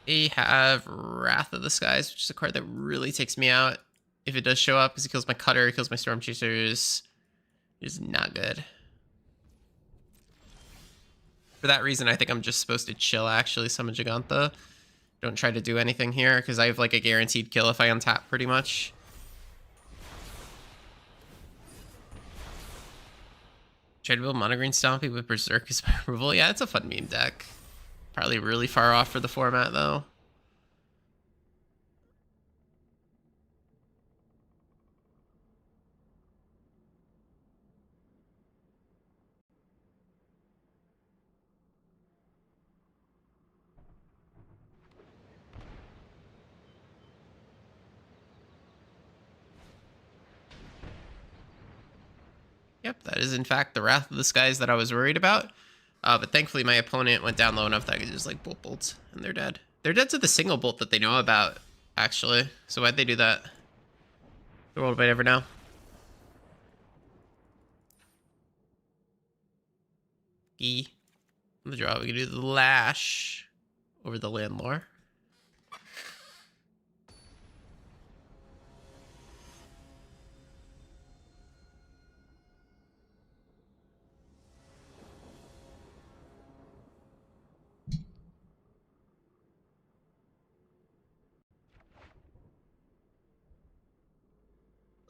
They have Wrath of the Skies, which is a card that really takes me out if it does show up, because it kills my Cutter, it kills my Storm Chasers. It is not good. For that reason, I think I'm just supposed to chill, actually, summon Giganta. Don't try to do anything here, because I have like a guaranteed kill if I untap, pretty much. Try to build Mono Green Stompy with Berserk as my removal. Yeah, it's a fun meme deck. Probably really far off for the format, though. Yep, that is in fact the Wrath of the Skies that I was worried about. But thankfully my opponent went down low enough that I could just like bolt, and they're dead. They're dead to the single bolt that they know about, actually. So why'd they do that? The world might never know. E. On the draw, we can do the Lash over the Landlore.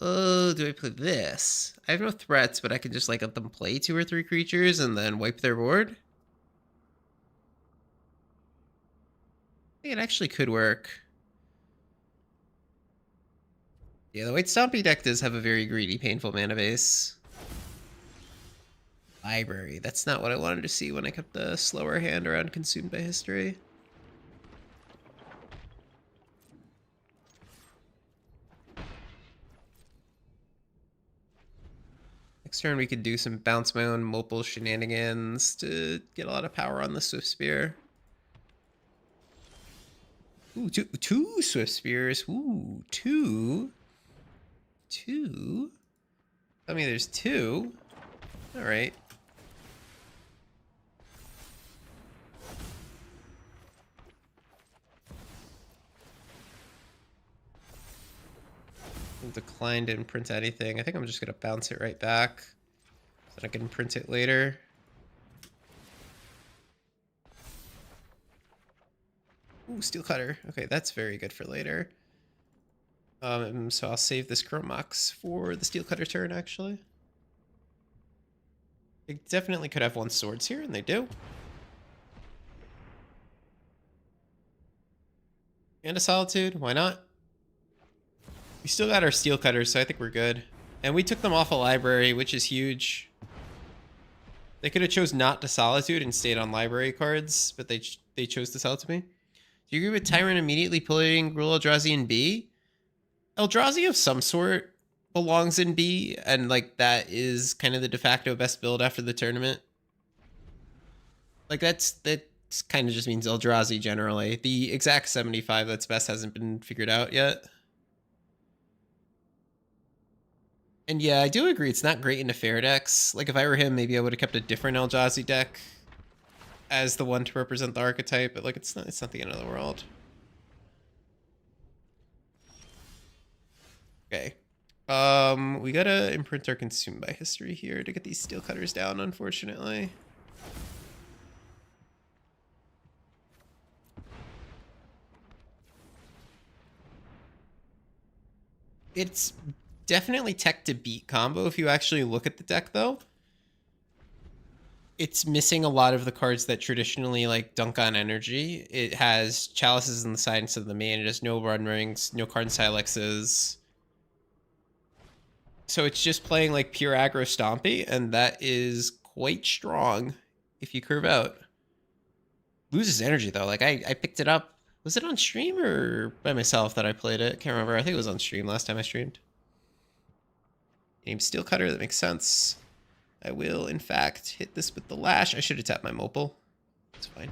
Oh, do I play this? I have no threats, but I can just like let them play 2 or 3 creatures and then wipe their board. I think it actually could work. Yeah, the White Stompy deck does have a very greedy, painful mana base. Library. That's not what I wanted to see when I kept the slower hand around Consumed by History. Next turn we could do some Bounce My Own Mopal shenanigans to get a lot of power on the Swift Spear. Ooh, two Swift Spears. Ooh, two. Tell me there's 2. All right. Declined and print anything. I think I'm just gonna bounce it right back so that I can print it later. Ooh, Steel Cutter. Okay, that's very good for later. So I'll save this Chrome Mox for the Steel Cutter turn, actually. They definitely could have 1 swords here, and they do. And a Solitude, why not? We still got our Steel Cutters, so I think we're good. And we took them off a library, which is huge. They could have chose not to Solitude and stayed on library cards, but they chose to sell it to me. Do you agree with Tyrant immediately putting Gruul Eldrazi in B? Eldrazi of some sort belongs in B, and like that is kind of the de facto best build after the tournament. Like that kind of just means Eldrazi generally. The exact 75 that's best hasn't been figured out yet. And yeah, I do agree it's not great into fair decks. Like if I were him, maybe I would have kept a different Eldrazi deck as the one to represent the archetype, but like it's not the end of the world. Okay. We gotta imprint our Consumed by History here to get these Steel Cutters down, unfortunately. It's definitely tech to beat combo if you actually look at the deck, though. It's missing a lot of the cards that traditionally like dunk on energy. It has Chalices on the side instead of the main. It has no Run Rings, no Karn Silexes. So it's just playing like pure aggro Stompy, and that is quite strong if you curve out. Loses energy though. Like I picked it up. Was it on stream or by myself that I played it? Can't remember. I think it was on stream last time I streamed. Name Steel Cutter, that makes sense. I will, in fact, hit this with the Lash. I should have tapped my Mopal. That's fine.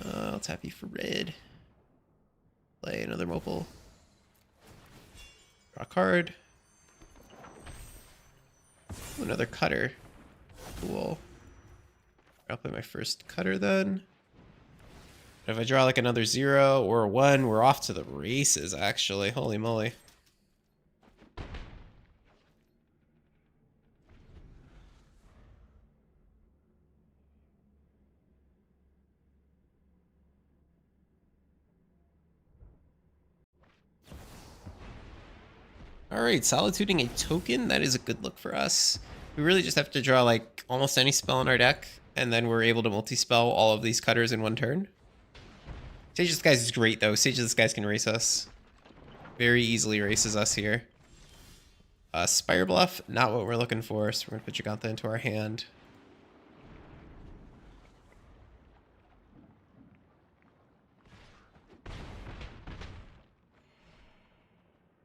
I'll tap you for red. Play another Mopal. Draw a card. Ooh, another Cutter. Cool. I'll play my first Cutter then. But if I draw like another 0 or a 1, we're off to the races, actually. Holy moly. All right, solituding a token. That is a good look for us. We really just have to draw like almost any spell in our deck, and then we're able to multi-spell all of these cutters in one turn. Sage of Skies is great though. Sage of the Skies can race us. Very easily races us here. Spire Bluff, not what we're looking for, so we're gonna put Jegantha into our hand.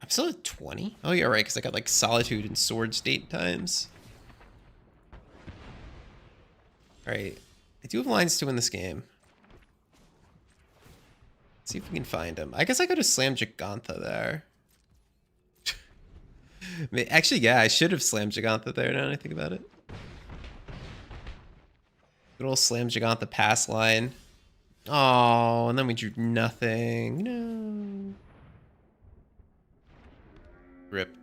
I'm still at 20. Oh yeah, right, because I got like Solitude and Sword State times. Alright. I do have lines to win this game. Let's see if we can find him. I guess I could have slammed Jegantha there. Actually, yeah, I should have slammed Jegantha there now that I think about it. Good old slam Jegantha pass line. Oh, and then we drew nothing. No. Rip.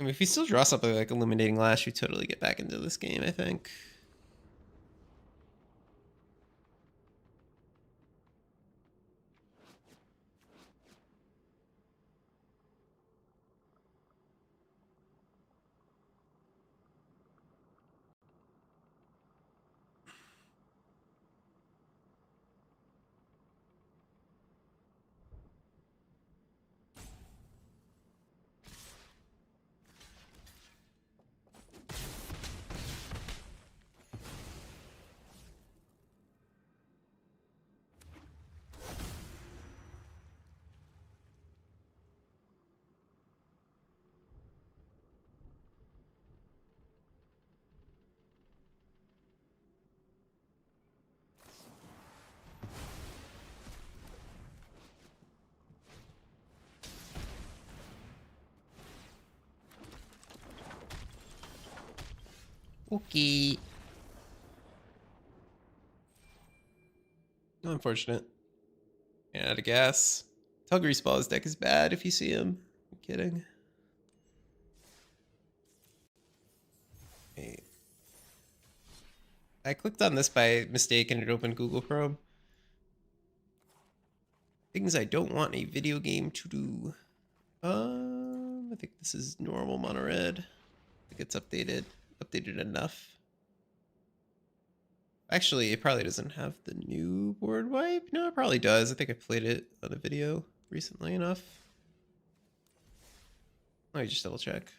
I mean, if he still draws something like Illuminating Lash, we totally get back into this game, I think. Okay. Unfortunate. Ran out of gas. Tell Greaseball his deck is bad if you see him. I'm kidding. Wait. I clicked on this by mistake and it opened Google Chrome. Things I don't want a video game to do. I think this is normal mono red. I think it's updated enough. Actually, it probably doesn't have the new board wipe. No, it probably does. I think I played it on a video recently enough. Let me just double check.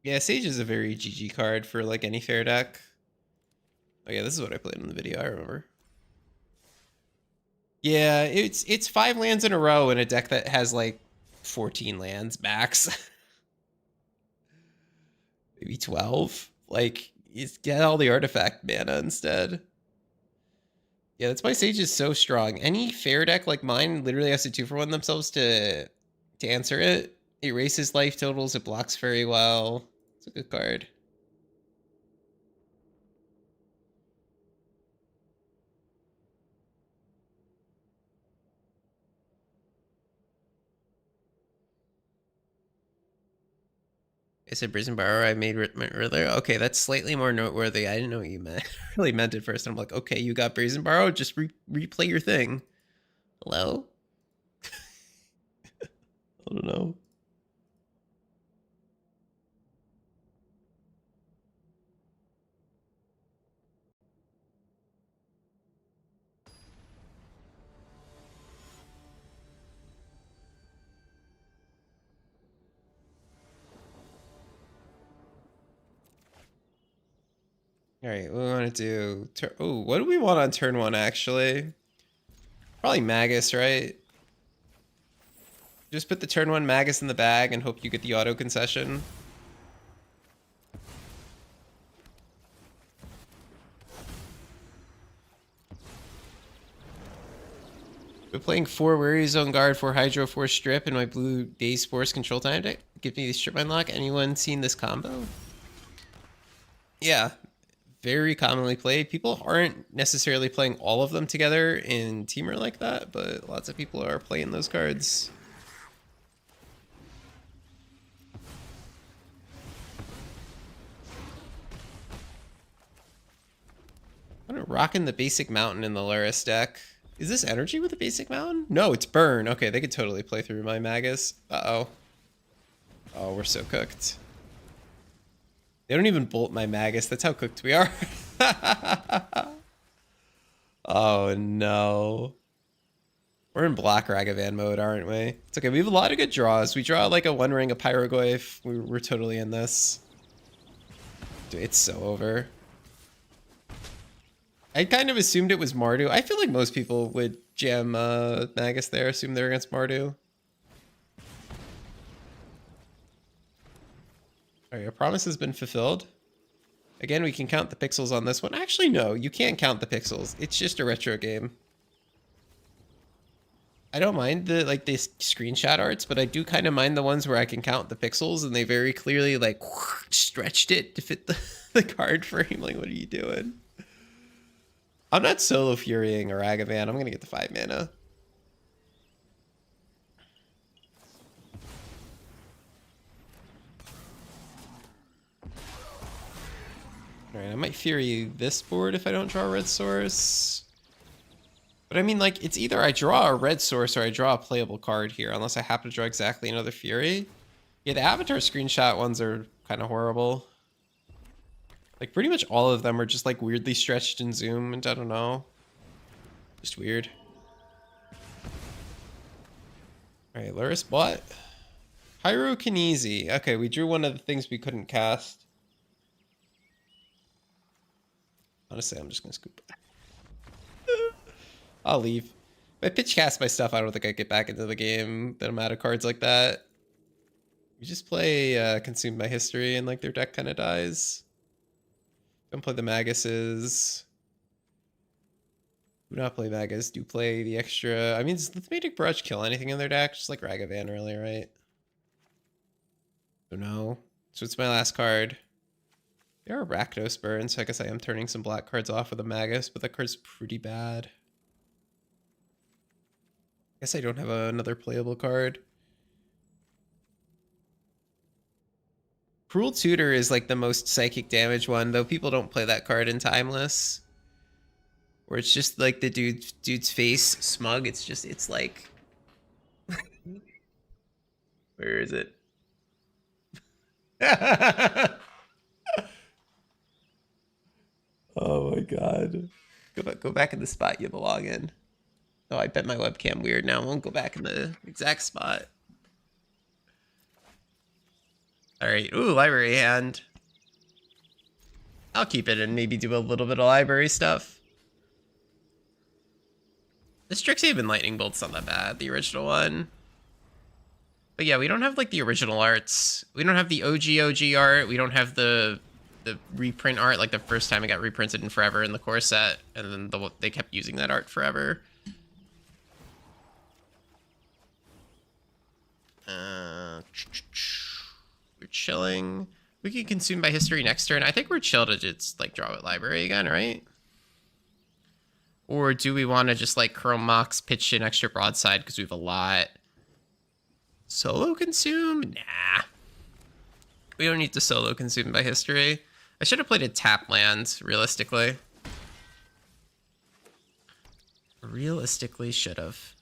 Yeah, Sage is a very GG card for like any fair deck. Oh yeah, this is what I played in the video, I remember. Yeah, it's 5 lands in a row in a deck that has like 14 lands max. Maybe 12. Like, you get all the artifact mana instead. Yeah, that's why Sage is so strong. Any fair deck like mine literally has to 2-for-1 themselves to answer it. It erases life totals, it blocks very well. It's a good card. I said Brazen Borrower, I made earlier. Okay, that's slightly more noteworthy. I didn't know what you meant. I really meant it first. I'm like, okay, you got Brazen Borrow, just replay your thing. Hello? I don't know. All right, we want to do... Oh, what do we want on turn 1, actually? Probably Magus, right? Just put the turn 1 Magus in the bag and hope you get the auto concession. We're playing 4 Weary Zone Guard, 4 Hydro, 4 Strip, and my blue Daze Force control time deck. Give me the Strip unlock. Anyone seen this combo? Yeah, very commonly played. People aren't necessarily playing all of them together in Teamer like that, but lots of people are playing those cards. I'm rocking the basic mountain in the Luris deck. Is this energy with a basic mountain? No, it's burn. Okay, they could totally play through my Magus. Uh-oh. Oh, we're so cooked. They don't even bolt my Magus. That's how cooked we are. Oh, no. We're in Black Ragavan mode, aren't we? It's okay. We have a lot of good draws. We draw like a One Ring, a Pyroglyph. We're totally in this. Dude, it's so over. I kind of assumed it was Mardu. I feel like most people would jam Magus there, assume they're against Mardu. Alright, our promise has been fulfilled. Again, we can count the pixels on this one. Actually, no, you can't count the pixels. It's just a retro game. I don't mind the screenshot arts, but I do kind of mind the ones where I can count the pixels and they very clearly like stretched it to fit the card frame. Like, what are you doing? I'm not solo furying or Ragavan. I'm gonna get the 5 mana. Alright, I might Fury this board if I don't draw a red source. But I mean, like, it's either I draw a red source or I draw a playable card here, unless I happen to draw exactly another Fury. Yeah, the Avatar screenshot ones are kind of horrible. Like, pretty much all of them are just, like, weirdly stretched and zoomed. I don't know. Just weird. Alright, Luris bought. Pyrokinesis. Okay, we drew one of the things we couldn't cast. Honestly, I'm just gonna scoop. I'll leave. If I pitch cast my stuff, I don't think I get back into the game. That I'm out of cards like that. We just play Consumed by History and like their deck kind of dies. Don't play the Maguses. Do not play Magus. Do play the extra. I mean, does the Thematic Barrage kill anything in their deck? Just like Ragavan really, right? So no. So it's my last card. They are Rakdos Burn, so I guess I am turning some black cards off with a Magus, but that card's pretty bad. I guess I don't have another playable card. Cruel Tutor is like the most psychic damage one, though people don't play that card in Timeless. Where it's just like the dude's face smug. It's like where is it? Oh my god. Go back in the spot you belong in. Oh, I bet my webcam weird now. I won't go back in the exact spot. Alright, ooh, library hand. I'll keep it and maybe do a little bit of library stuff. The Strixhaven Lightning Bolt's not that bad, the original one. But yeah, we don't have like the original arts. We don't have the OG art. We don't have the reprint art, like the first time it got reprinted in forever in the core set, and then they kept using that art forever. We're chilling. We can Consume by History next turn. I think we're chill to just like draw with library again, right? Or do we want to just like Chrome Mox, pitch an extra broadside because we have a lot? Solo Consume? Nah. We don't need to solo Consume by History. I should have played a tap land, realistically. Realistically should have.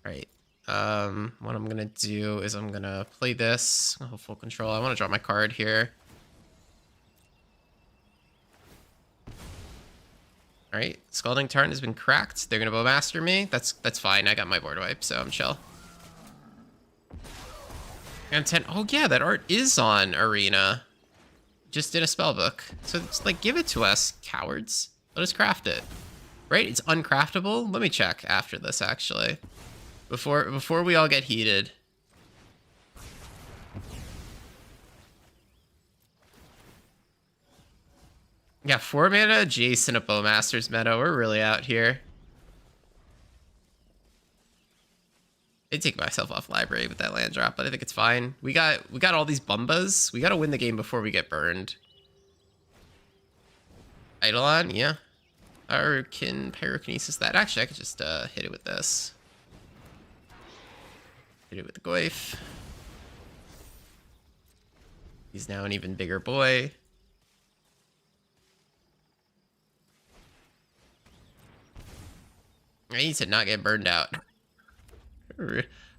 Alright. What I'm gonna do is I'm gonna play this. Oh, full control. I want to draw my card here. Alright, Scalding Tarn has been cracked. They're gonna Bowmaster me. That's fine. I got my board wipe, so I'm chill. And 10. Oh yeah, that art is on Arena. Just did a spell book. So it's like, give it to us, cowards. Let us craft it. Right? It's uncraftable? Let me check after this, actually. Before we all get heated. Yeah, 4 mana, Jason at Bowmaster's Meadow. We're really out here. I take myself off library with that land drop, but I think it's fine. We got all these Bumbas. We gotta win the game before we get burned. Eidolon, yeah. Or can Pyrokinesis that? Actually, I could just hit it with this. Hit it with the Goyf. He's now an even bigger boy. I need to not get burned out.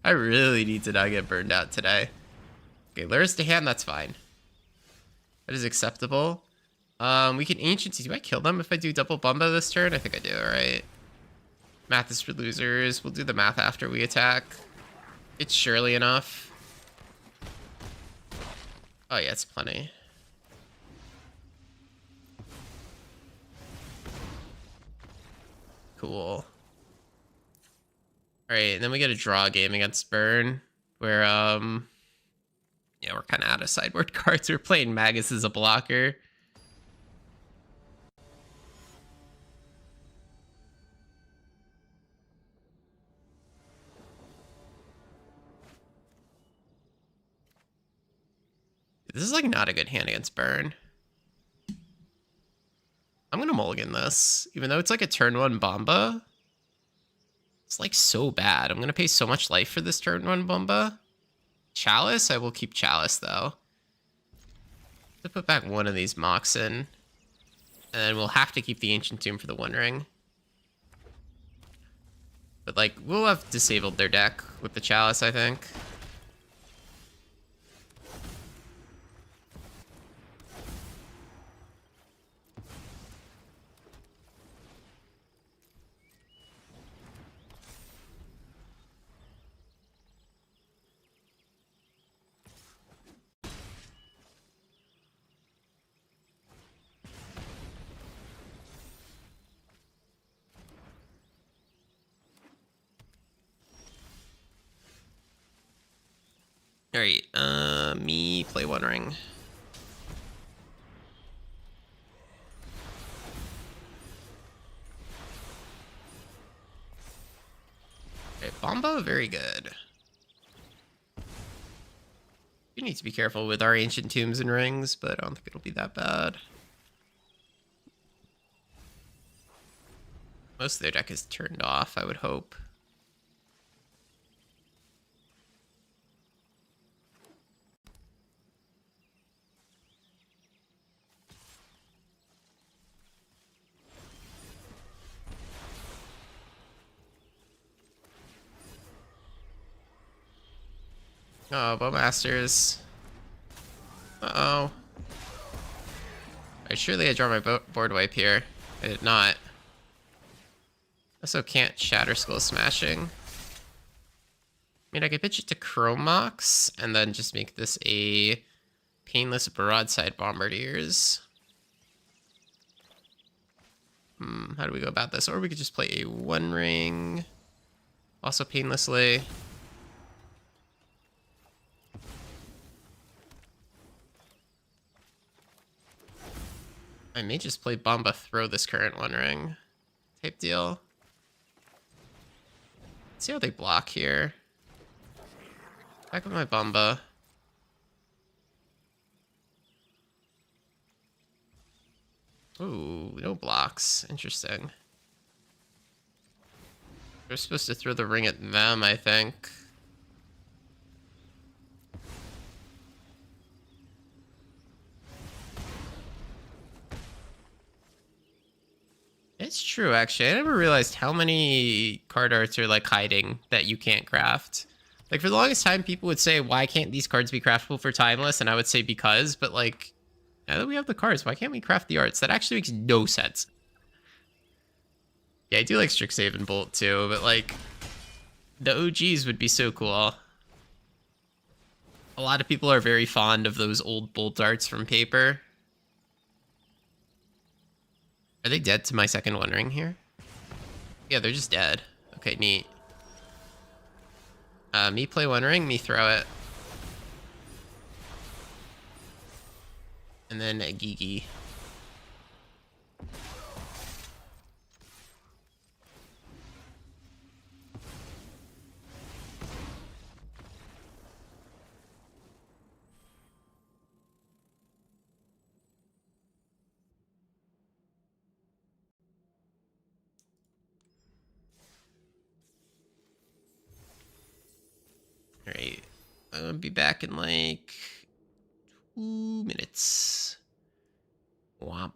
I really need to not get burned out today. Okay, lures to hand, that's fine. That is acceptable. We can Ancient. Do I kill them if I do double Bumba this turn? I think I do, right? Math is for losers. We'll do the math after we attack. It's surely enough. Oh yeah, it's plenty. Cool. Alright, and then we get a draw game against Burn, where, yeah, we're kind of out of sideboard cards. We're playing Magus as a blocker. This is, like, not a good hand against Burn. I'm gonna mulligan this, even though it's, like, a turn 1 Bomba. It's, like, so bad. I'm gonna pay so much life for this turn 1 Bomba. Chalice? I will keep Chalice, though. To put back one of these Moxen. And then we'll have to keep the Ancient Tomb for the One Ring. But, like, we'll have disabled their deck with the Chalice, I think. Alright, me play One Ring. Okay, Bomba, very good. You need to be careful with our Ancient Tombs and Rings, but I don't think it'll be that bad. Most of their deck is turned off, I would hope. Oh, Bowmasters. Uh-oh. Alright, surely I draw my board wipe here. I did not. Also can't Shatter Skull Smashing. I mean, I could pitch it to Chromox, and then just make this a Painless Broadside Bombardiers. How do we go about this? Or we could just play a One Ring. Also painlessly. I may just play Bomba, throw this current One Ring type deal. Let's see how they block here. Back with my Bomba. Ooh, no blocks. Interesting. They're supposed to throw the ring at them, I think. It's true, actually. I never realized how many card arts are, like, hiding that you can't craft. Like, for the longest time, people would say, why can't these cards be craftable for Timeless? And I would say because, but, like, now that we have the cards, why can't we craft the arts? That actually makes no sense. Yeah, I do like Strixhaven Bolt, too, but, like, the OGs would be so cool. A lot of people are very fond of those old Bolt arts from paper. Are they dead to my second One Ring here? Yeah, they're just dead. Okay, neat. Me play One Ring, me throw it. And then a Gigi. Alright. I'm gonna be back in like 2 minutes. Womp.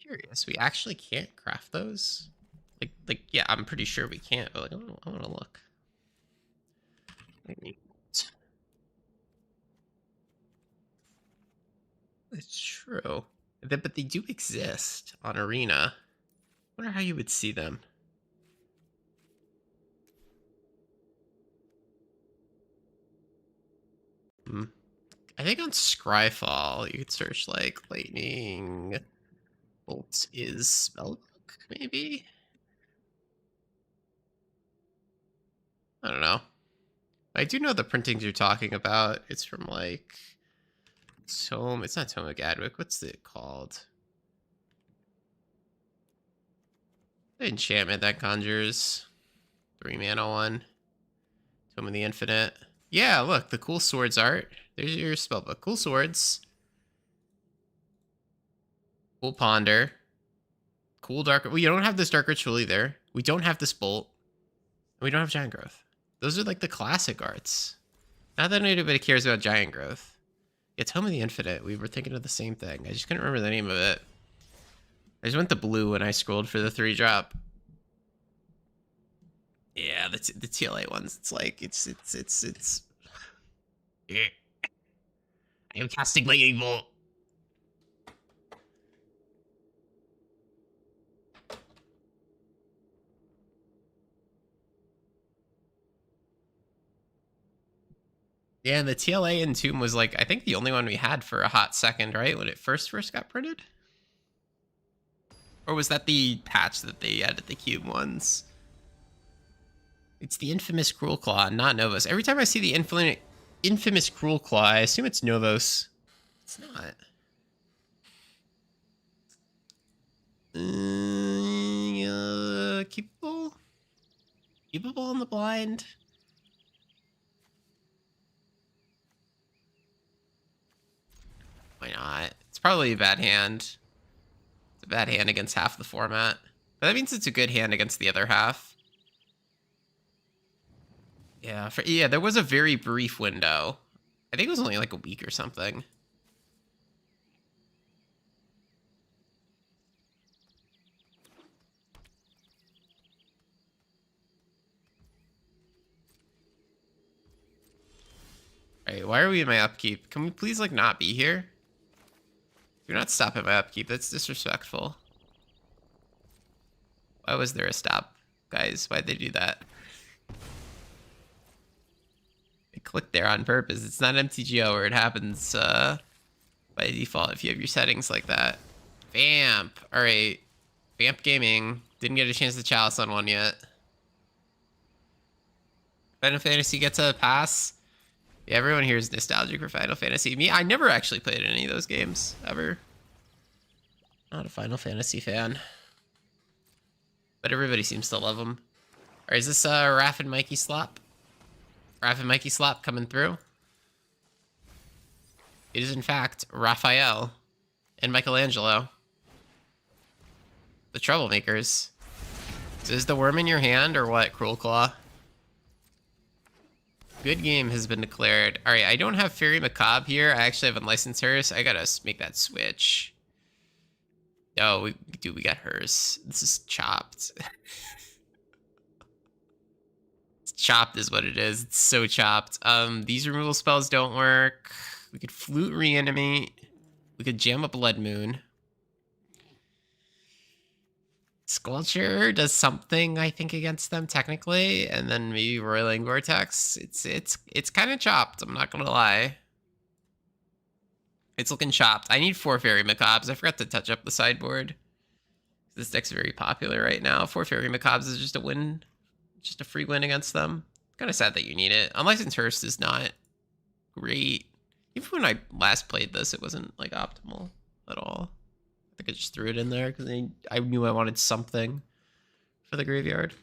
Curious. We actually can't craft those? Yeah, I'm pretty sure we can't, but like, I want to look. It's true. But they do exist on Arena. I wonder how you would see them. I think on Scryfall, you could search like lightning bolt is spellbook, maybe? I don't know. I do know the printings you're talking about. It's from like Tome. It's not Tome of Gadwick. What's it called? The enchantment that conjures 3-mana one. Tome of the Infinite. Yeah, look, the cool swords art. There's your spellbook. Cool swords. Cool ponder. Cool dark. Well, you don't have this dark ritual either. We don't have this bolt. We don't have giant growth. Those are like the classic arts. Not that anybody cares about giant growth. It's Home of the Infinite. We were thinking of the same thing. I just couldn't remember the name of it. I just went to blue when I scrolled for the 3-drop. Yeah, the TLA ones. It's like it's. Yeah. I am casting my evil. Yeah, and the TLA in Tomb was like, I think the only one we had for a hot second, right? When it first got printed? Or was that the patch that they added the cube ones? It's the infamous Cruel Claw, not Novos. Every time I see the infamous Cruel Claw, I assume it's Novos. It's not. Keepable? Keepable in the blind? Why not? It's probably a bad hand. It's a bad hand against half the format. But that means it's a good hand against the other half. Yeah, there was a very brief window. I think it was only like a week or something. Alright, why are we in my upkeep? Can we please, like, not be here? Do not stop at my upkeep. That's disrespectful. Why was there a stop? Guys, why'd they do that? I clicked there on purpose. It's not MTGO where it happens by default if you have your settings like that. Vamp. Alright. Vamp Gaming. Didn't get a chance to chalice on one yet. Final Fantasy gets a pass. Yeah, everyone here is nostalgic for Final Fantasy. Me, I never actually played any of those games, ever. Not a Final Fantasy fan. But everybody seems to love them. Alright, is this Raph and Mikey Slop? Raph and Mikey Slop coming through? It is, in fact, Raphael and Michelangelo. The Troublemakers. So is the worm in your hand, or what, Cruel Claw? Good game has been declared. All right, I don't have Fairy Macabre here. I actually have Unlicensed Hers. I gotta make that switch. Oh, we got hers. This is chopped. It's chopped is what it is. It's so chopped. These removal spells don't work. We could Flute Reanimate. We could jam a Blood Moon. Sculpture does something, I think, against them technically, and then maybe Roiling Vortex. It's kind of chopped. I'm not gonna lie. It's looking chopped. I need 4 Fairy Macabres. I forgot to touch up the sideboard. This deck's very popular right now. 4 Fairy Macabres is just a win, just a free win against them. Kind of sad that you need it. Unlicensed Hearst is not great. Even when I last played this, it wasn't like optimal at all. I think I just threw it in there because I knew I wanted something for the graveyard.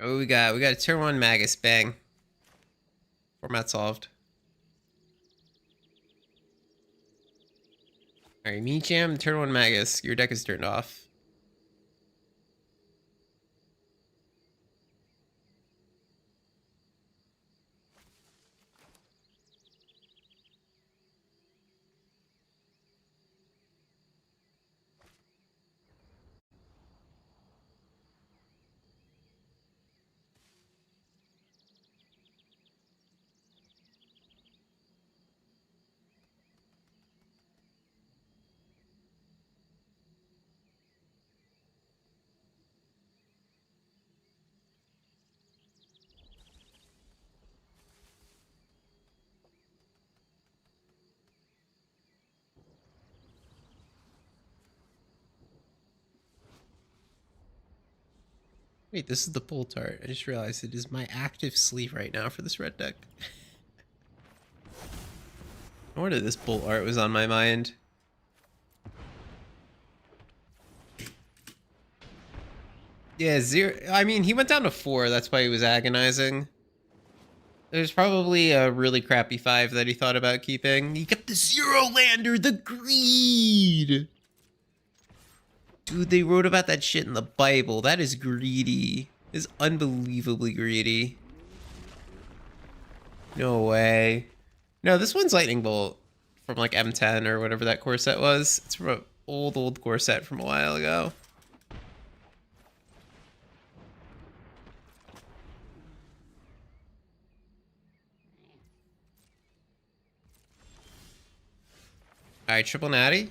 Oh, we got a turn 1 Magus. Bang. Format solved. Alright, me jam, turn 1 Magus. Your deck is turned off. Wait, this is the Bolt Art. I just realized it is my active sleeve right now for this red deck. No wonder this Bolt Art was on my mind. Yeah, 0. I mean, he went down to 4. That's why he was agonizing. There's probably a really crappy 5 that he thought about keeping. He kept the 0 lander, the greed! Dude, they wrote about that shit in the Bible. That is greedy. Is unbelievably greedy. No way. No, this one's Lightning Bolt from like M10 or whatever that core set was. It's from an old core set from a while ago. Alright, triple natty.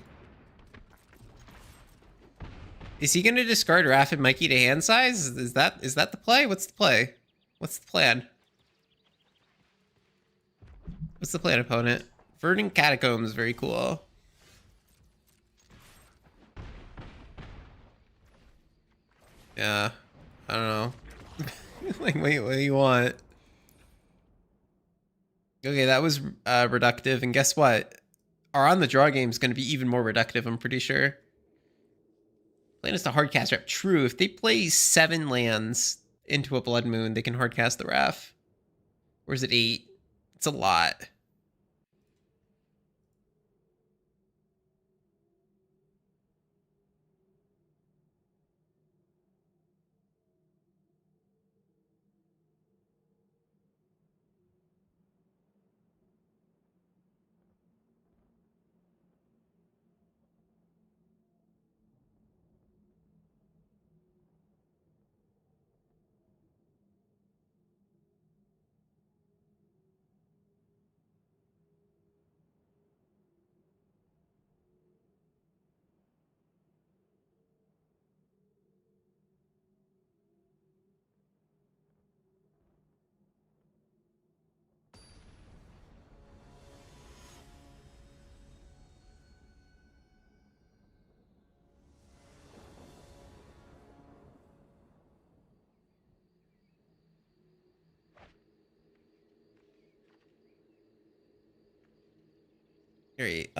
Is he gonna discard Raph and Mikey to hand size? Is that the play? What's the play? What's the plan? What's the plan, opponent? Verdant Catacombs, very cool. Yeah, I don't know. Like, wait, what do you want? Okay, that was reductive, and guess what? Our on the draw game is going to be even more reductive, I'm pretty sure. Plan is to hardcast Raph. True, if they play 7 lands into a Blood Moon, they can hardcast the Raph. Or is it 8? It's a lot. Alright,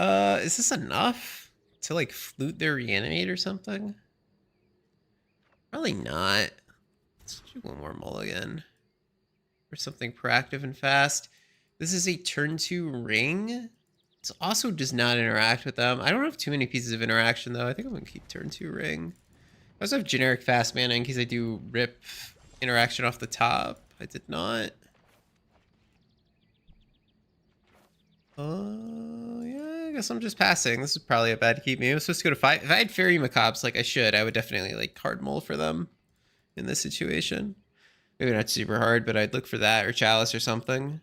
is this enough to like flute their reanimate or something? Probably not. Let's do one more mulligan. Or something proactive and fast. This is a turn 2 ring. It also does not interact with them. I don't have too many pieces of interaction though. I think I'm gonna keep turn 2 ring. I also have generic fast mana in case I do rip interaction off the top. I did not. Yeah, I guess I'm just passing. This is probably a bad keep me. I was supposed to go to 5. If I had Fairy Macabres like I should, I would definitely like card mull for them in this situation. Maybe not super hard, but I'd look for that or Chalice or something.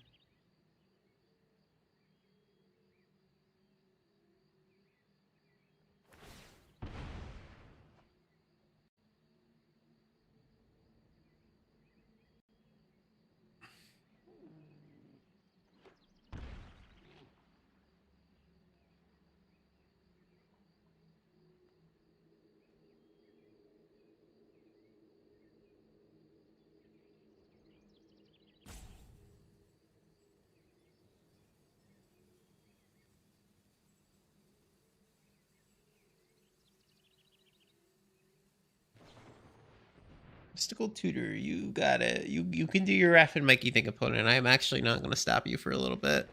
Mystical Tutor, you got it. You can do your Rapid Mikey thing, opponent. I'm actually not going to stop you for a little bit.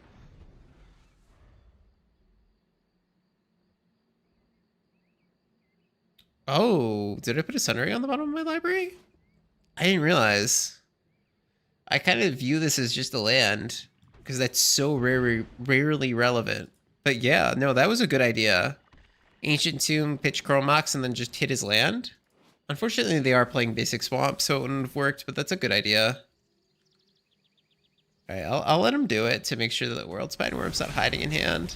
Oh, did I put a Sunray on the bottom of my library? I didn't realize. I kind of view this as just a land because that's so rarely relevant. But yeah, no, that was a good idea. Ancient Tomb, pitch Chromox, and then just hit his land. Unfortunately, they are playing basic swamp, so it wouldn't have worked, but that's a good idea. All right, I'll let him do it to make sure that World Spine Worm's not hiding in hand.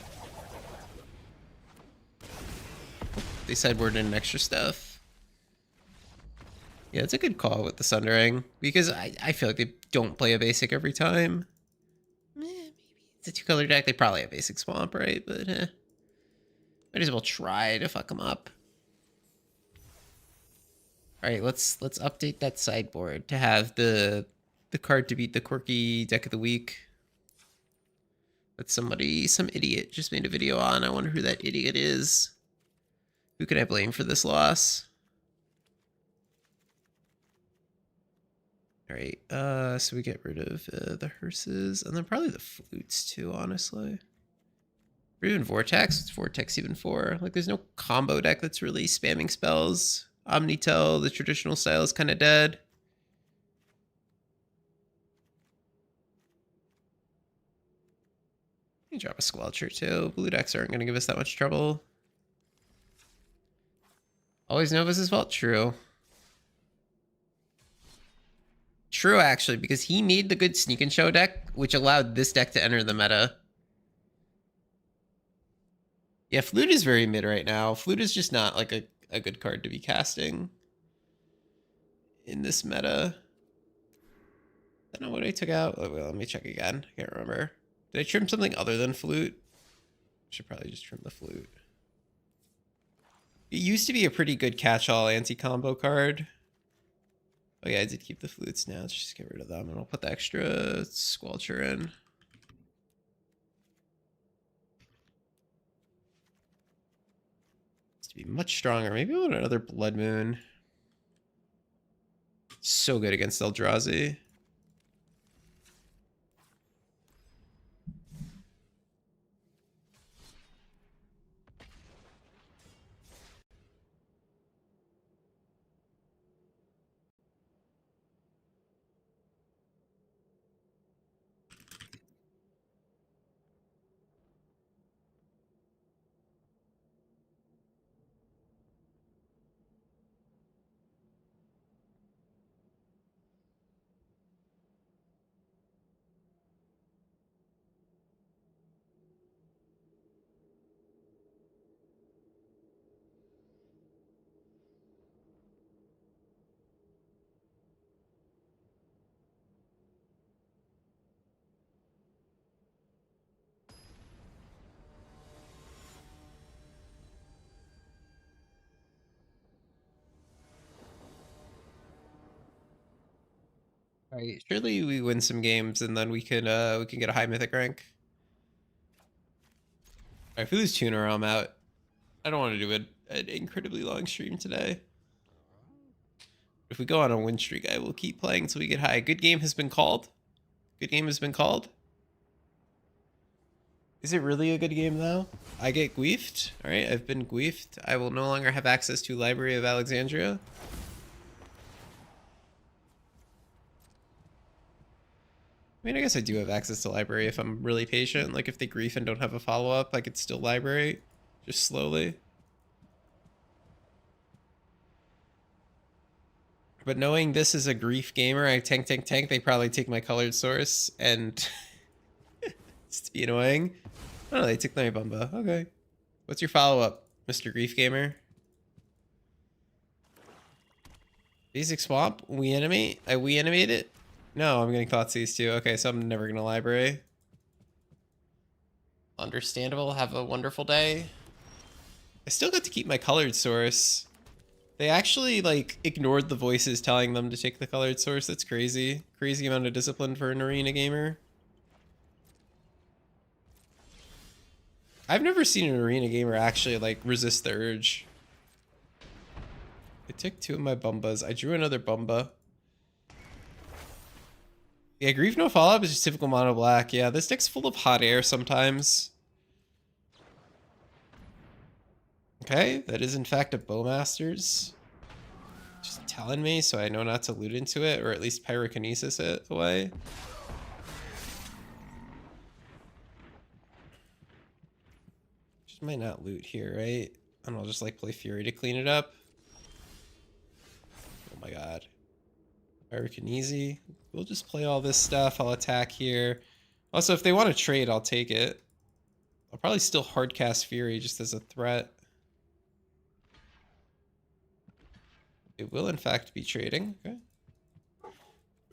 They sideboarded in extra stuff. Yeah, it's a good call with the Sundering, because I feel like they don't play a basic every time. Maybe it's a 2-color deck. They probably have basic swamp, right? But might as well try to fuck them up. All right, let's update that sideboard to have the card to beat the quirky deck of the week. That some idiot just made a video on. I wonder who that idiot is. Who can I blame for this loss? All right, so we get rid of the hearses and then probably the flutes too, honestly. Or even Vortex. It's Vortex even 4. Like, there's no combo deck that's really spamming spells. Omnitel, the traditional style, is kind of dead. You drop a Squelcher too. Blue decks aren't going to give us that much trouble. Always Nova's fault. True. True, actually, because he made the good Sneak and Show deck, which allowed this deck to enter the meta. Yeah, Flute is very mid right now. Flute is just not like a good card to be casting in this meta. I don't know what I took out. Oh, well, let me check again. I can't remember. Did I trim something other than Flute? Should probably just trim the Flute. It used to be a pretty good catch-all anti-combo card. Oh yeah, I did keep the Flutes now. Let's just get rid of them and I'll put the extra Squelcher in. To be much stronger. Maybe I want another Blood Moon. So good against Eldrazi. All right, surely we win some games and then we can get a high mythic rank. All right, for this tuner, I'm out. I don't want to do an incredibly long stream today. If we go on a win streak, I will keep playing until we get high. Good game has been called. Good game has been called. Is it really a good game though? I get Guiefed. All right, I've been Guiefed. I will no longer have access to Library of Alexandria. I mean, I guess I do have access to Library if I'm really patient. Like, if they grief and don't have a follow-up, I could still Library. Just slowly. But knowing this is a grief gamer, I tank, they probably take my colored source and... it's to be annoying. Oh, they took my Bumba. Okay. What's your follow-up, Mr. Grief Gamer? Basic Swamp? We animate? We animate it? No, I'm getting Thoughtseize too. Okay, so I'm never gonna library. Understandable. Have a wonderful day. I still got to keep my colored source. They actually, like, ignored the voices telling them to take the colored source. That's crazy. Crazy amount of discipline for an arena gamer. I've never seen an arena gamer actually, like, resist the urge. I took 2 of my Bumbas. I drew another Bumba. Yeah, Grief No Follow-Up is just typical mono black. Yeah, this deck's full of hot air sometimes. Okay, that is in fact a Bowmasters. Just telling me so I know not to loot into it, or at least pyrokinesis it away. Just might not loot here, right? And I'll just like play Fury to clean it up. Oh my god. Pyrokinesis. We'll just play all this stuff. I'll attack here. Also, if they want to trade, I'll take it. I'll probably still hardcast Fury just as a threat. It will, in fact, be trading. Okay.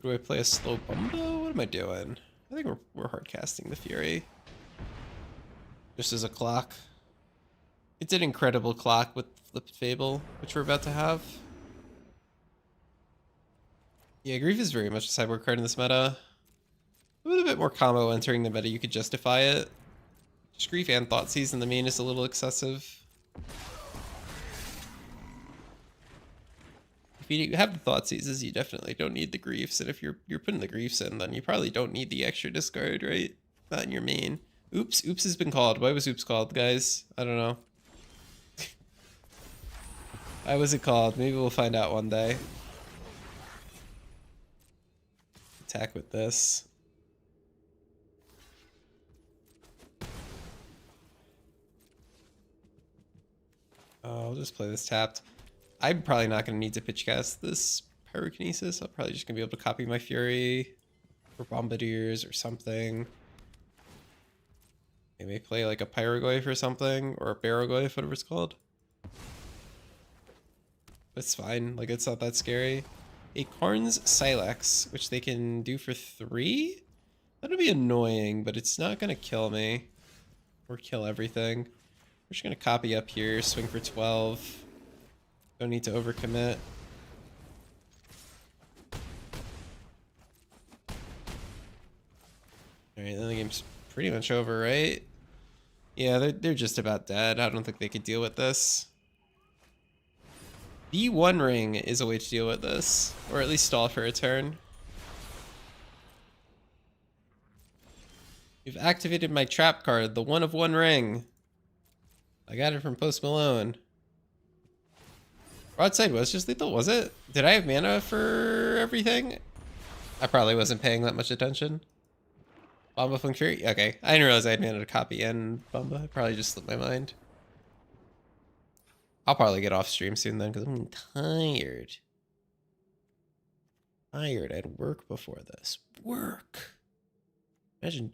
Do I play a slow Bumbo? What am I doing? I think we're hardcasting the Fury. Just as a clock. It's an incredible clock with Flipped Fable, which we're about to have. Yeah, Grief is very much a sideboard card in this meta. With a bit more combo entering the meta, you could justify it. Just Grief and Thoughtseize in the main is a little excessive. If you have the Thoughtseizes, you definitely don't need the Griefs, and if you're putting the Griefs in, then you probably don't need the extra discard, right? Not in your main. Oops, Oops has been called. Why was Oops called, guys? I don't know. Why was it called? Maybe we'll find out one day. Attack with this. I'll just play this tapped. I'm probably not going to need to pitch cast this Pyrokinesis. I'm probably just going to be able to copy my Fury or Bombardiers or something. Maybe play like a Pyrogoyf or something, or a Barogoyf, whatever it's called. It's fine, like it's not that scary. A Karn's Silex, which they can do for 3? That'll be annoying, but it's not gonna kill me. Or kill everything. We're just gonna copy up here, swing for 12. Don't need to overcommit. Alright, then the game's pretty much over, right? Yeah, they're just about dead. I don't think they could deal with this. B1 ring is a way to deal with this, or at least stall for a turn. You've activated my trap card, the One of One ring. I got it from Post Malone. Broadside was just lethal, was it? Did I have mana for everything? I probably wasn't paying that much attention. Bomba Feng Fury? Okay, I didn't realize I had mana to copy and Bomba. I probably just slipped my mind. I'll probably get off stream soon then, because I'm tired. I had work before this. Work. Imagine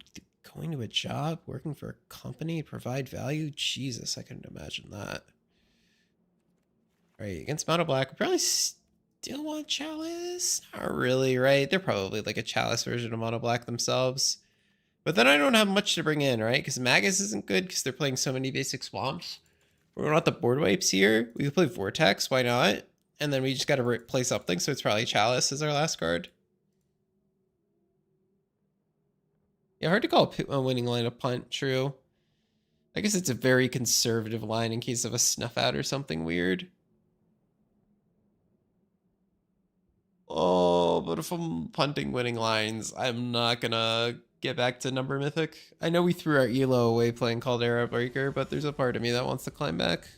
going to a job, working for a company, provide value. Jesus, I couldn't imagine that. All right, against Mono Black, we probably still want Chalice. Not really, right? They're probably like a Chalice version of Mono Black themselves. But then I don't have much to bring in, right? Because Magus isn't good because they're playing so many basic swamps. We're not the board wipes here. We could play Vortex, why not? And then we just got to play something, so it's probably Chalice as our last card. Yeah, hard to call a winning line a punt, true. I guess it's a very conservative line in case of a snuff out or something weird. Oh, but if I'm punting winning lines, I'm not gonna get back to number mythic. I know we threw our elo away playing Caldera Breaker, but there's a part of me that wants to climb back.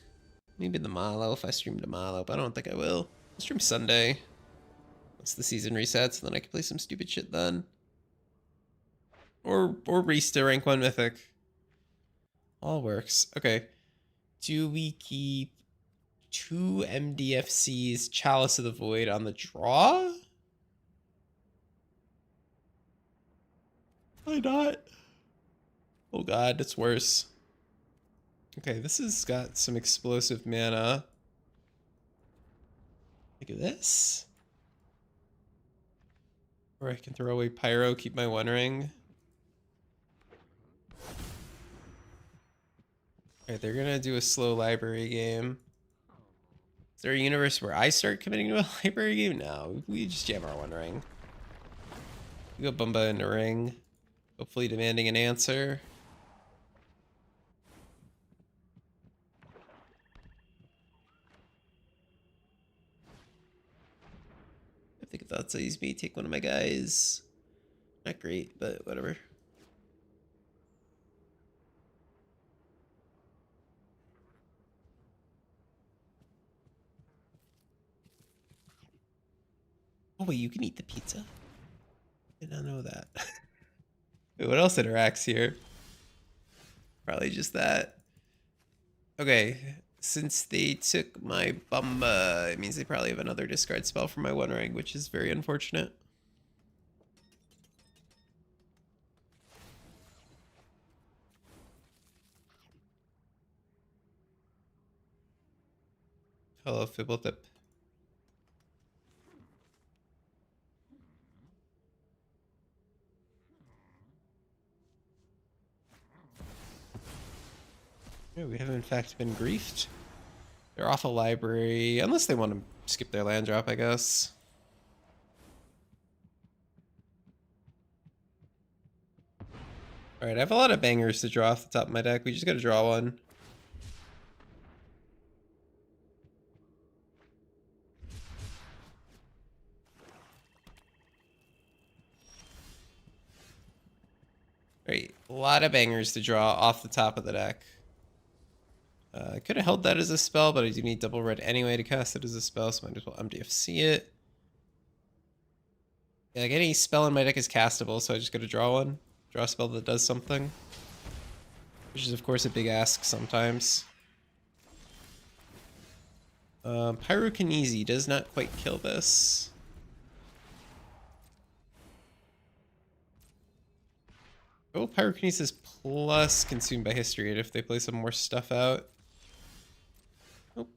Maybe the Malo if I stream the Malo, but I don't think I will. I'll stream Sunday. Once the season resets, then I can play some stupid shit then. Or race to rank 1 mythic. All works. Okay. Do we keep 2 MDFCs, Chalice of the Void on the draw? Why not? Oh god, it's worse. Okay, this has got some explosive mana. Look at this. Or I can throw away Pyro, keep my One Ring. Alright, they're gonna do a slow library game. Is there a universe where I start committing to a library game? No, we just jam our One Ring. We go Bumba in the ring. Hopefully demanding an answer. think thought sees me take one of my guys. Not great, but whatever. Oh wait, you can eat the pizza? Did not know that. Wait, what else interacts here? Probably just that. Okay, since they took my Bumba, it means they probably have another discard spell for my One Ring, which is very unfortunate. Hello, Fibblethip. Yeah, we have in fact been griefed. They're off a library, unless they want to skip their land drop, I guess. Alright, I have a lot of bangers to draw off the top of my deck. We just gotta draw one. Alright, a lot of bangers to draw off the top of the deck. I could have held that as a spell, but I do need double red anyway to cast it as a spell, so might as well MDFC it. Yeah, like any spell in my deck is castable, so I just gotta draw one. Draw a spell that does something. Which is, of course, a big ask sometimes. Pyrokinesis does not quite kill this. Oh, Pyrokinesis plus Consumed by History if they play some more stuff out. Nope.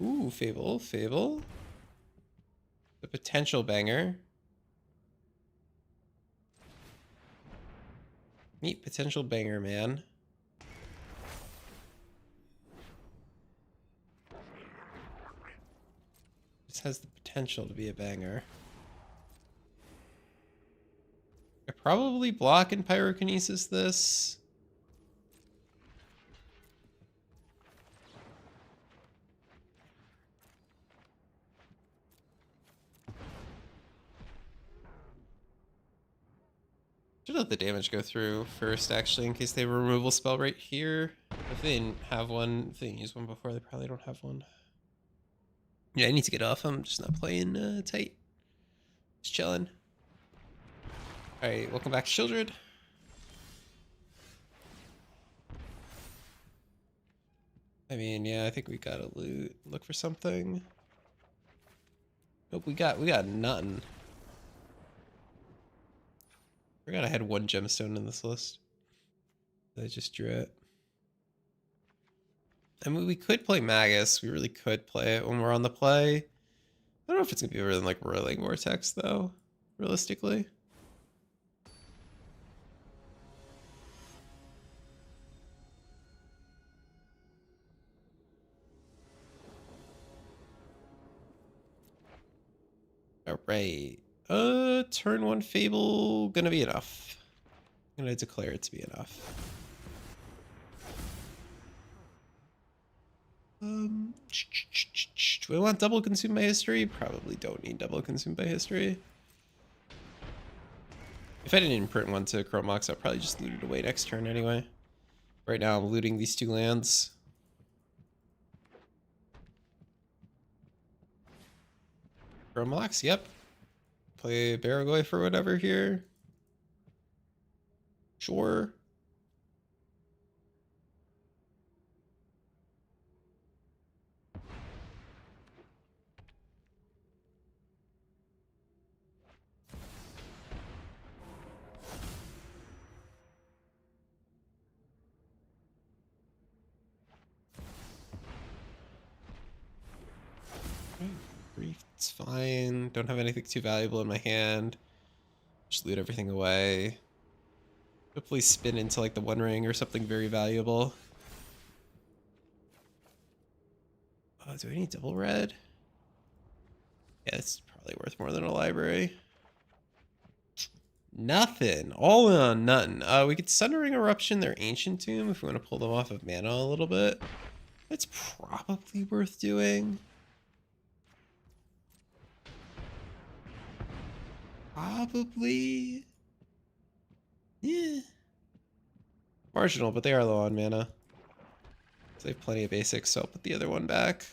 Ooh, Fable. The potential banger. Neat potential banger, man. This has the potential to be a banger. I probably block and Pyrokinesis this. Should let the damage go through first, actually, in case they have a removal spell right here. If they didn't have one, if they didn't use one before, they probably don't have one. Yeah, I need to get off. I'm just not playing tight. Just chilling. Alright, welcome back, Children. I mean, yeah, I think we gotta look for something. Nope, we got nothing. Forgot I had one gemstone in this list. I just drew it. I mean, we could play Magus. We really could play it when we're on the play. I don't know if it's gonna be really like Whirling Vortex though, realistically. Alright. Turn one Fable gonna be enough. I'm gonna declare it to be enough. Do I want double Consumed by History? Probably don't need double Consumed by History. If I didn't imprint one to Chrome Mox, I'd probably just loot it away next turn anyway. Right now I'm looting these two lands. Chrome Mox, yep. Play Baragoi or whatever here. Sure. It's fine. Don't have anything too valuable in my hand. Just loot everything away. Hopefully spin into like the One Ring or something very valuable. Oh, do I need double red? Yeah, it's probably worth more than a library. Nothing. All in on nothing. We could Sundering Eruption their Ancient Tomb if we want to pull them off of mana a little bit. That's probably worth doing. probably... Yeah. Marginal, but they are low on mana. So they have plenty of basics, so I'll put the other one back.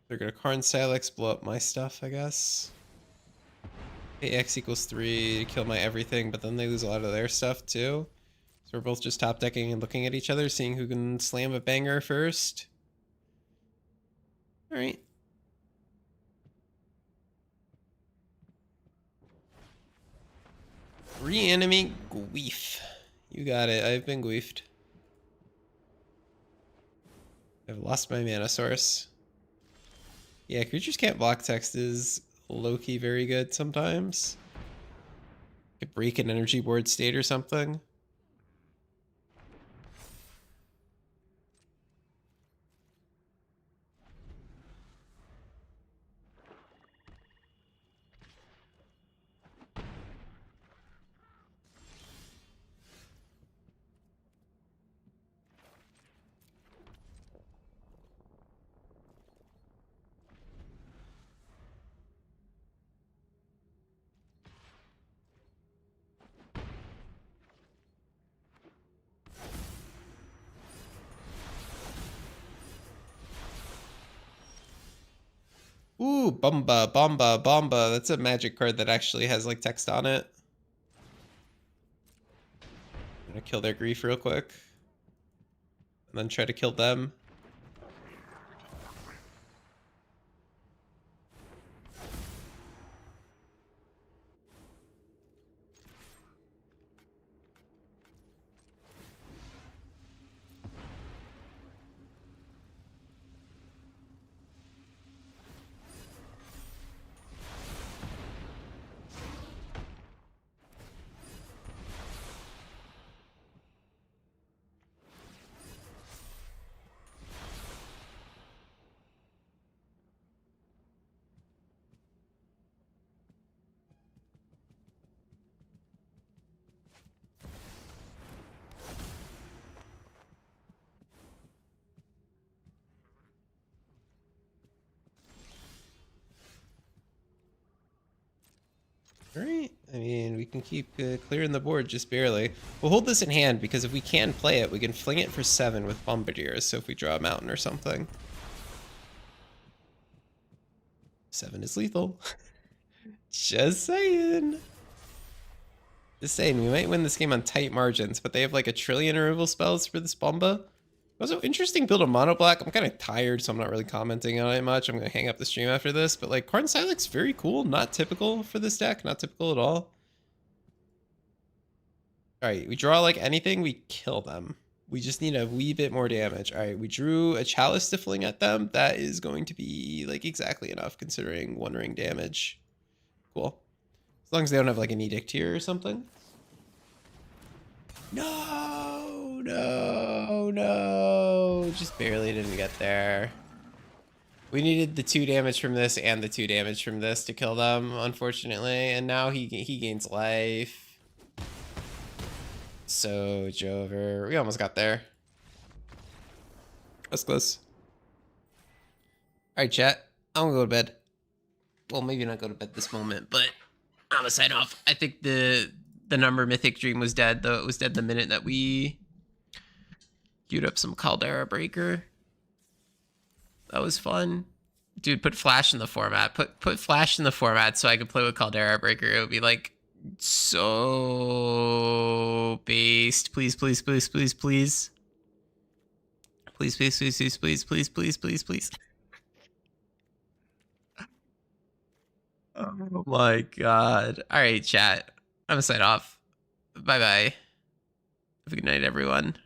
They're gonna Karn Silex, blow up my stuff, I guess. AX equals 3 to kill my everything, but then they lose a lot of their stuff too. So we're both just top decking and looking at each other, seeing who can slam a banger first. Alright. Reanimate Gweef. You got it. I've been Gweefed. I've lost my mana source. Yeah, creatures can't block text is low-key very good sometimes. Could break an energy board state or something. Ooh, Bomba, Bomba, Bomba. That's a magic card that actually has like text on it. I'm gonna kill their grief real quick. And then try to kill them. Alright, I mean, we can keep clearing the board just barely. We'll hold this in hand because if we can play it, we can fling it for 7 with Bombardiers, so if we draw a mountain or something. 7 is lethal. Just saying. Just saying, we might win this game on tight margins, but they have like a trillion removal spells for this Bomba. Also, interesting build of mono black. I'm kind of tired, so I'm not really commenting on it much. I'm going to hang up the stream after this. But like, Karn Silex, very cool. Not typical for this deck. Not typical at all. Alright, we draw like anything, we kill them. We just need a wee bit more damage. Alright, we drew a Chalice to fling at them. That is going to be like exactly enough considering One Ring damage. Cool. As long as they don't have like an Edict here or something. No, no, no. Just barely didn't get there. We needed the 2 damage from this and the 2 damage from this to kill them, unfortunately. And now he gains life. So, Jover. We almost got there. That's close. Alright, chat. I'm gonna go to bed. Well, maybe not go to bed this moment, but I'm gonna sign off. I think the number Mythic Dream was dead, though it was dead the minute that we queued up some Caldera Breaker. That was fun. Dude, put Flash in the format. Put Flash in the format so I could play with Caldera Breaker. It would be like so based. Please, please, please, please, please. Please, please, please, please, please, please, please, please, please. Oh my god. Alright, chat. I'm gonna sign off. Bye bye. Have a good night, everyone.